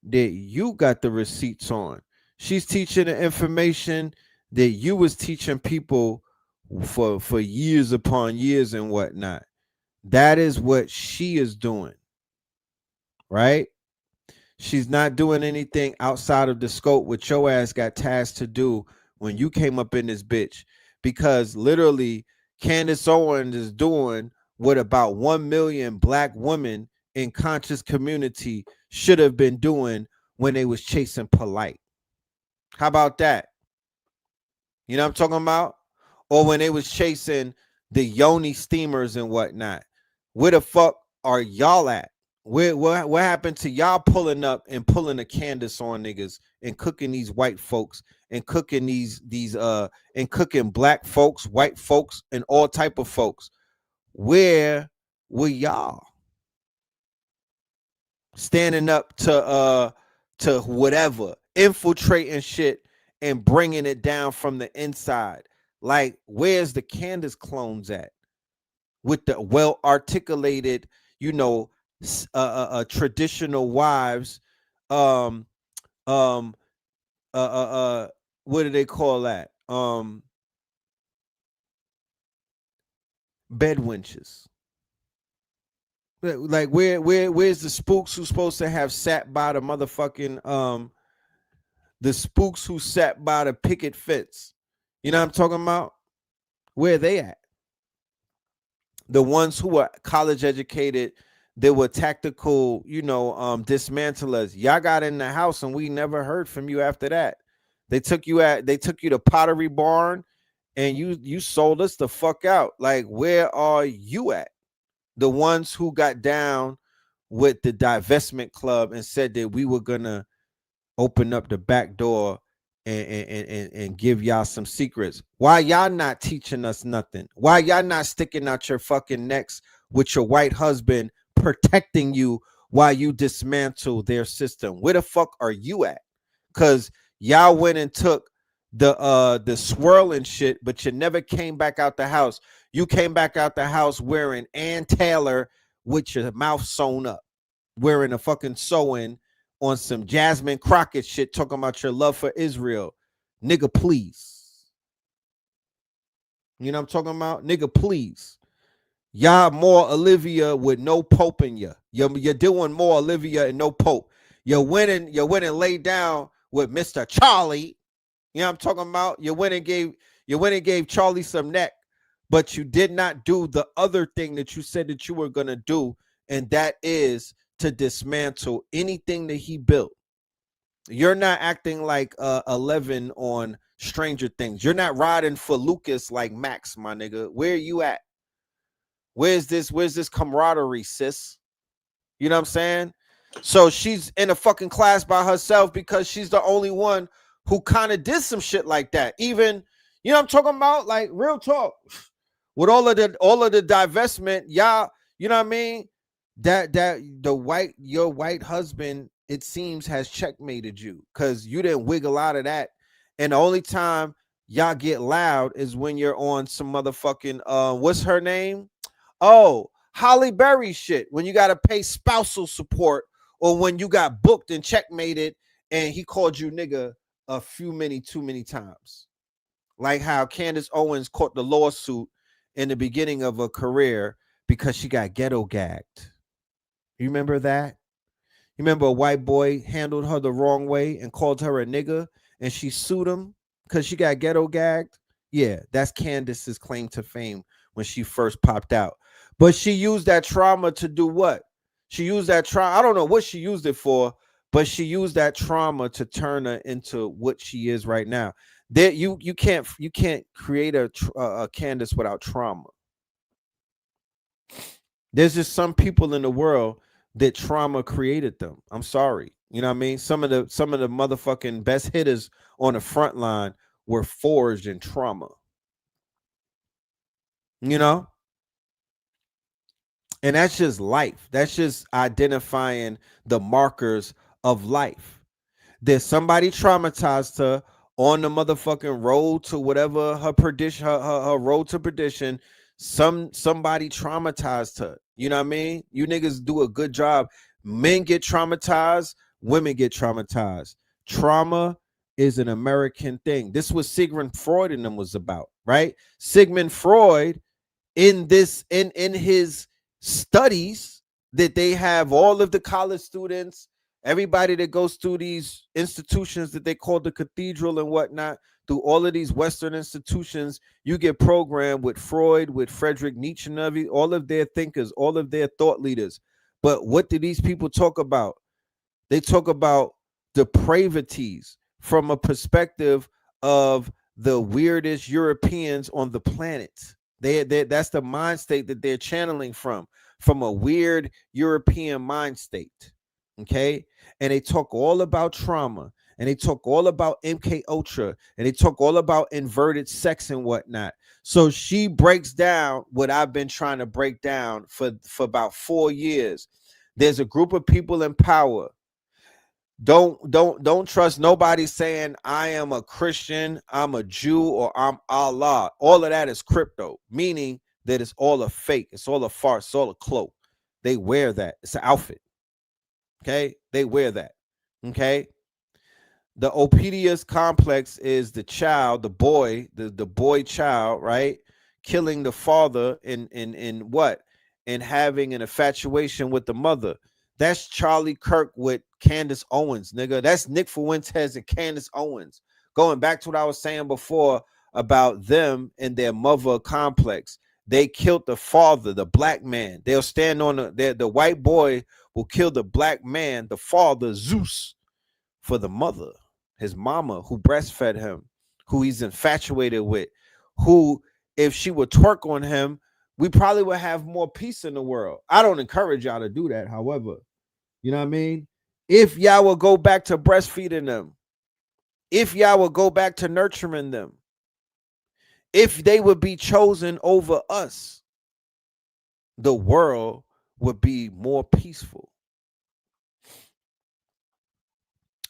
that you got the receipts on. She's teaching the information that you was teaching people for years upon years and whatnot. That is what she is doing, right? She's not doing anything outside of the scope what your ass got tasked to do when you came up in this bitch. Because literally, Candace Owens is doing what about 1 million black women in conscious community should have been doing when they was chasing Polite. How about that? You know what I'm talking about? Or when they was chasing the Yoni steamers and whatnot. Where the fuck are y'all at? What happened to y'all pulling up and pulling a Candace on niggas and cooking these white folks and cooking these and cooking black folks, white folks, and all type of folks? Where were y'all standing up to whatever, infiltrating shit and bringing it down from the inside? Like, where's the Candace clones at with the well articulated, you know, traditional wives, what do they call that? Bed wenches. Like, where's the spooks who's supposed to have sat by the motherfucking the spooks who sat by the picket fence? You know what I'm talking about? Where are they at? The ones who were college educated, they were tactical, you know, dismantlers. Y'all got in the house and we never heard from you after that. They took you to Pottery Barn and you sold us the fuck out. Like, where are you at? The ones who got down with the divestment club and said that we were gonna open up the back door and give y'all some secrets. Why y'all not teaching us nothing? Why y'all not sticking out your fucking necks with your white husband protecting you while you dismantle their system? Where the fuck are you at? Because y'all went and took the swirling shit, but you never came back out the house. You came back out the house wearing Ann Taylor with your mouth sewn up, wearing a fucking sewing on some Jasmine Crockett shit, talking about your love for Israel. Nigga, please. You know what I'm talking about? Nigga, please. Y'all more Olivia with no Pope in you. You're doing more Olivia and no Pope. You're winning laid down with Mr. Charlie. You know what I'm talking about? You went and gave Charlie some neck, but you did not do the other thing that you said that you were gonna do, and that is to dismantle anything that he built. You're not acting like 11 on Stranger Things. You're not riding for Lucas like Max, my nigga. Where are you at? Where's this camaraderie, sis? You know what I'm saying? So she's in a fucking class by herself because she's the only one who kind of did some shit like that. Even, you know what I'm talking about? Like, real talk. With all of the divestment, y'all, you know what I mean? That your white husband, it seems, has checkmated you because you didn't wiggle out of that. And the only time y'all get loud is when you're on some motherfucking what's her name? Oh, Holly Berry shit. When you gotta pay spousal support, or when you got booked and checkmated and he called you nigga too many times. Like how Candace Owens caught the lawsuit in the beginning of her career because she got ghetto gagged. You remember that? You remember a white boy handled her the wrong way and called her a nigga and she sued him because she got ghetto gagged? Yeah, that's Candace's claim to fame when she first popped out. But she used that trauma to do what? She used that trauma. I don't know what she used it for, but she used that trauma to turn her into what she is right now. There, you can't create a Candace without trauma. There's just some people in the world that trauma created them. I'm sorry. You know what I mean? Some of the motherfucking best hitters on the front line were forged in trauma. You know? And that's just life. That's just identifying the markers of life. There's somebody traumatized her on the motherfucking road to whatever her perdition, her road to perdition. Somebody traumatized her. You know what I mean? You niggas do a good job. Men get traumatized, women get traumatized. Trauma is an American thing. This was Sigmund Freud and them was about, right? Sigmund Freud, in his studies that they have, all of the college students, everybody that goes through these institutions that they call the cathedral and whatnot, through all of these Western institutions, you get programmed with Freud, with Friedrich Nietzsche, and all of their thinkers, all of their thought leaders. But what do these people talk about? They talk about depravities from a perspective of the weirdest Europeans on the planet. That's the mind state that they're channeling from from a weird European mind state. Okay. And they talk all about trauma, and they talk all about MK Ultra, and they talk all about inverted sex and whatnot. So she breaks down what I've been trying to break down for about 4 years. There's a group of people in power. Don't trust nobody saying I am a Christian, I'm a Jew, or I'm Allah. All of that is crypto, meaning that it's all a fake, it's all a farce, it's all a cloak. They wear that. It's an outfit. Okay, they wear that. Okay, the Oedipus complex is the child, the boy, the boy child, right? Killing the father in what? And having an infatuation with the mother. That's Charlie Kirk with Candace Owens, nigga. That's Nick Fuentes and Candace Owens. Going back to what I was saying before about them and their mother complex. They killed the father, the black man. They'll stand on the white boy will kill the black man, the father, Zeus, for the mother, his mama, who breastfed him, who he's infatuated with, who, if she would twerk on him, we probably would have more peace in the world. I don't encourage y'all to do that, however. You know what I mean? If y'all will go back to breastfeeding them, if y'all will go back to nurturing them, if they would be chosen over us, the world would be more peaceful.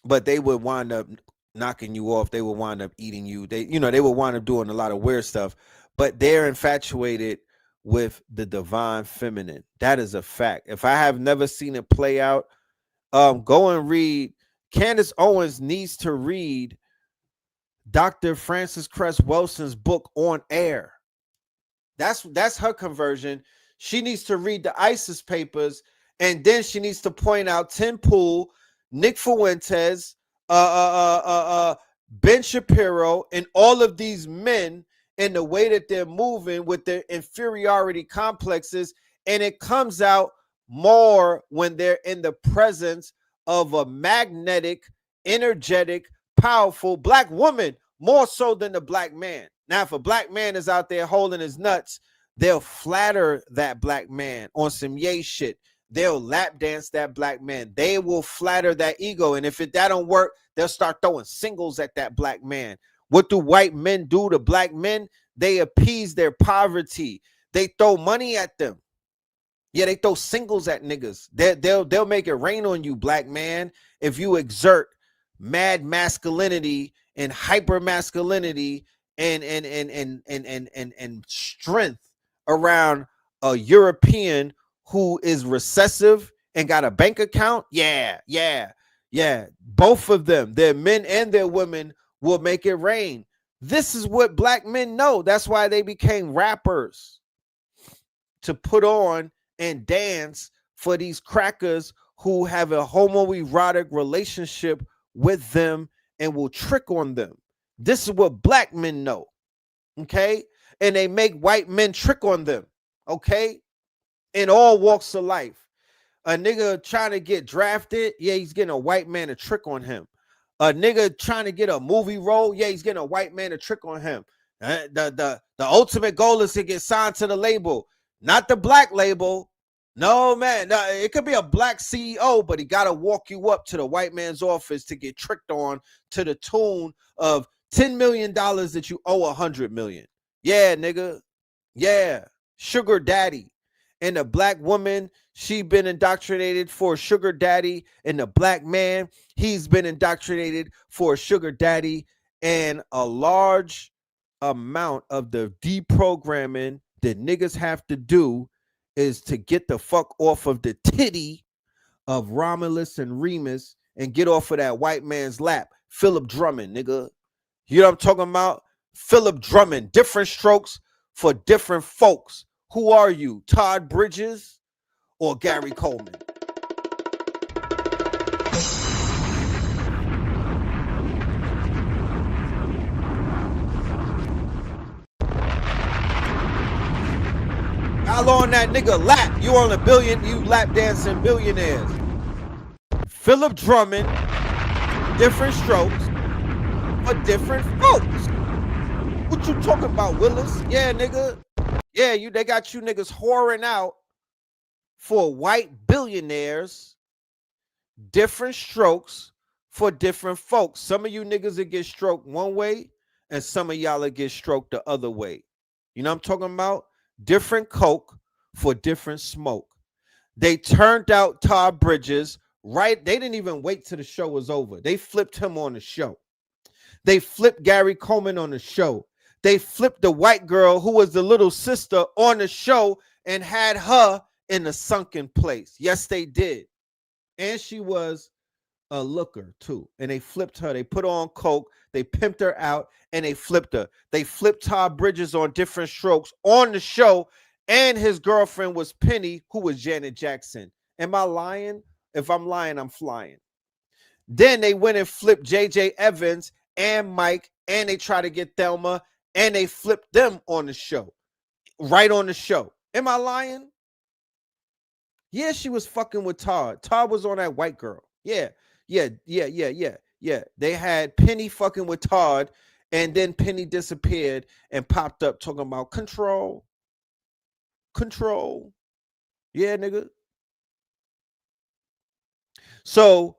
But they would wind up knocking you off. They would wind up eating you. They would wind up doing a lot of weird stuff. But they're infatuated with the divine feminine. That is a fact. If I have never seen it play out, go and read. Candace Owens needs to read Dr. Frances Cress Welson's book On Air. That's her conversion. She needs to read the ISIS papers, and then she needs to point out Tim Pool, Nick Fuentes, Ben Shapiro, and all of these men, and the way that they're moving with their inferiority complexes. And it comes out more when they're in the presence of a magnetic, energetic, powerful black woman, more so than the black man. Now, if a black man is out there holding his nuts, they'll flatter that black man on some yay shit. They'll lap dance that black man. They will flatter that ego. And if that don't work, they'll start throwing singles at that black man. What do white men do to black men? They appease their poverty. They throw money at them. Yeah, they throw singles at niggas. They'll make it rain on you, black man, if you exert mad masculinity and hyper masculinity and strength around a European who is recessive and got a bank account. Yeah. Both of them, their men and their women, will make it rain. This is what black men know. That's why they became rappers, to put on and dance for these crackers who have a homoerotic relationship with them and will trick on them. This is what black men know. Okay. And they make white men trick on them. Okay. In all walks of life. A nigga trying to get drafted, yeah, he's getting a white man to trick on him. A nigga trying to get a movie role, yeah, he's getting a white man to trick on him. The ultimate goal is to get signed to the label, not the black label. No, man, no, it could be a black CEO, but he got to walk you up to the white man's office to get tricked on to the tune of $10 million that you owe $100 million. Yeah, nigga. Yeah. Sugar daddy. And the black woman, she been indoctrinated for a sugar daddy. And the black man, he's been indoctrinated for a sugar daddy. And a large amount of the deprogramming that niggas have to do is to get the fuck off of the titty of Romulus and Remus and get off of that white man's lap. Philip Drummond, nigga. You know what I'm talking about? Philip Drummond. Different strokes for different folks. Who are you? Todd Bridges or Gary Coleman? Y'all on that nigga lap. You on a billion, you lap dancing billionaires. Philip Drummond, different strokes for different folks. What you talking about, Willis? Yeah, nigga. Yeah, they got you niggas whoring out for white billionaires, different strokes for different folks. Some of you niggas will get stroked one way, and some of y'all will get stroked the other way. You know what I'm talking about? Different coke for different smoke. They turned out Todd Bridges, right? They didn't even wait till the show was over. They flipped him on the show. They flipped Gary Coleman on the show. They flipped the white girl who was the little sister on the show and had her in a sunken place. Yes, they did. And she was a looker too. And they flipped her. They put her on coke. They pimped her out and they flipped her. They flipped Todd Bridges on different strokes on the show. And his girlfriend was Penny, who was Janet Jackson. Am I lying? If I'm lying, I'm flying. Then they went and flipped JJ Evans and Mike, and they tried to get Thelma, and they flipped them on the show. Right on the show. Am I lying? Yeah, she was fucking with Todd. Todd was on that white girl. Yeah. They had Penny fucking with Todd, and then Penny disappeared and popped up talking about control. Control. Yeah, nigga. So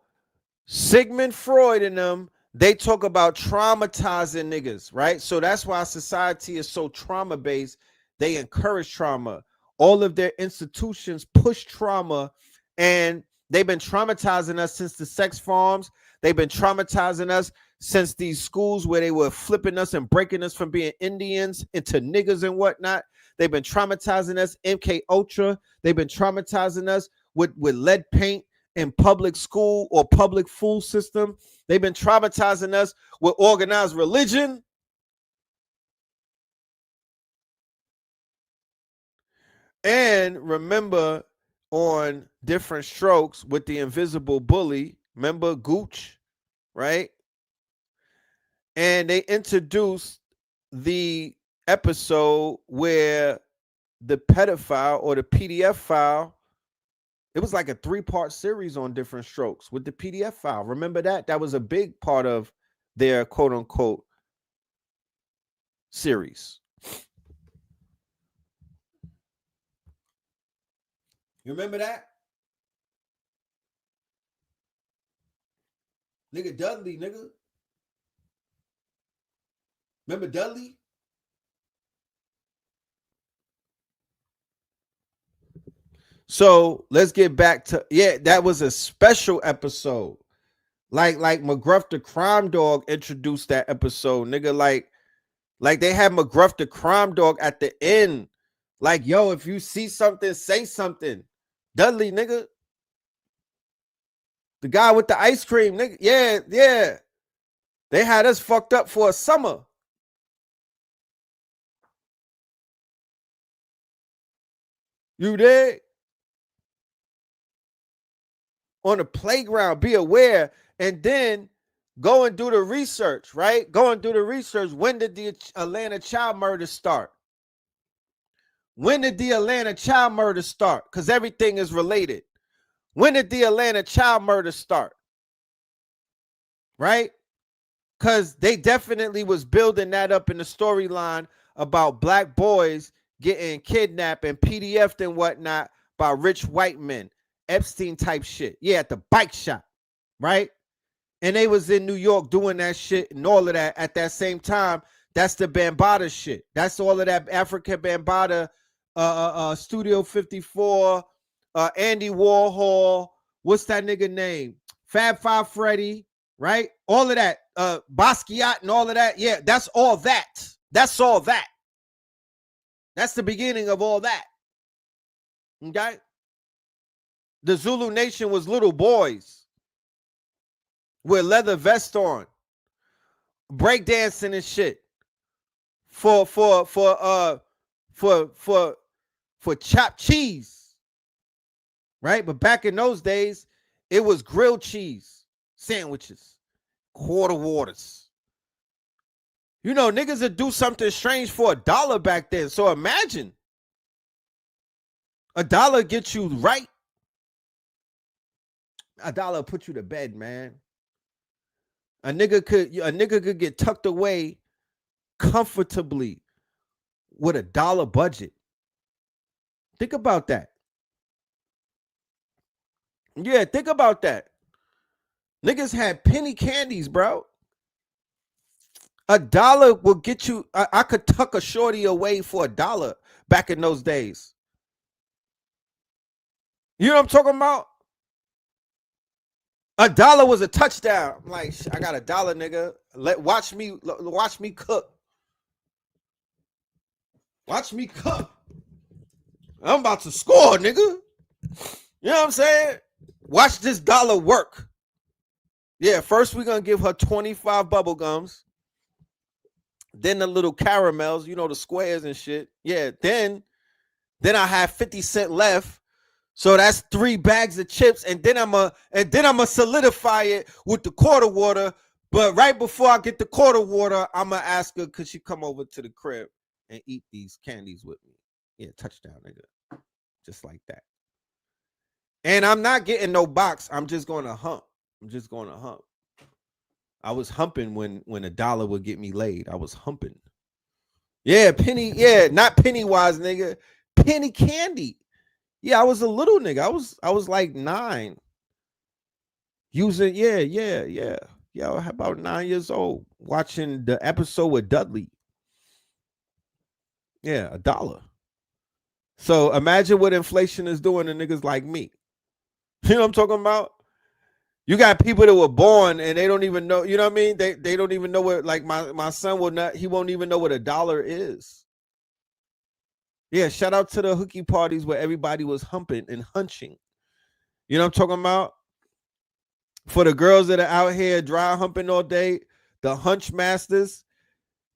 Sigmund Freud and them, they talk about traumatizing niggas, right? So that's why society is so trauma-based. They encourage trauma. All of their institutions push trauma, and they've been traumatizing us since the sex farms. They've been traumatizing us since these schools where they were flipping us and breaking us from being Indians into niggas and whatnot. They've been traumatizing us, MK Ultra. They've been traumatizing us with lead paint in public school or public food system. They've been traumatizing us with organized religion. And remember, on different strokes with the invisible bully, remember Gooch, right? And they introduced the episode where the pedophile or the PDF file, it was like a 3-part series on different strokes with the PDF file. Remember that? That was a big part of their quote unquote series. You remember that? Nigga Dudley, nigga. Remember Dudley? So let's get back to, yeah, that was a special episode. Like McGruff the Crime Dog introduced that episode, nigga. Like they had McGruff the Crime Dog at the end. Like, yo, if you see something, say something. Dudley, nigga. The guy with the ice cream, nigga. Yeah. They had us fucked up for a summer. You did? On the playground, be aware, and then go and do the research, right? Go and do the research. When did the Atlanta child murder start? When did the Atlanta child murder start? Because everything is related. When did the Atlanta child murder start? Right? Because they definitely was building that up in the storyline about black boys getting kidnapped and PDF'd and whatnot by rich white men. Epstein type shit. Yeah, at the bike shop. Right? And they was in New York doing that shit and all of that at that same time. That's the Bambaataa shit. That's all of that Africa Bambaataa, Studio 54, Andy Warhol. What's that nigga name? Fab Five Freddy, right? All of that. Basquiat and all of that. Yeah, that's all that. That's all that. That's the beginning of all that. Okay? The Zulu Nation was little boys with leather vests on, breakdancing and shit for chopped cheese, right? But back in those days, it was grilled cheese sandwiches, quarter waters. You know, niggas would do something strange for $1 back then. So imagine $1 gets you right. $1 put you to bed, man. A nigga could get tucked away comfortably with $1 budget. Think about that. Yeah, think about that. Niggas had penny candies, bro. $1 will get you. I could tuck a shorty away for $1 back in those days. You know what I'm talking about? $1 was a touchdown. I'm like, I got $1, nigga. Watch me cook. Watch me cook. I'm about to score, nigga. You know what I'm saying? Watch this dollar work. Yeah, first we're gonna give her 25 bubble gums. Then the little caramels, you know, the squares and shit. Yeah, then I have 50 cents left. So that's 3 bags of chips, and then I'm gonna solidify it with the quarter water. But right before I get the quarter water, I'm gonna ask her, could she come over to the crib and eat these candies with me? Yeah, touchdown, nigga. Just like that. And I'm not getting no box. I'm just going to hump. I was humping when $1 would get me laid. I was humping. Yeah, penny. Yeah, not Pennywise, nigga. Penny candy. Yeah, I was a little nigga. I was like 9. Using yeah. About 9 years old, watching the episode with Dudley. Yeah, $1. So imagine what inflation is doing to niggas like me. You know what I'm talking about? You got people that were born and they don't even know, you know what I mean? They don't even know what, like my son he won't even know what $1 is. Yeah, shout out to the hooky parties where everybody was humping and hunching. You know what I'm talking about? For the girls that are out here dry humping all day, the hunch masters,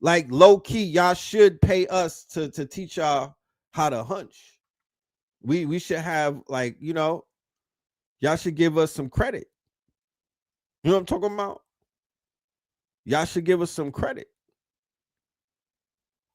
like low key, y'all should pay us to teach y'all how to hunch. We should have, like, you know, y'all should give us some credit. You know what I'm talking about? Y'all should give us some credit.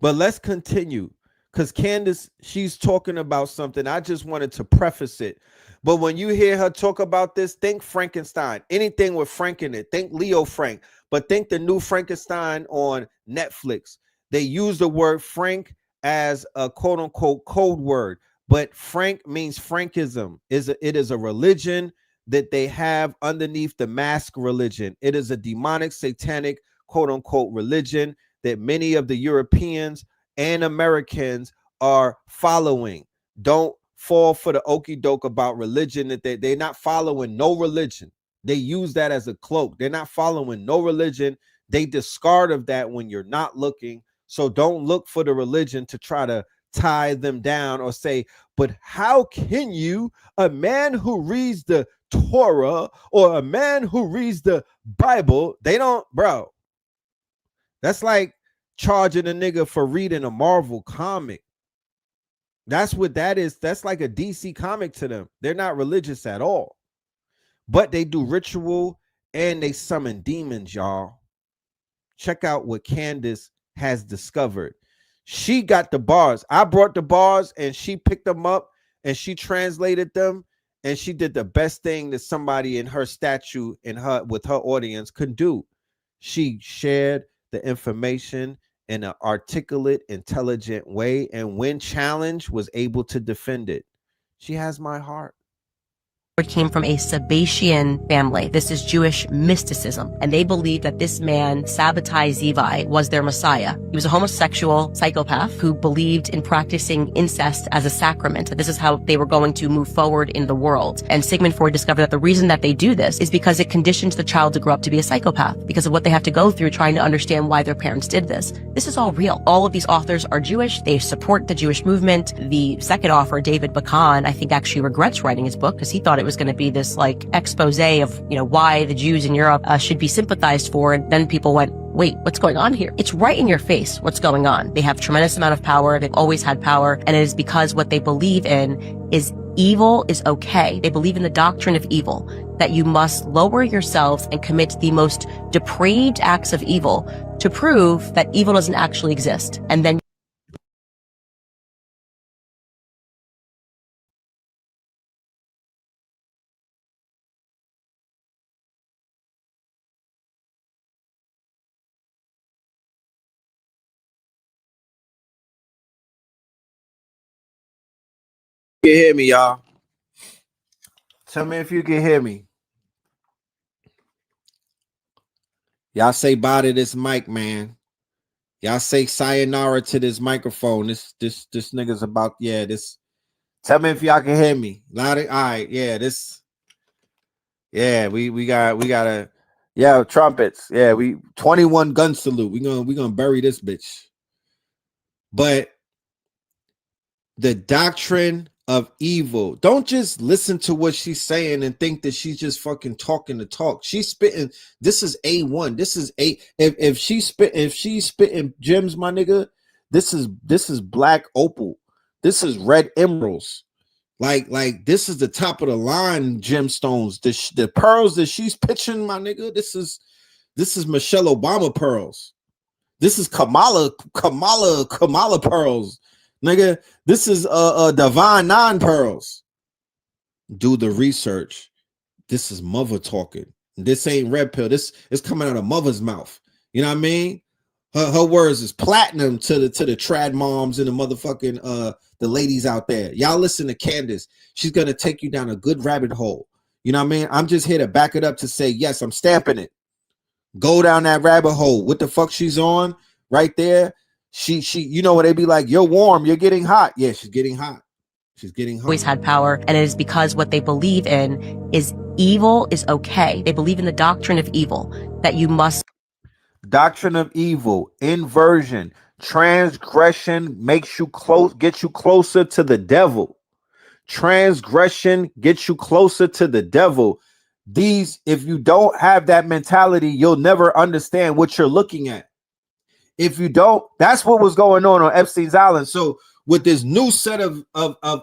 But let's continue, because Candace, she's talking about something. I just wanted to preface it. But when you hear her talk about this, think Frankenstein. Anything with Frank in it. Think Leo Frank. But think the new Frankenstein on Netflix. They use the word Frank as a quote unquote code word. But Frank means Frankism. It is a religion that they have underneath the mask religion. It is a demonic, satanic, quote unquote religion that many of the Europeans and Americans are following. Don't fall for the okie doke about religion, that they're not following no religion. They use that as a cloak. They're not following no religion. They discard of that when you're not looking. So don't look for the religion to try to tie them down or say, but how can you, a man who reads the Torah or a man who reads the Bible, they don't, bro. That's like charging a nigga for reading a Marvel comic. That's what that is. That's like a DC comic to them. They're not religious at all. But they do ritual and they summon demons, y'all. Check out what Candace has discovered. She got the bars. I brought the bars and she picked them up and she translated them, and she did the best thing that somebody in her statue in her with her audience could do. She shared the information in an articulate, intelligent way, and when challenged, was able to defend it. She has my heart.
Came from a Sabbatian family. This is Jewish mysticism. And they believed that this man, Sabbatai Zevi, was their Messiah. He was a homosexual psychopath who believed in practicing incest as a sacrament. This is how they were going to move forward in the world. And Sigmund Freud discovered that the reason that they do this is because it conditions the child to grow up to be a psychopath, because of what they have to go through trying to understand why their parents did this. This is all real. All of these authors are Jewish. They support the Jewish movement. The second author, David Bakan, I think actually regrets writing his book because he thought it was going to be this like expose of, you know, why the Jews in Europe should be sympathized for. And then people went, wait, what's going on here? It's right in your face what's going on. They have a tremendous amount of power. They've always had power. And it is because what they believe in is evil is okay. They believe in the doctrine of evil, that you must lower yourselves and commit the most depraved acts of evil to prove that evil doesn't actually exist. And then
You hear me, y'all? Tell me if you can hear me. Y'all say bye to this mic, man. Y'all say sayonara to this microphone. This nigga's about, yeah, this. Tell me if y'all can hear me. Loud. All right, yeah, this. Yeah, we got a, yeah, trumpets. Yeah, we 21 gun salute. We gonna bury this bitch. But the doctrine of evil. Don't just listen to what she's saying and think that she's just fucking talking the talk. She's spitting. This is A1. This is A. If she's spitting gems, my nigga, this is black opal. This is red emeralds. Like this is the top of the line gemstones. The pearls that she's pitching, my nigga. This is Michelle Obama pearls. This is Kamala pearls. Nigga, this is Divine Nine pearls. Do the research. This is mother talking. This ain't red pill. This is coming out of mother's mouth. You know what I mean? Her words is platinum to the trad moms and the motherfucking the ladies out there. Y'all listen to Candace. She's gonna take you down a good rabbit hole. You know what I mean? I'm just here to back it up to say, yes, I'm stamping it. Go down that rabbit hole. What the fuck she's on right there? She, you know what they be like, you're warm, you're getting hot. Yeah, she's getting hot. She's getting hot.
Always had power, and it is because what they believe in is evil is okay. They believe in the doctrine of evil, that you must.
Doctrine of evil, inversion, transgression makes you gets you closer to the devil. Transgression gets you closer to the devil. If you don't have that mentality, you'll never understand what you're looking at. If you don't, that's what was going on Epstein's Island. So with this new set of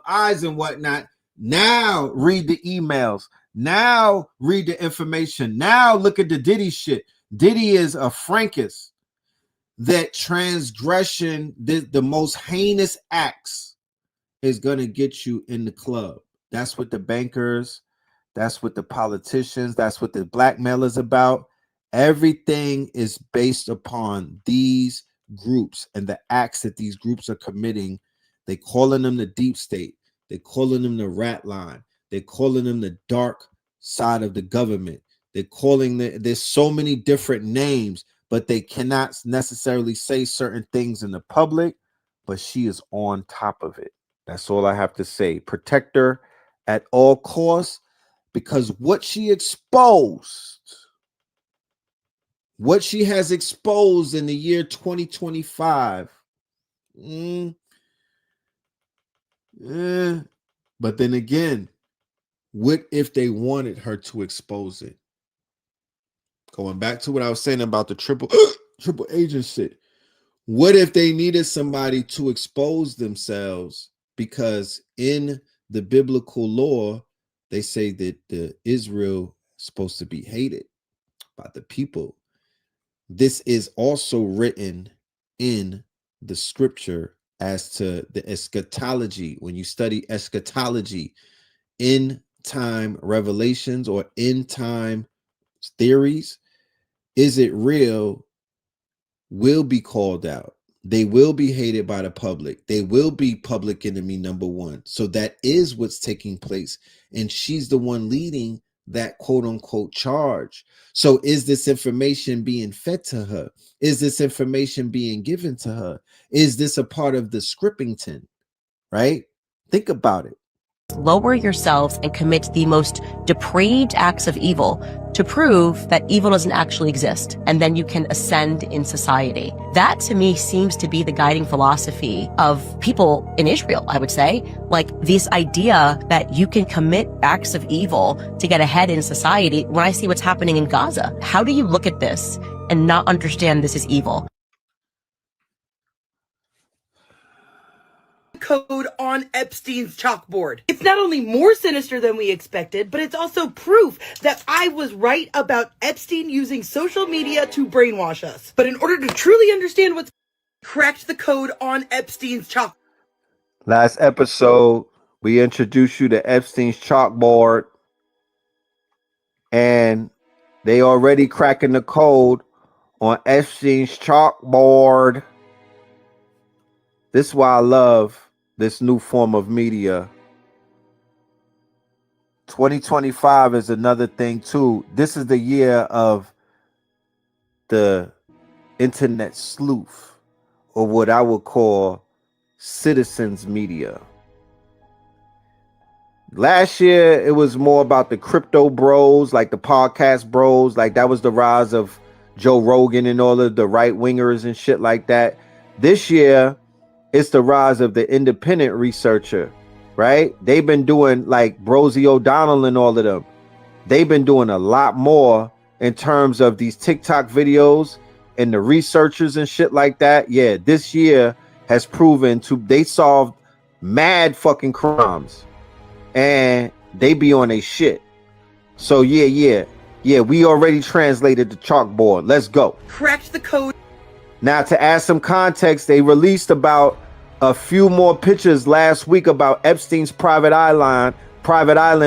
eyes and whatnot, now read the emails. Now read the information. Now look at the Diddy shit. Diddy is a Frankus. That transgression, the most heinous acts, is going to get you in the club. That's what the bankers, that's what the politicians, that's what the blackmail is about. Everything is based upon these groups and the acts that these groups are committing. They calling them the deep state. They calling them the rat line. They're calling them the dark side of the government. They're calling there's so many different names, but they cannot necessarily say certain things in the public, but she is on top of it. That's all I have to say. Protect her at all costs, because what she exposed, what she has exposed in the year 2025, but then again, what if they wanted her to expose it? Going back to what I was saying about the triple agent shit. What if they needed somebody to expose themselves? Because in the biblical law, they say that the Israel is supposed to be hated by the people. This is also written in the scripture as to the eschatology. When you study eschatology, end time revelations or end time theories, is it real? Will be called out. They will be hated by the public. They will be public enemy number one. So that is what's taking place. And she's the one leading that quote unquote charge. So is this information being fed to her? Is this information being given to her? Is this a part of the scriptington? Right? Think about it.
Lower yourselves and commit the most depraved acts of evil to prove that evil doesn't actually exist, and then you can ascend in society. That to me seems to be the guiding philosophy of people in Israel, I would say. Like this idea that you can commit acts of evil to get ahead in society. When I see what's happening in Gaza, how do you look at this and not understand this is evil?
Code on Epstein's chalkboard. It's not only more sinister than we expected, but it's also proof that I was right about Epstein using social media to brainwash us. But in order to truly understand what's cracked the code on Epstein's chalkboard.
Last episode, we introduced you to Epstein's chalkboard, and they already cracking the code on Epstein's chalkboard. This is why I love this new form of media. 2025 is another thing too. This is the year of the internet sleuth, or what I would call citizens media. Last year, it was more about the crypto bros, like the podcast bros. Like that was the rise of Joe Rogan and all of the right wingers and shit like that. This year, it's the rise of the independent researcher, right? They've been doing like Brosy O'Donnell and all of them. They've been doing a lot more in terms of these TikTok videos and the researchers and shit like that. Yeah, this year has proven they solved mad fucking crimes. And they be on a shit. So yeah, we already translated the chalkboard. Let's go.
Cracked the code.
Now, to add some context, they released about a few more pictures last week about Epstein's private island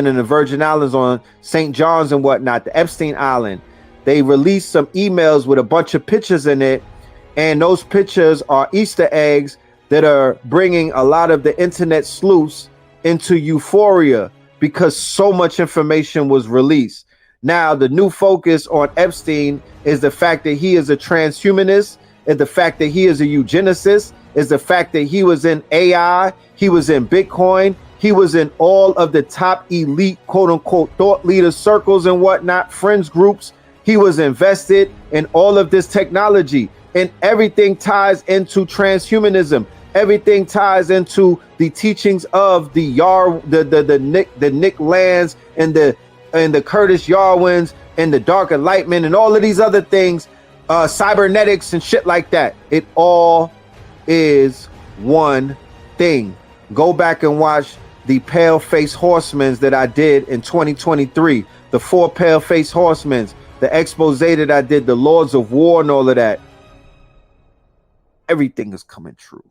in the Virgin Islands on St. John's and whatnot, the Epstein Island. They released some emails with a bunch of pictures in it, and those pictures are Easter eggs that are bringing a lot of the internet sleuths into euphoria because so much information was released. Now, the new focus on Epstein is the fact that he is a transhumanist, is the fact that he is a eugenicist, is the fact that he was in AI, he was in Bitcoin, he was in all of the top elite, quote unquote, thought leader circles and whatnot, friends groups. He was invested in all of this technology, and everything ties into transhumanism. Everything ties into the teachings of the Nick Lands and the Curtis Yarwins and the Dark Enlightenment and all of these other things, cybernetics and shit like that. It all is one thing. Go back and watch the Pale-Faced Horsemen that I did in 2023. The 4 Pale-Faced Horsemen, the expose that I did, the Lords of War and all of that. Everything is coming true.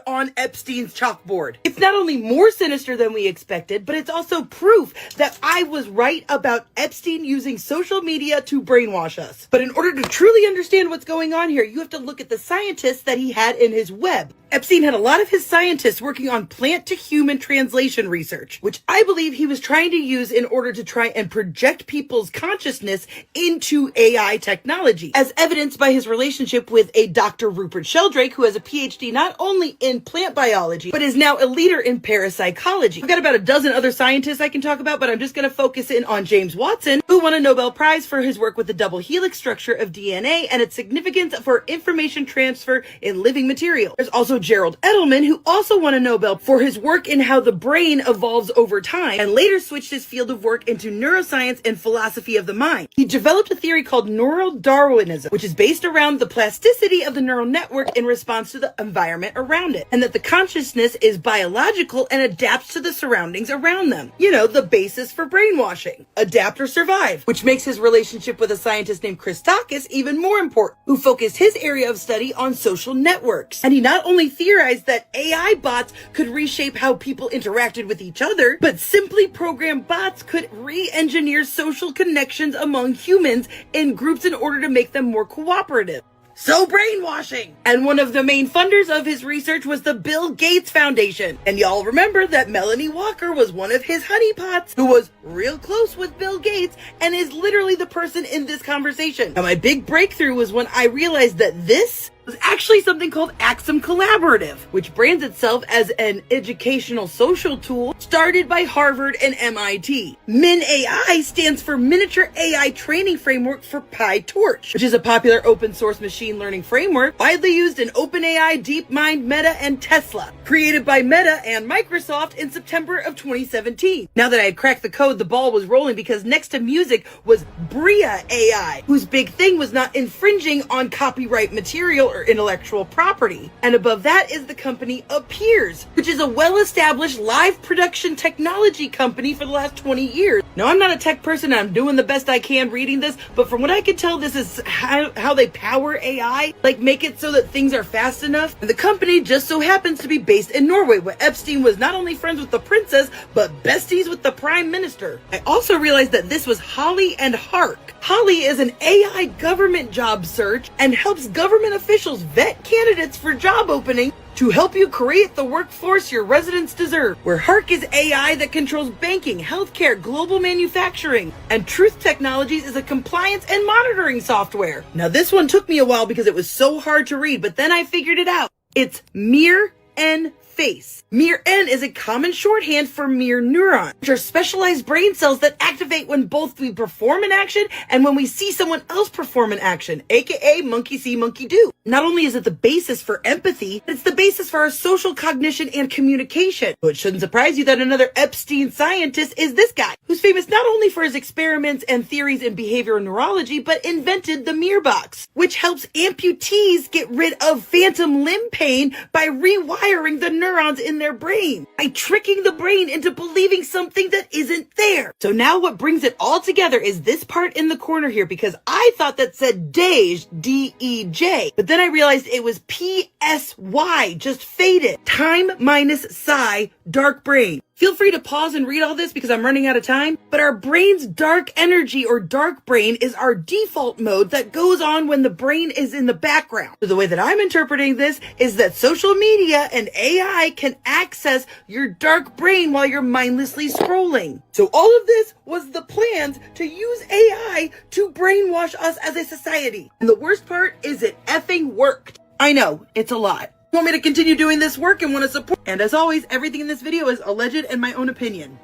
On Epstein's chalkboard. It's not only more sinister than we expected, but it's also proof that I was right about Epstein using social media to brainwash us. But in order to truly understand what's going on here, you have to look at the scientists that he had in his web. Epstein had a lot of his scientists working on plant-to-human translation research, which I believe he was trying to use in order to try and project people's consciousness into AI technology, as evidenced by his relationship with a Dr. Rupert Sheldrake, who has a PhD not only in plant biology, but is now a leader in parapsychology. I've got about a dozen other scientists I can talk about, but I'm just going to focus in on James Watson, who won a Nobel Prize for his work with the double helix structure of DNA and its significance for information transfer in living material. There's also Gerald Edelman, who also won a Nobel for his work in how the brain evolves over time and later switched his field of work into neuroscience and philosophy of the mind. He developed a theory called neural Darwinism, which is based around the plasticity of the neural network in response to the environment around it, and that the consciousness is biological and adapts to the surroundings around them. You know, the basis for brainwashing. Adapt or survive, which makes his relationship with a scientist named Christakis even more important, who focused his area of study on social networks. And he not only theorized that AI bots could reshape how people interacted with each other, but simply programmed bots could re-engineer social connections among humans in groups in order to make them more cooperative. So brainwashing! And one of the main funders of his research was the Bill Gates Foundation. And y'all remember that Melanie Walker was one of his honeypots, who was real close with Bill Gates and is literally the person in this conversation. Now, my big breakthrough was when I realized that this was actually something called Axum Collaborative, which brands itself as an educational social tool started by Harvard and MIT. MinAI stands for Miniature AI Training Framework for PyTorch, which is a popular open source machine learning framework widely used in OpenAI, DeepMind, Meta, and Tesla, created by Meta and Microsoft in September of 2017. Now that I had cracked the code, the ball was rolling because next to music was Bria AI, whose big thing was not infringing on copyright material or intellectual property. And above that is the company Appears, which is a well-established live production technology company for the last 20 years. Now, I'm not a tech person, and I'm doing the best I can reading this, but from what I can tell, this is how they power AI, like make it so that things are fast enough. And the company just so happens to be based in Norway, where Epstein was not only friends with the princess, but besties with the prime minister. I also realized that this was Holly and Hark. Holly is an AI government job search and helps government officials vet candidates for job openings to help you create the workforce your residents deserve. Where Hark is AI that controls banking, healthcare, global manufacturing, and Truth Technologies is a compliance and monitoring software. Now this one took me a while because it was so hard to read, but then I figured it out. It's Mir N Face. Mir N is a common shorthand for mirror neurons, which are specialized brain cells that activate when both we perform an action and when we see someone else perform an action, aka monkey see, monkey do. Not only is it the basis for empathy, it's the basis for our social cognition and communication. So it shouldn't surprise you that another Epstein scientist is this guy, who's famous not only for his experiments and theories in behavioral neurology, but invented the Mir box, which helps amputees get rid of phantom limb pain by rewiring the neurons in their brain, by tricking the brain into believing something that isn't there. So now what brings it all together is this part in the corner here, because I thought that said Dej, D-E-J, but then I realized it was P-S-Y, just faded. Time minus psi, dark brain. Feel free to pause and read all this because I'm running out of time, but our brain's dark energy or dark brain is our default mode that goes on when the brain is in the background. So the way that I'm interpreting this is that social media and AI can access your dark brain while you're mindlessly scrolling. So all of this was the plans to use AI to brainwash us as a society. And the worst part is it effing worked. I know, it's a lot. Want me to continue doing this work and want to support? And as always, everything in this video is alleged and my own opinion.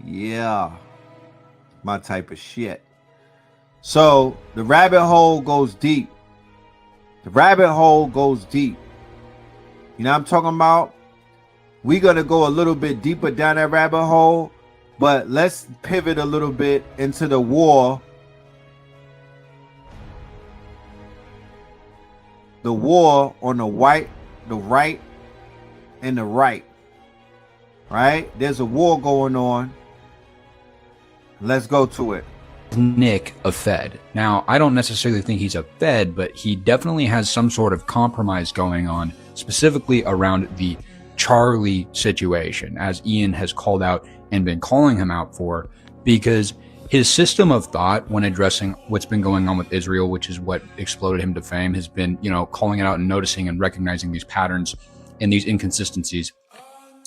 Yeah, my type of shit. So the rabbit hole goes deep. The rabbit hole goes deep. You know what I'm talking about? We're gonna go a little bit deeper down that rabbit hole. But let's pivot a little bit into the war. The war on the right, and the right. Right? There's a war going on. Let's go to it.
Nick a Fed. Now, I don't necessarily think he's a Fed, but he definitely has some sort of compromise going on, specifically around the Charlie situation, as Ian has called out and been calling him out for, because his system of thought when addressing what's been going on with Israel, which is what exploded him to fame, has been, calling it out and noticing and recognizing these patterns and these inconsistencies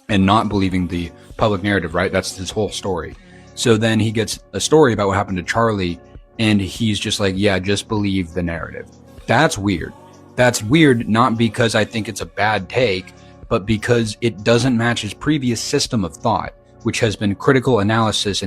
and not believing the public narrative, right? That's his whole story. So then he gets a story about what happened to Charlie and he's just like, yeah, just believe the narrative. That's weird. That's weird, not because I think it's a bad take, but because it doesn't match his previous system of thought, which has been critical analysis.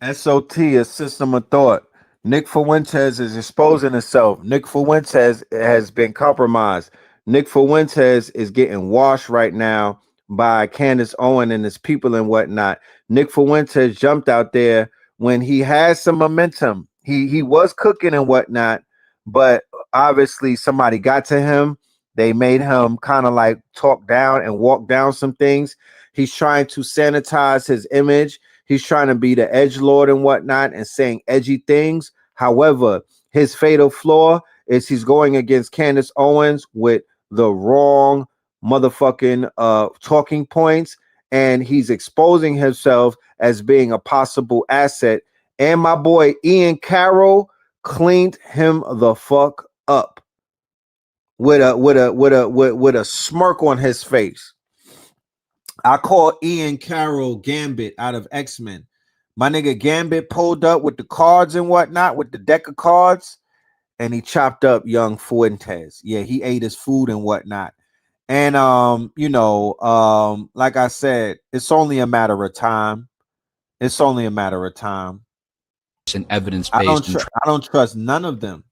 And
SOT, a system of thought. Nick Fuentes is exposing himself. Nick Fuentes has been compromised. Nick Fuentes is getting washed right now by Candace Owen and his people and whatnot. Nick Fuentes jumped out there when he had some momentum. He was cooking and whatnot, but obviously somebody got to him. They made him kind of like talk down and walk down some things. He's trying to sanitize his image. He's trying to be the edgelord and whatnot and saying edgy things. However, his fatal flaw is he's going against Candace Owens with the wrong motherfucking talking points, and he's exposing himself as being a possible asset. And my boy Ian Carroll cleaned him the fuck up with a smirk on his face. I call Ian Carroll Gambit out of X-Men. My nigga Gambit pulled up with the cards and whatnot, with the deck of cards, and he chopped up young Fuentes. Yeah, he ate his food and whatnot. And like I said, it's only a matter of time. It's only a matter of time.
It's an evidence-based.
I don't trust none of them.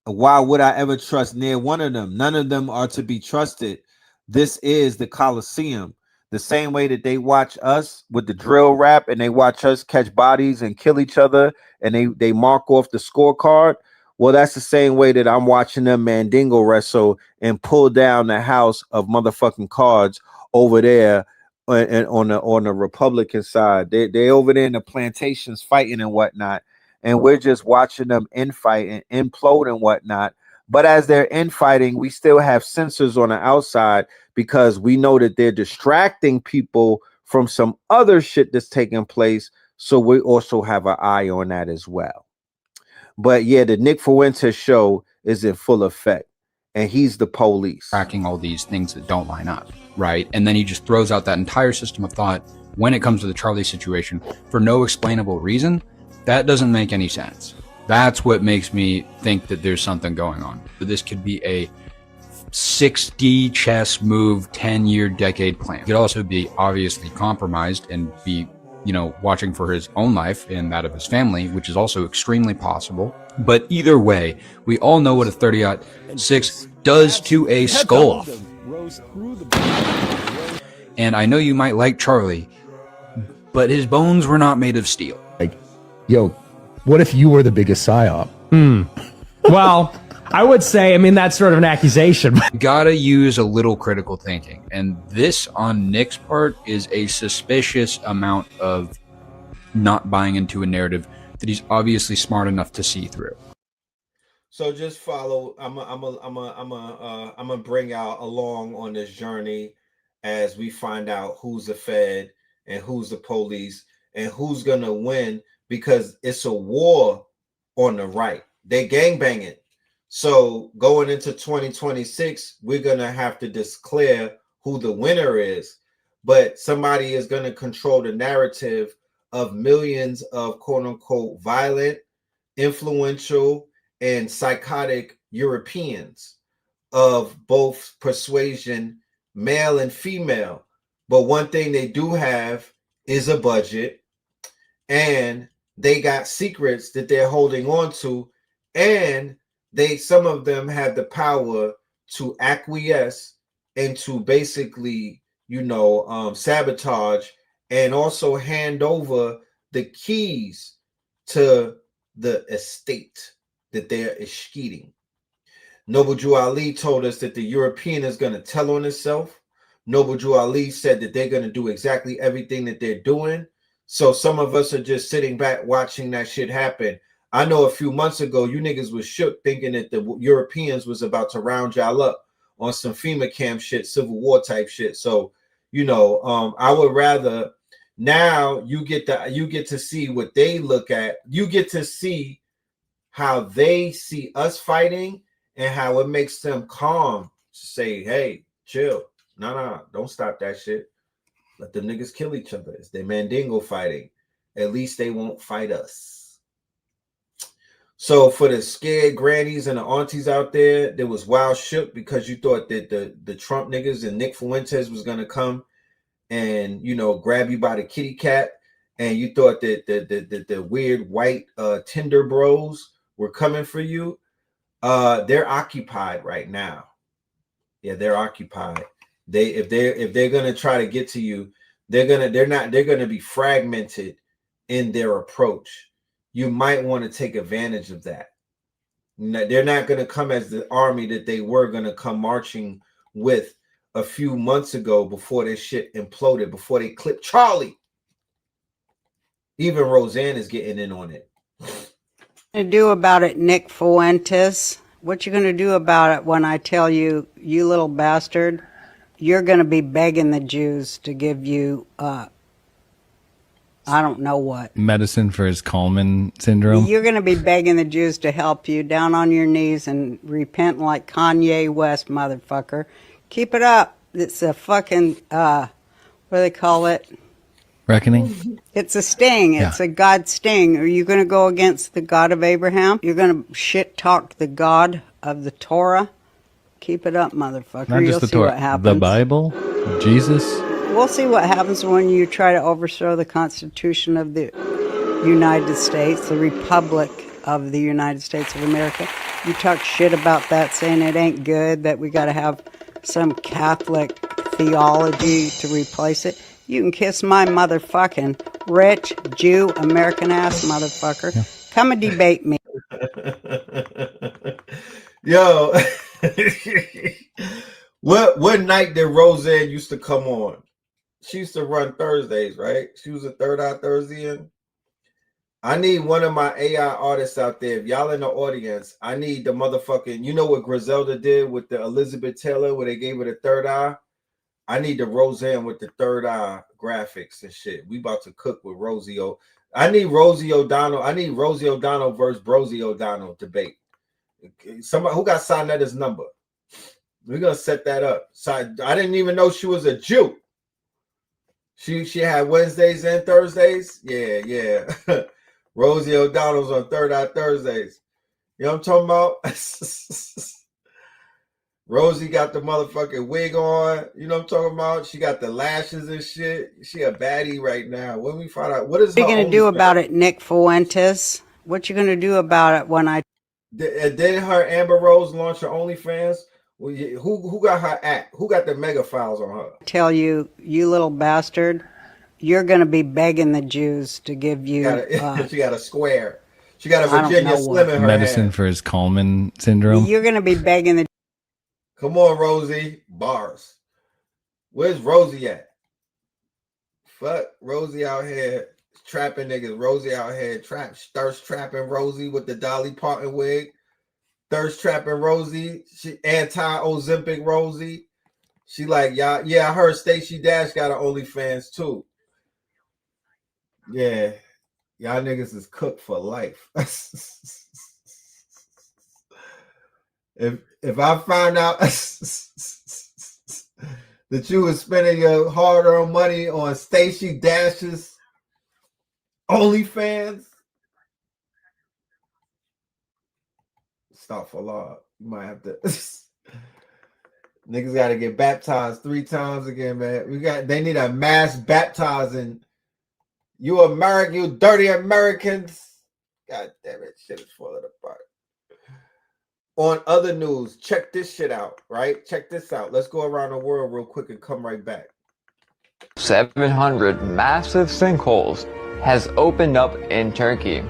Why would I ever trust near one of them? None of them are to be trusted. This is the Coliseum. The same way that they watch us with the drill rap and they watch us catch bodies and kill each other and they mark off the scorecard. Well, that's the same way that I'm watching them Mandingo wrestle and pull down the house of motherfucking cards over there and on the Republican side. They over there in the plantations fighting and whatnot. And we're just watching them infight and implode and whatnot. But as they're infighting, we still have sensors on the outside because we know that they're distracting people from some other shit that's taking place So we also have an eye on that as well. But yeah, the Nick Fuentes show is in full effect, and he's the police.
Tracking all these things that don't line up, right? And then he just throws out that entire system of thought when it comes to the Charlie situation for no explainable reason. That doesn't make any sense. That's what makes me think that there's something going on. That this could be a 6D chess move, 10-year decade plan. It could also be obviously compromised and be, you know, watching for his own life and that of his family, which is also extremely possible. But either way, we all know what a 30-06 does to a skull. And I know you might like Charlie, but his bones were not made of steel.
Like, yo, what if you were the biggest psyop?
Well, I would say, I mean, that's sort of an accusation.
Gotta use a little critical thinking. And this, on Nick's part, is a suspicious amount of not buying into a narrative that he's obviously smart enough to see through.
So just follow. I'm gonna bring out along on this journey as we find out who's the Fed and who's the police and who's gonna win, because it's a war on the right. They gangbanging. So going into 2026, we're gonna have to declare who the winner is. But somebody is gonna control the narrative of millions of quote unquote violent, influential, and psychotic Europeans of both persuasion, male and female. But one thing they do have is a budget, and they got secrets that they're holding on to, and some of them have the power to acquiesce and to basically, sabotage and also hand over the keys to the estate that they're escheating. Noble Drew Ali told us that the European is going to tell on itself. Noble Drew Ali said that they're going to do exactly everything that they're doing. So some of us are just sitting back watching that shit happen. I know a few months ago, you niggas was shook thinking that the Europeans was about to round y'all up on some FEMA camp shit, Civil War type shit. So, I would rather now you get to see what they look at. You get to see how they see us fighting and how it makes them calm to say, hey, chill. No, don't stop that shit. Let them niggas kill each other. It's their Mandingo fighting. At least they won't fight us. So for the scared grannies and the aunties out there, there was wild shook because you thought that the Trump niggas and Nick Fuentes was going to come and, grab you by the kitty cat. And you thought that the weird white Tinder bros were coming for you. They're occupied right now. Yeah, they're occupied. If they're gonna try to get to you, they're gonna be fragmented in their approach. You might want to take advantage of that. They're not gonna come as the army that they were gonna come marching with a few months ago before this shit imploded, before they clipped Charlie. Even Roseanne is getting in on it.
To do about it, Nick Fuentes? What you gonna do about it when I tell you, you little bastard, you're gonna be begging the Jews to give you, I don't know what.
Medicine for his Kalman syndrome.
You're gonna be begging the Jews to help you down on your knees and repent like Kanye West, motherfucker. Keep it up. It's a fucking, what do they call it?
Reckoning?
It's a sting. It's a God sting. Are you going to go against the God of Abraham? You're going to shit talk the God of the Torah? Keep it up, motherfucker.
Not just
You'll
the
see
Torah,
what happens.
the Bible, Jesus.
We'll see what happens when you try to overthrow the Constitution of the United States, the Republic of the United States of America. You talk shit about that, saying it ain't good, that we got to have some Catholic theology to replace it. You can kiss my motherfucking rich Jew American ass motherfucker. Yeah. Come and debate me.
Yo, what night did Roseanne used to come on? She used to run Thursdays, right? She was a Third Eye Thursdayan. I need one of my AI artists out there. If y'all in the audience, I need the motherfucking, you know what Griselda did with the Elizabeth Taylor where they gave her the third eye? I need the Roseanne with the third eye graphics and shit. We about to cook with Rosie O. I need Rosie O'Donnell. I need Rosie O'Donnell versus Rosie O'Donnell debate. Somebody who got Sonetta's number. We're gonna set that up. So I didn't even know she was a Jew. She had Wednesdays and Thursdays. Yeah. Rosie O'Donnell's on Third Eye Thursdays. You know what I'm talking about? Rosie got the motherfucking wig on. You know what I'm talking about? She got the lashes and shit. She a baddie right now. When we find out what is
What are you
her
going to do
OnlyFans?
about it, Nick Fuentes? What you going to do about it when I
Did her Amber Rose launch her OnlyFans? Well, who got her act? Who got the mega files on her?
tell you, you little bastard, you're going to be begging the Jews to give you,
She got a square. She got a
I don't
Virginia
know
Slim
what.
in her
Medicine
hand.
for his Kalman syndrome.
you're going to be begging the
Come on, Rosie. Bars. Where's Rosie at? Fuck Rosie out here trapping niggas. Rosie out here thirst trapping Rosie with the Dolly Parton wig. Thirst trapping Rosie. She anti-Ozempic Rosie. She like, y'all, yeah, I heard Stacey Dash got an OnlyFans too. Yeah. Y'all niggas is cooked for life. If I find out that you was spending your hard-earned money on Stacey Dash's OnlyFans, stop for law. You might have to. Niggas got to get baptized 3 times again, man. They need a mass baptizing. You American, you dirty Americans. God damn it, shit is falling apart. On other news, check this shit out, right? Check this out. Let's go around the world real quick and come right back.
700 massive sinkholes has opened up in Turkey.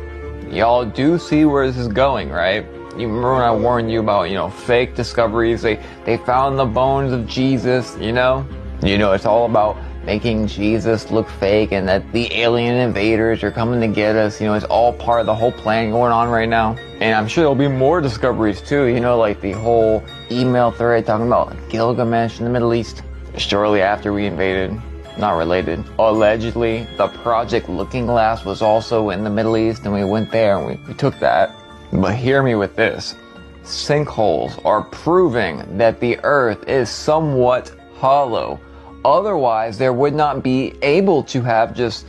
Y'all do see where this is going, right? You remember when I warned you about, fake discoveries? They found the bones of Jesus, it's all about making Jesus look fake and that the alien invaders are coming to get us. It's all part of the whole plan going on right now. And I'm sure there'll be more discoveries too, like the whole email thread talking about Gilgamesh in the Middle East shortly after we invaded. Not related. Allegedly, the Project Looking Glass was also in the Middle East and we went there and we took that. But hear me with this. Sinkholes are proving that the earth is somewhat hollow. Otherwise, there would not be able to have just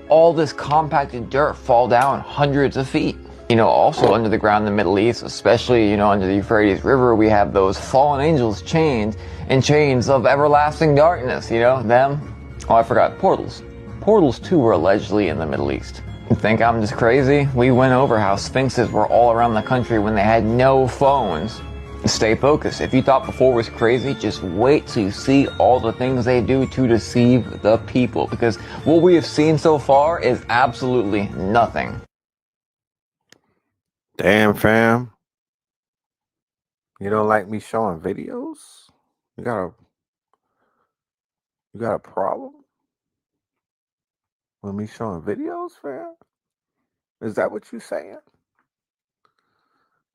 all this compacted dirt fall down hundreds of feet. Also under the ground in the Middle East, especially, under the Euphrates River, we have those fallen angels chained in chains of everlasting darkness, them. Oh, I forgot, portals. Portals too were allegedly in the Middle East. You think I'm just crazy? We went over how sphinxes were all around the country when they had no phones. Stay focused. If you thought before was crazy, just wait till you see all the things they do to deceive the people. Because what we have seen so far is absolutely nothing.
Damn, fam. You don't like me showing videos? You got a problem with me showing videos, fam? Is that what you saying?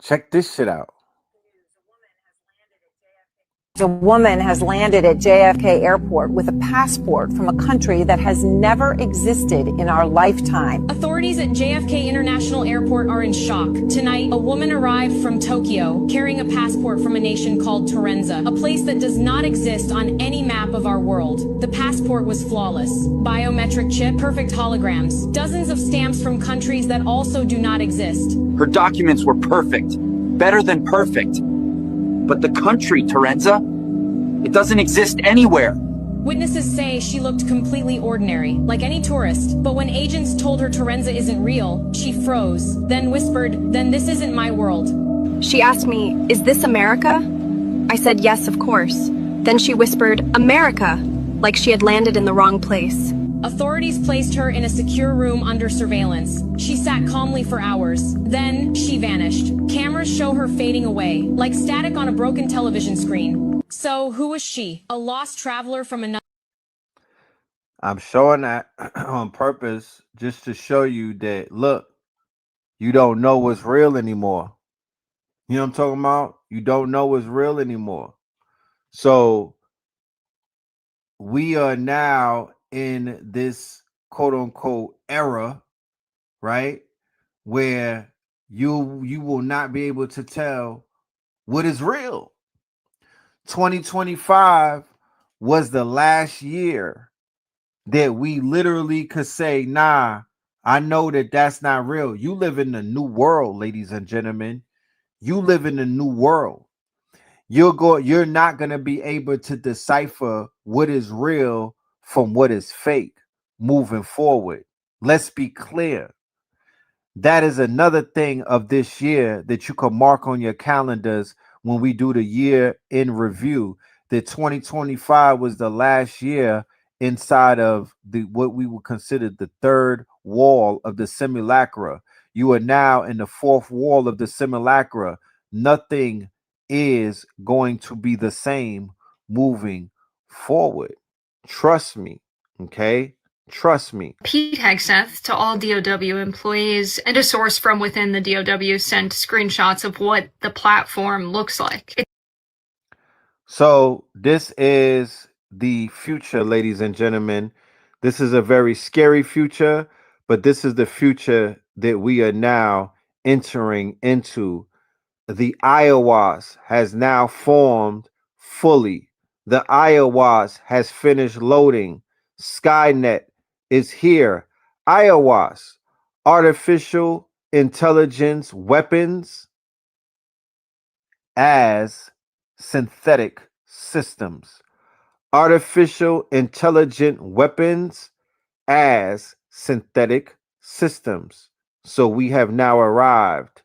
Check this shit out.
A woman has landed at JFK Airport with a passport from a country that has never existed in our lifetime.
Authorities at JFK International Airport are in shock. Tonight, a woman arrived from Tokyo carrying a passport from a nation called Terenza, a place that does not exist on any map of our world. The passport was flawless. Biometric chip, perfect holograms, dozens of stamps from countries that also do not exist.
Her documents were perfect, better than perfect. But the country, Terenza, it doesn't exist anywhere.
Witnesses say she looked completely ordinary, like any tourist. But when agents told her Terenza isn't real, she froze, then whispered, "Then this isn't my world."
She asked me, "Is this America?" I said, "Yes, of course." Then she whispered, "America," like she had landed in the wrong place.
Authorities placed her in a secure room under surveillance. She sat calmly for hours. Then she vanished. Cameras show her fading away, like static on a broken television screen. So who was she? A lost traveler from another...
I'm showing that on purpose just to show you that, look, you don't know what's real anymore. You know what I'm talking about? You don't know what's real anymore. So we are now in this quote unquote era, right? Where you will not be able to tell what is real. 2025 was the last year that we literally could say, nah, I know that that's not real. You live in the new world, ladies and gentlemen. You live in the new world. You're not going to be able to decipher what is real from what is fake moving forward. Let's be clear. That is another thing of this year that you can mark on your calendars when we do the year in review. That 2025 was the last year inside of the what we would consider the third wall of the simulacra. You are now in the fourth wall of the simulacra. Nothing is going to be the same moving forward. Trust me, okay? Trust me.
Pete Hegseth to all DOW employees and a source from within the DOW sent screenshots of what the platform looks like.
So this is the future, ladies and gentlemen. This is a very scary future, but this is the future that we are now entering into. The Iowas has now formed fully. The Iowas has finished loading. Skynet is here. Iowas, artificial intelligence weapons as synthetic systems. Artificial intelligent weapons as synthetic systems. So we have now arrived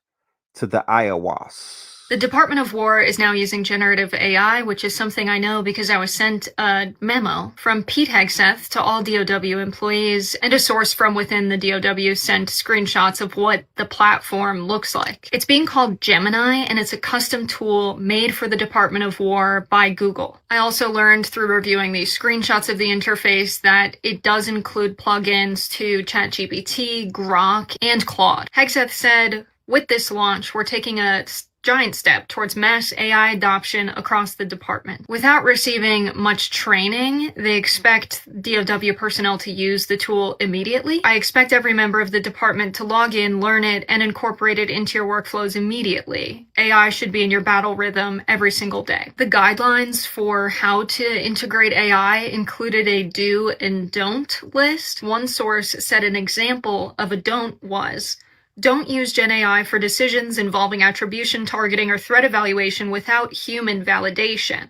to the Iowas.
The Department of War is now using generative AI, which is something I know because I was sent a memo from Pete Hegseth to all DOW employees, and a source from within the DOW sent screenshots of what the platform looks like. It's being called Gemini, and it's a custom tool made for the Department of War by Google. I also learned through reviewing these screenshots of the interface that it does include plugins to ChatGPT, Grok, and Claude. Hegseth said, with this launch, we're taking a giant step towards mass AI adoption across the department. Without receiving much training, they expect DOW personnel to use the tool immediately. I expect every member of the department to log in, learn it, and incorporate it into your workflows immediately. AI should be in your battle rhythm every single day. The guidelines for how to integrate AI included a do and don't list. One source said an example of a don't was, don't use Gen AI for decisions involving attribution, targeting, or threat evaluation without human validation.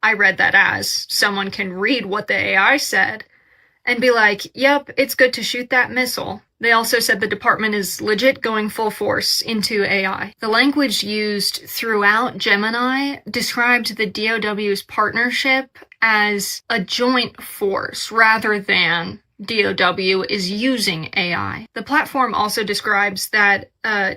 I read that as someone can read what the AI said and be like, yep, it's good to shoot that missile. They also said the department is legit going full force into AI. The language used throughout Gemini described the DOW's partnership as a joint force rather than DOW is using AI. The platform also describes that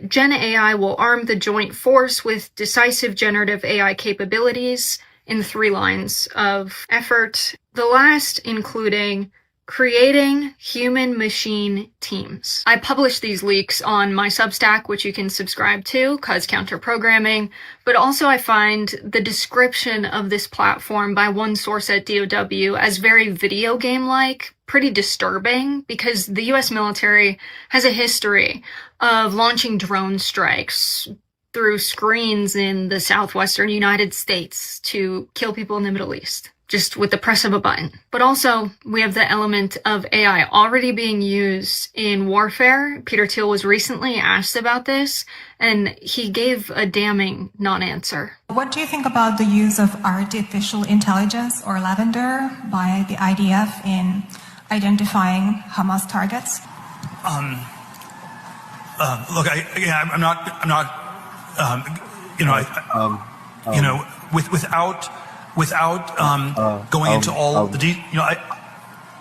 Gen AI will arm the joint force with decisive generative AI capabilities in 3 lines of effort. The last including creating human-machine teams. I published these leaks on my Substack, which you can subscribe to, cause counter-programming, but also I find the description of this platform by one source at DOW as very video game-like, pretty disturbing, because the US military has a history of launching drone strikes through screens in the southwestern United States to kill people in the Middle East, just with the press of a button. But also, we have the element of AI already being used in warfare. Peter Thiel was recently asked about this, and he gave a damning non-answer.
What do you think about the use of artificial intelligence, or lavender, by the IDF in identifying Hamas targets?
Look, I'm not. Without going into all of the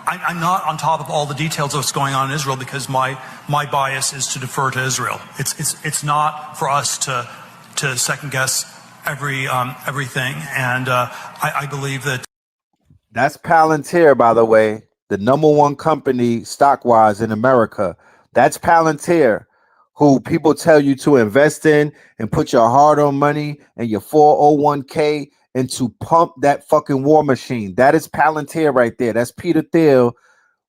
I'm not on top of all the details of what's going on in Israel because my bias is to defer to Israel. It's not for us to second guess everything, and I believe that.
That's Palantir, by the way, the #1 company stock-wise in America. That's Palantir, who people tell you to invest in and put your hard-earned money and your 401k and to pump that fucking war machine. That is Palantir right there. That's Peter Thiel,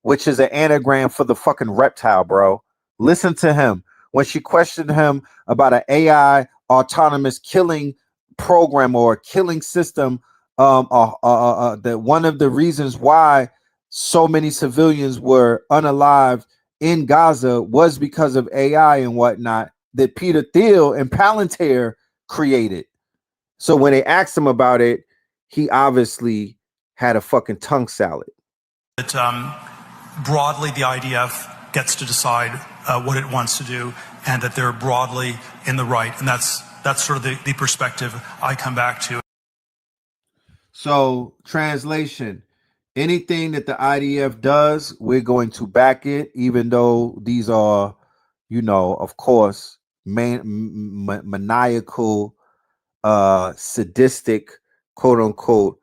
which is an anagram for the fucking reptile, bro. Listen to him. When she questioned him about an AI autonomous killing program or killing system, that one of the reasons why so many civilians were unalive in Gaza was because of AI and whatnot that Peter Thiel and Palantir created. So when they asked him about it, he obviously had a fucking tongue salad.
That broadly the IDF gets to decide what it wants to do, and that they're broadly in the right, and that's sort of the perspective I come back to.
So, translation, anything that the IDF does, we're going to back it, even though these are, you know, of course, maniacal, sadistic, quote unquote,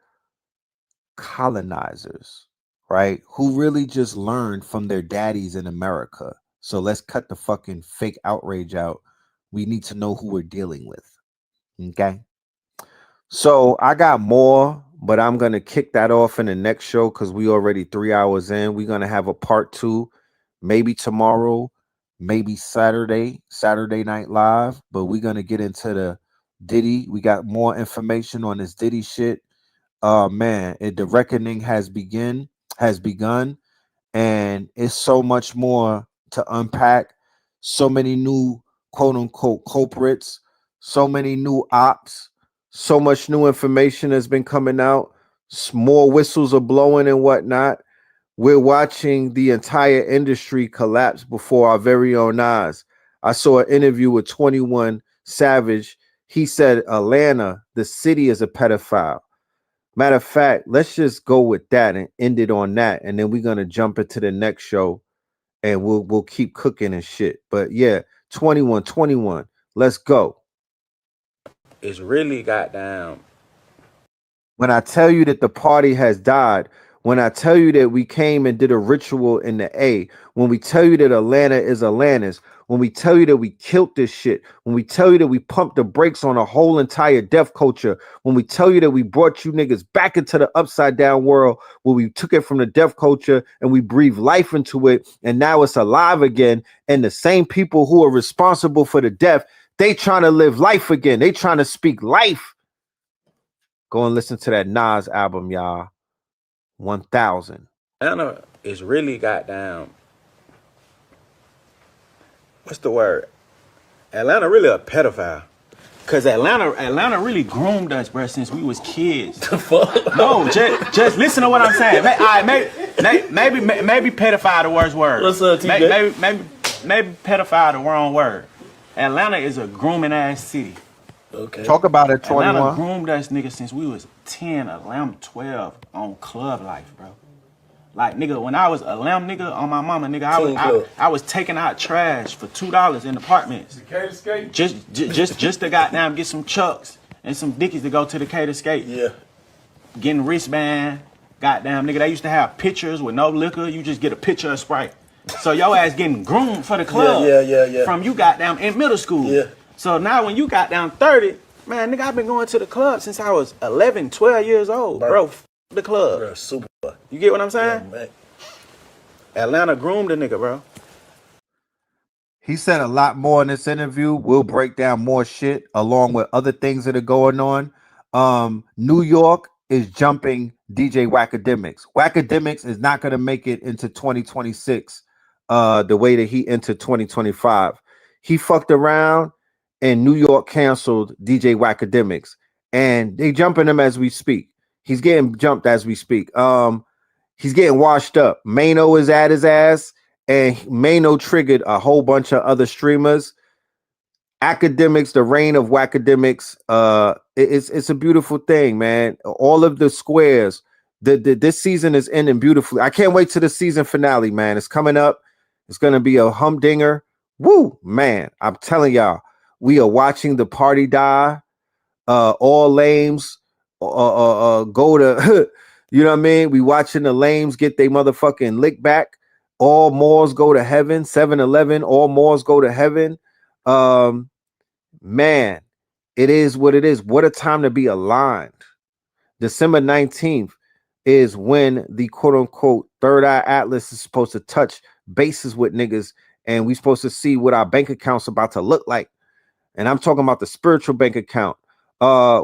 colonizers, right? Who really just learned from their daddies in America. So let's cut the fucking fake outrage out. We need to know who we're dealing with. Okay. So I got more, but I'm going to kick that off in the next show because we already 3 hours in. We're going to have a part 2, maybe tomorrow, maybe Saturday Night Live, but we're going to get into the Diddy. We got more information on this Diddy shit. Man, the reckoning has begun, and it's so much more to unpack. So many new quote unquote culprits, so many new ops, so much new information has been coming out. More whistles are blowing and whatnot. We're watching the entire industry collapse before our very own eyes. I saw an interview with 21 Savage. He said Atlanta, the city, is a pedophile. Matter of fact, let's just go with that and end it on that, and then we're gonna jump into the next show, and we'll keep cooking and shit. But yeah, 21, let's go.
It's really goddamn.
When I tell you that the party has died, when I tell you that we came and did a ritual in the A, when we tell you that Atlanta is Atlantis, when we tell you that we killed this shit, when we tell you that we pumped the brakes on a whole entire deaf culture, when we tell you that we brought you niggas back into the upside down world where we took it from the deaf culture and we breathed life into it, and now it's alive again, and the same people who are responsible for the deaf, they trying to live life again. They trying to speak life. Go and listen to that Nas album, y'all. 1000.
Atlanta is really goddamn. What's the word? Atlanta really a pedophile. Cause Atlanta really groomed us, bro, since we was kids. The fuck? No, just listen to what I'm saying. Maybe pedophile the worst word. What's up, TJ? Maybe pedophile the wrong word. Atlanta is a grooming ass city.
Okay. Talk about it, 21.
Atlanta groomed us nigga since we was 10, 11, 12 on club life, bro. Like nigga, when I was a lamb nigga on my mama, nigga, I was taking out trash for $2 in apartments. Just to goddamn get some chucks and some dickies to go to the Cater Skate. Yeah. Getting wristband, goddamn nigga. They used to have pictures with no liquor. You just get a picture of Sprite. So your ass getting groomed for the club. Yeah. From you goddamn in middle school. Yeah. So now when you got down 30, man, nigga, I've been going to the club since I was 11, 12 years old, bro. The club. Bro, super. You get what I'm saying? Yeah, Atlanta groomed a nigga, bro.
He said a lot more in this interview. We'll break down more shit along with other things that are going on. New York is jumping DJ Wackademics. Wackademics is not going to make it into 2026 the way that he entered 2025. He fucked around and New York canceled DJ Wackademics, and they jumping him as we speak. He's getting jumped as we speak. He's getting washed up. Mano is at his ass, and Mano triggered a whole bunch of other streamers. Academics, the reign of Wackademics. It's a beautiful thing, man. All of the squares. This season is ending beautifully. I can't wait to the season finale, man. It's coming up. It's gonna be a humdinger. Woo, man! I'm telling y'all, we are watching the party die. All lames go to, you know what I mean? We watching the lames get their motherfucking lick back. All malls go to heaven. 7-Eleven, all malls go to heaven. Man, it is what it is. What a time to be aligned. December 19th is when the quote unquote third eye atlas is supposed to touch bases with niggas, and we supposed to see what our bank account's about to look like. And I'm talking about the spiritual bank account.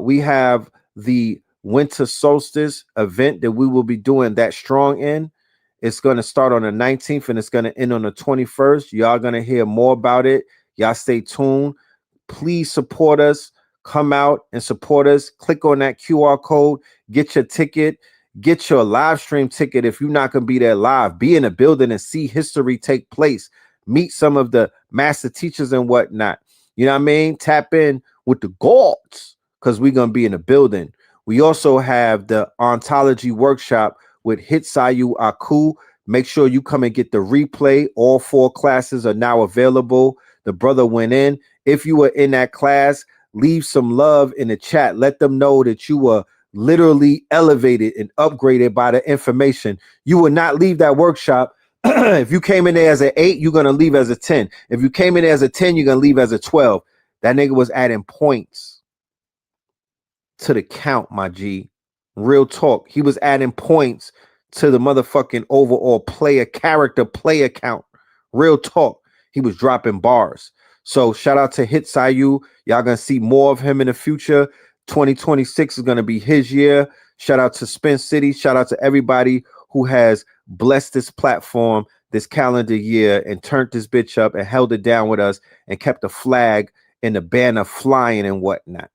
We have the winter solstice event that we will be doing that strong in. It's going to start on the 19th and it's going to end on the 21st. Y'all going to hear more about it. Y'all stay tuned. Please support us. Come out and support us. Click on that QR code. Get your ticket. Get your live stream ticket if you're not going to be there live. Be in the building and see history take place. Meet some of the master teachers and whatnot. You know what I mean? Tap in with the gods because we're going to be in the building. We also have the ontology workshop with Hitsayu Aku. Make sure you come and get the replay. All 4 classes are now available. The brother went in. If you were in that class, leave some love in the chat. Let them know that you were literally elevated and upgraded by the information. You will not leave that workshop. If you came in there as an 8, you're going to leave as a 10. If you came in there as a 10, you're going to leave as a 12. That nigga was adding points to the count, my G. Real talk. He was adding points to the motherfucking overall character player count. Real talk. He was dropping bars. So shout out to Hitsayu. Y'all going to see more of him in the future. 2026 is going to be his year. Shout out to Spin City. Shout out to everybody who has blessed this platform this calendar year and turned this bitch up and held it down with us and kept the flag and the banner flying and whatnot.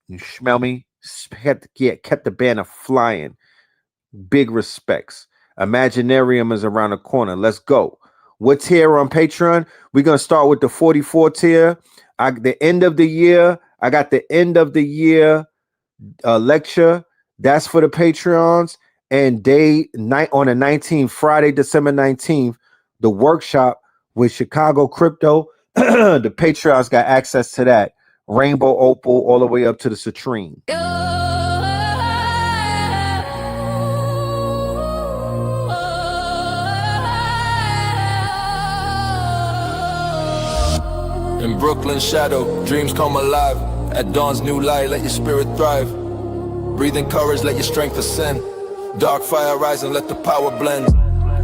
You smell me? Kept the banner flying. Big respects. Imaginarium is around the corner. Let's go. What tier on Patreon? We're going to start with the 44 tier. The end of the year. I got the end of the year lecture. That's for the Patreons. And day night on the 19th, Friday, December 19th, the workshop with Chicago Crypto. The Patreons got access to that. Rainbow Opal all the way up to the Citrine.
In Brooklyn shadow, dreams come alive. At dawn's new light, let your spirit thrive. Breathe in courage, let your strength ascend. Dark fire rise and let the power blend.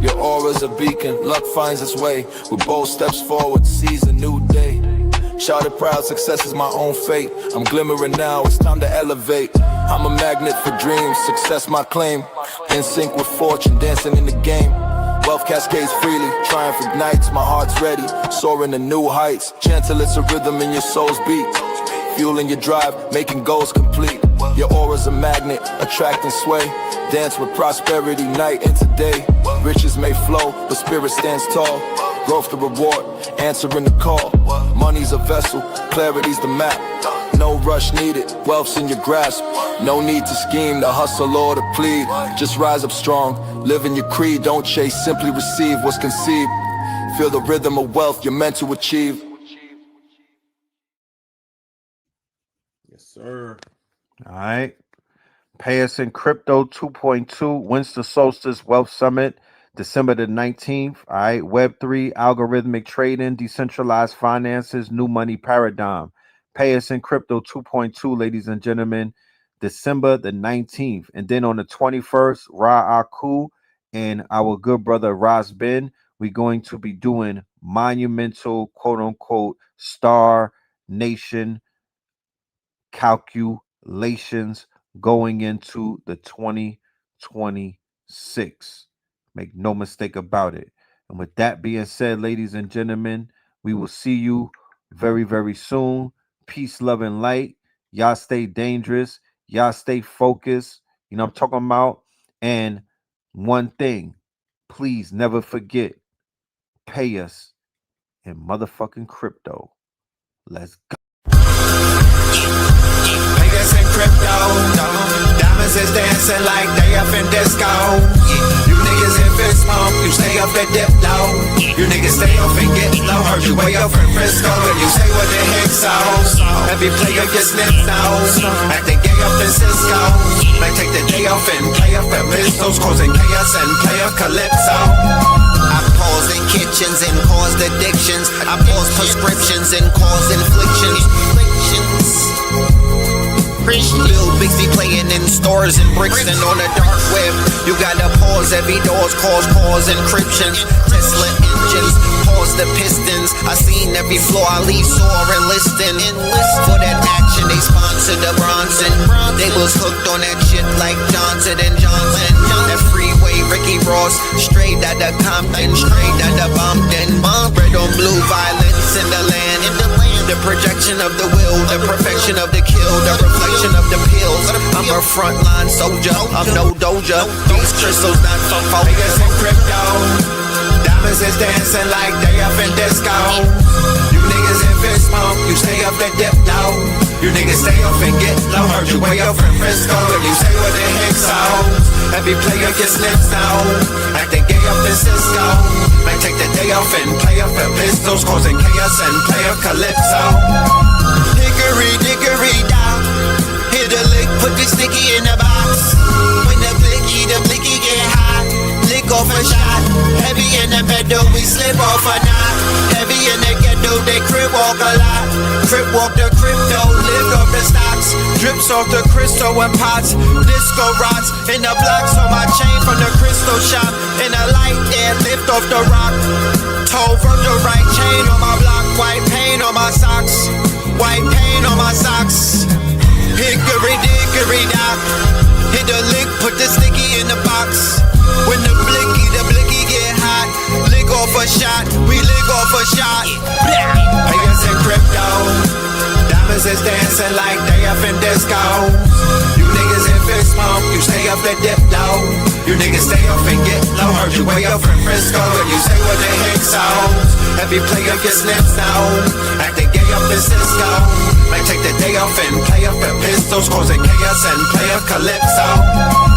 Your aura's a beacon, luck finds its way. With bold steps forward, seize a new day. Shouted proud, success is my own fate. I'm glimmering now, it's time to elevate. I'm a magnet for dreams, success my claim. In sync with fortune, dancing in the game. Wealth cascades freely, triumph ignites, my heart's ready. Soaring to new heights, gentle it's a rhythm in your soul's beat. Fueling your drive, making goals complete. Your aura's a magnet, attracting sway. Dance with prosperity night into day. Riches may flow, but spirit stands tall. Growth the reward, answering the call. Money's a vessel, clarity's the map. No rush needed, wealth's in your grasp. No need to scheme, to hustle or to plead. Just rise up strong, live in your creed. Don't chase, simply receive what's conceived. Feel the rhythm of wealth you're meant to achieve.
Yes, sir. All right. Pay us in crypto 2.2, Winter Solstice Wealth Summit, December the 19th. All right. Web3, algorithmic trading, decentralized finances, new money paradigm. Pay us in crypto 2.2, ladies and gentlemen, December the 19th. And then on the 21st, Ra Aku and our good brother Ras Ben, we're going to be doing monumental, quote unquote, Star Nation calculations going into the 2026. Make no mistake about it. And with that being said, ladies and gentlemen, we will see you very, very soon. Peace, love, and light. Y'all stay dangerous. Y'all stay focused. You know what I'm talking about? And one thing, please never forget, pay us in motherfucking crypto. Let's go.
Niggas in crypto, diamonds is dancing like they up in disco. You niggas in fist pump, you stay up and dip low. You niggas stay up and get low. Heard you way up in Frisco, and you say what the heck so. Every player gets snipped nose, acting gay up in Cisco. Might take the day off and play up at pistols, causing chaos and play up calypso. I pause in kitchens and caused addictions. I pause prescriptions and cause inflictions. Lil Bixby playing in stores in Brixton on the dark web. You gotta pause every doors, cause encryptions. Tesla engines, pause the pistons. I seen every floor I leave sore and listing. For that action, they sponsored the Bronson. They was hooked on that shit like Johnson and Johnson. That freeway, Ricky Ross, straight out of Compton, straight out of Bompton. Red on blue, violence in the land. The projection of the will, the perfection of the kill, the reflection of the pills. I'm a frontline soldier, I'm no doja. These crystals not from focus and crypto. Diamonds is dancing like they up in disco. You niggas in fist smoke, you stay up and dip low. You niggas stay up and get low. Heard you way up in Frisco, and you say what the heck so. Every player gets lips now, acting gay up in Cisco. Man, take the day off and play up at pistols, causing chaos and play up calypso. Hickory dickory down, hit a lick, put the sticky in the box. When the blicky get hot, lick off a shot. Heavy in the pedal, we slip off a knot. Heavy in the ghetto, they crib walk a lot. Crib walk the crypto, lift off the stocks. Drips off the crystal and pots. Disco rods in the blocks on my chain from the crystal shop. In the light air, lift off the rock. Toe from the right chain on my block. White paint on my socks. White paint on my socks. Hickory dickory dock. Hit the lick, put the sticky in the box. When the blicky get hot, lick off a shot, we lick off a shot. Payers in crypto, diamonds is dancing like they up in disco. You niggas in fist smoke, you stay up and dip low. You niggas stay up and get low. Heard you way up in Frisco, and you say what the heck so. Every player gets lips now, acting gay up in Cisco. Might take the day off and play up at pistols, causing chaos and play up calypso.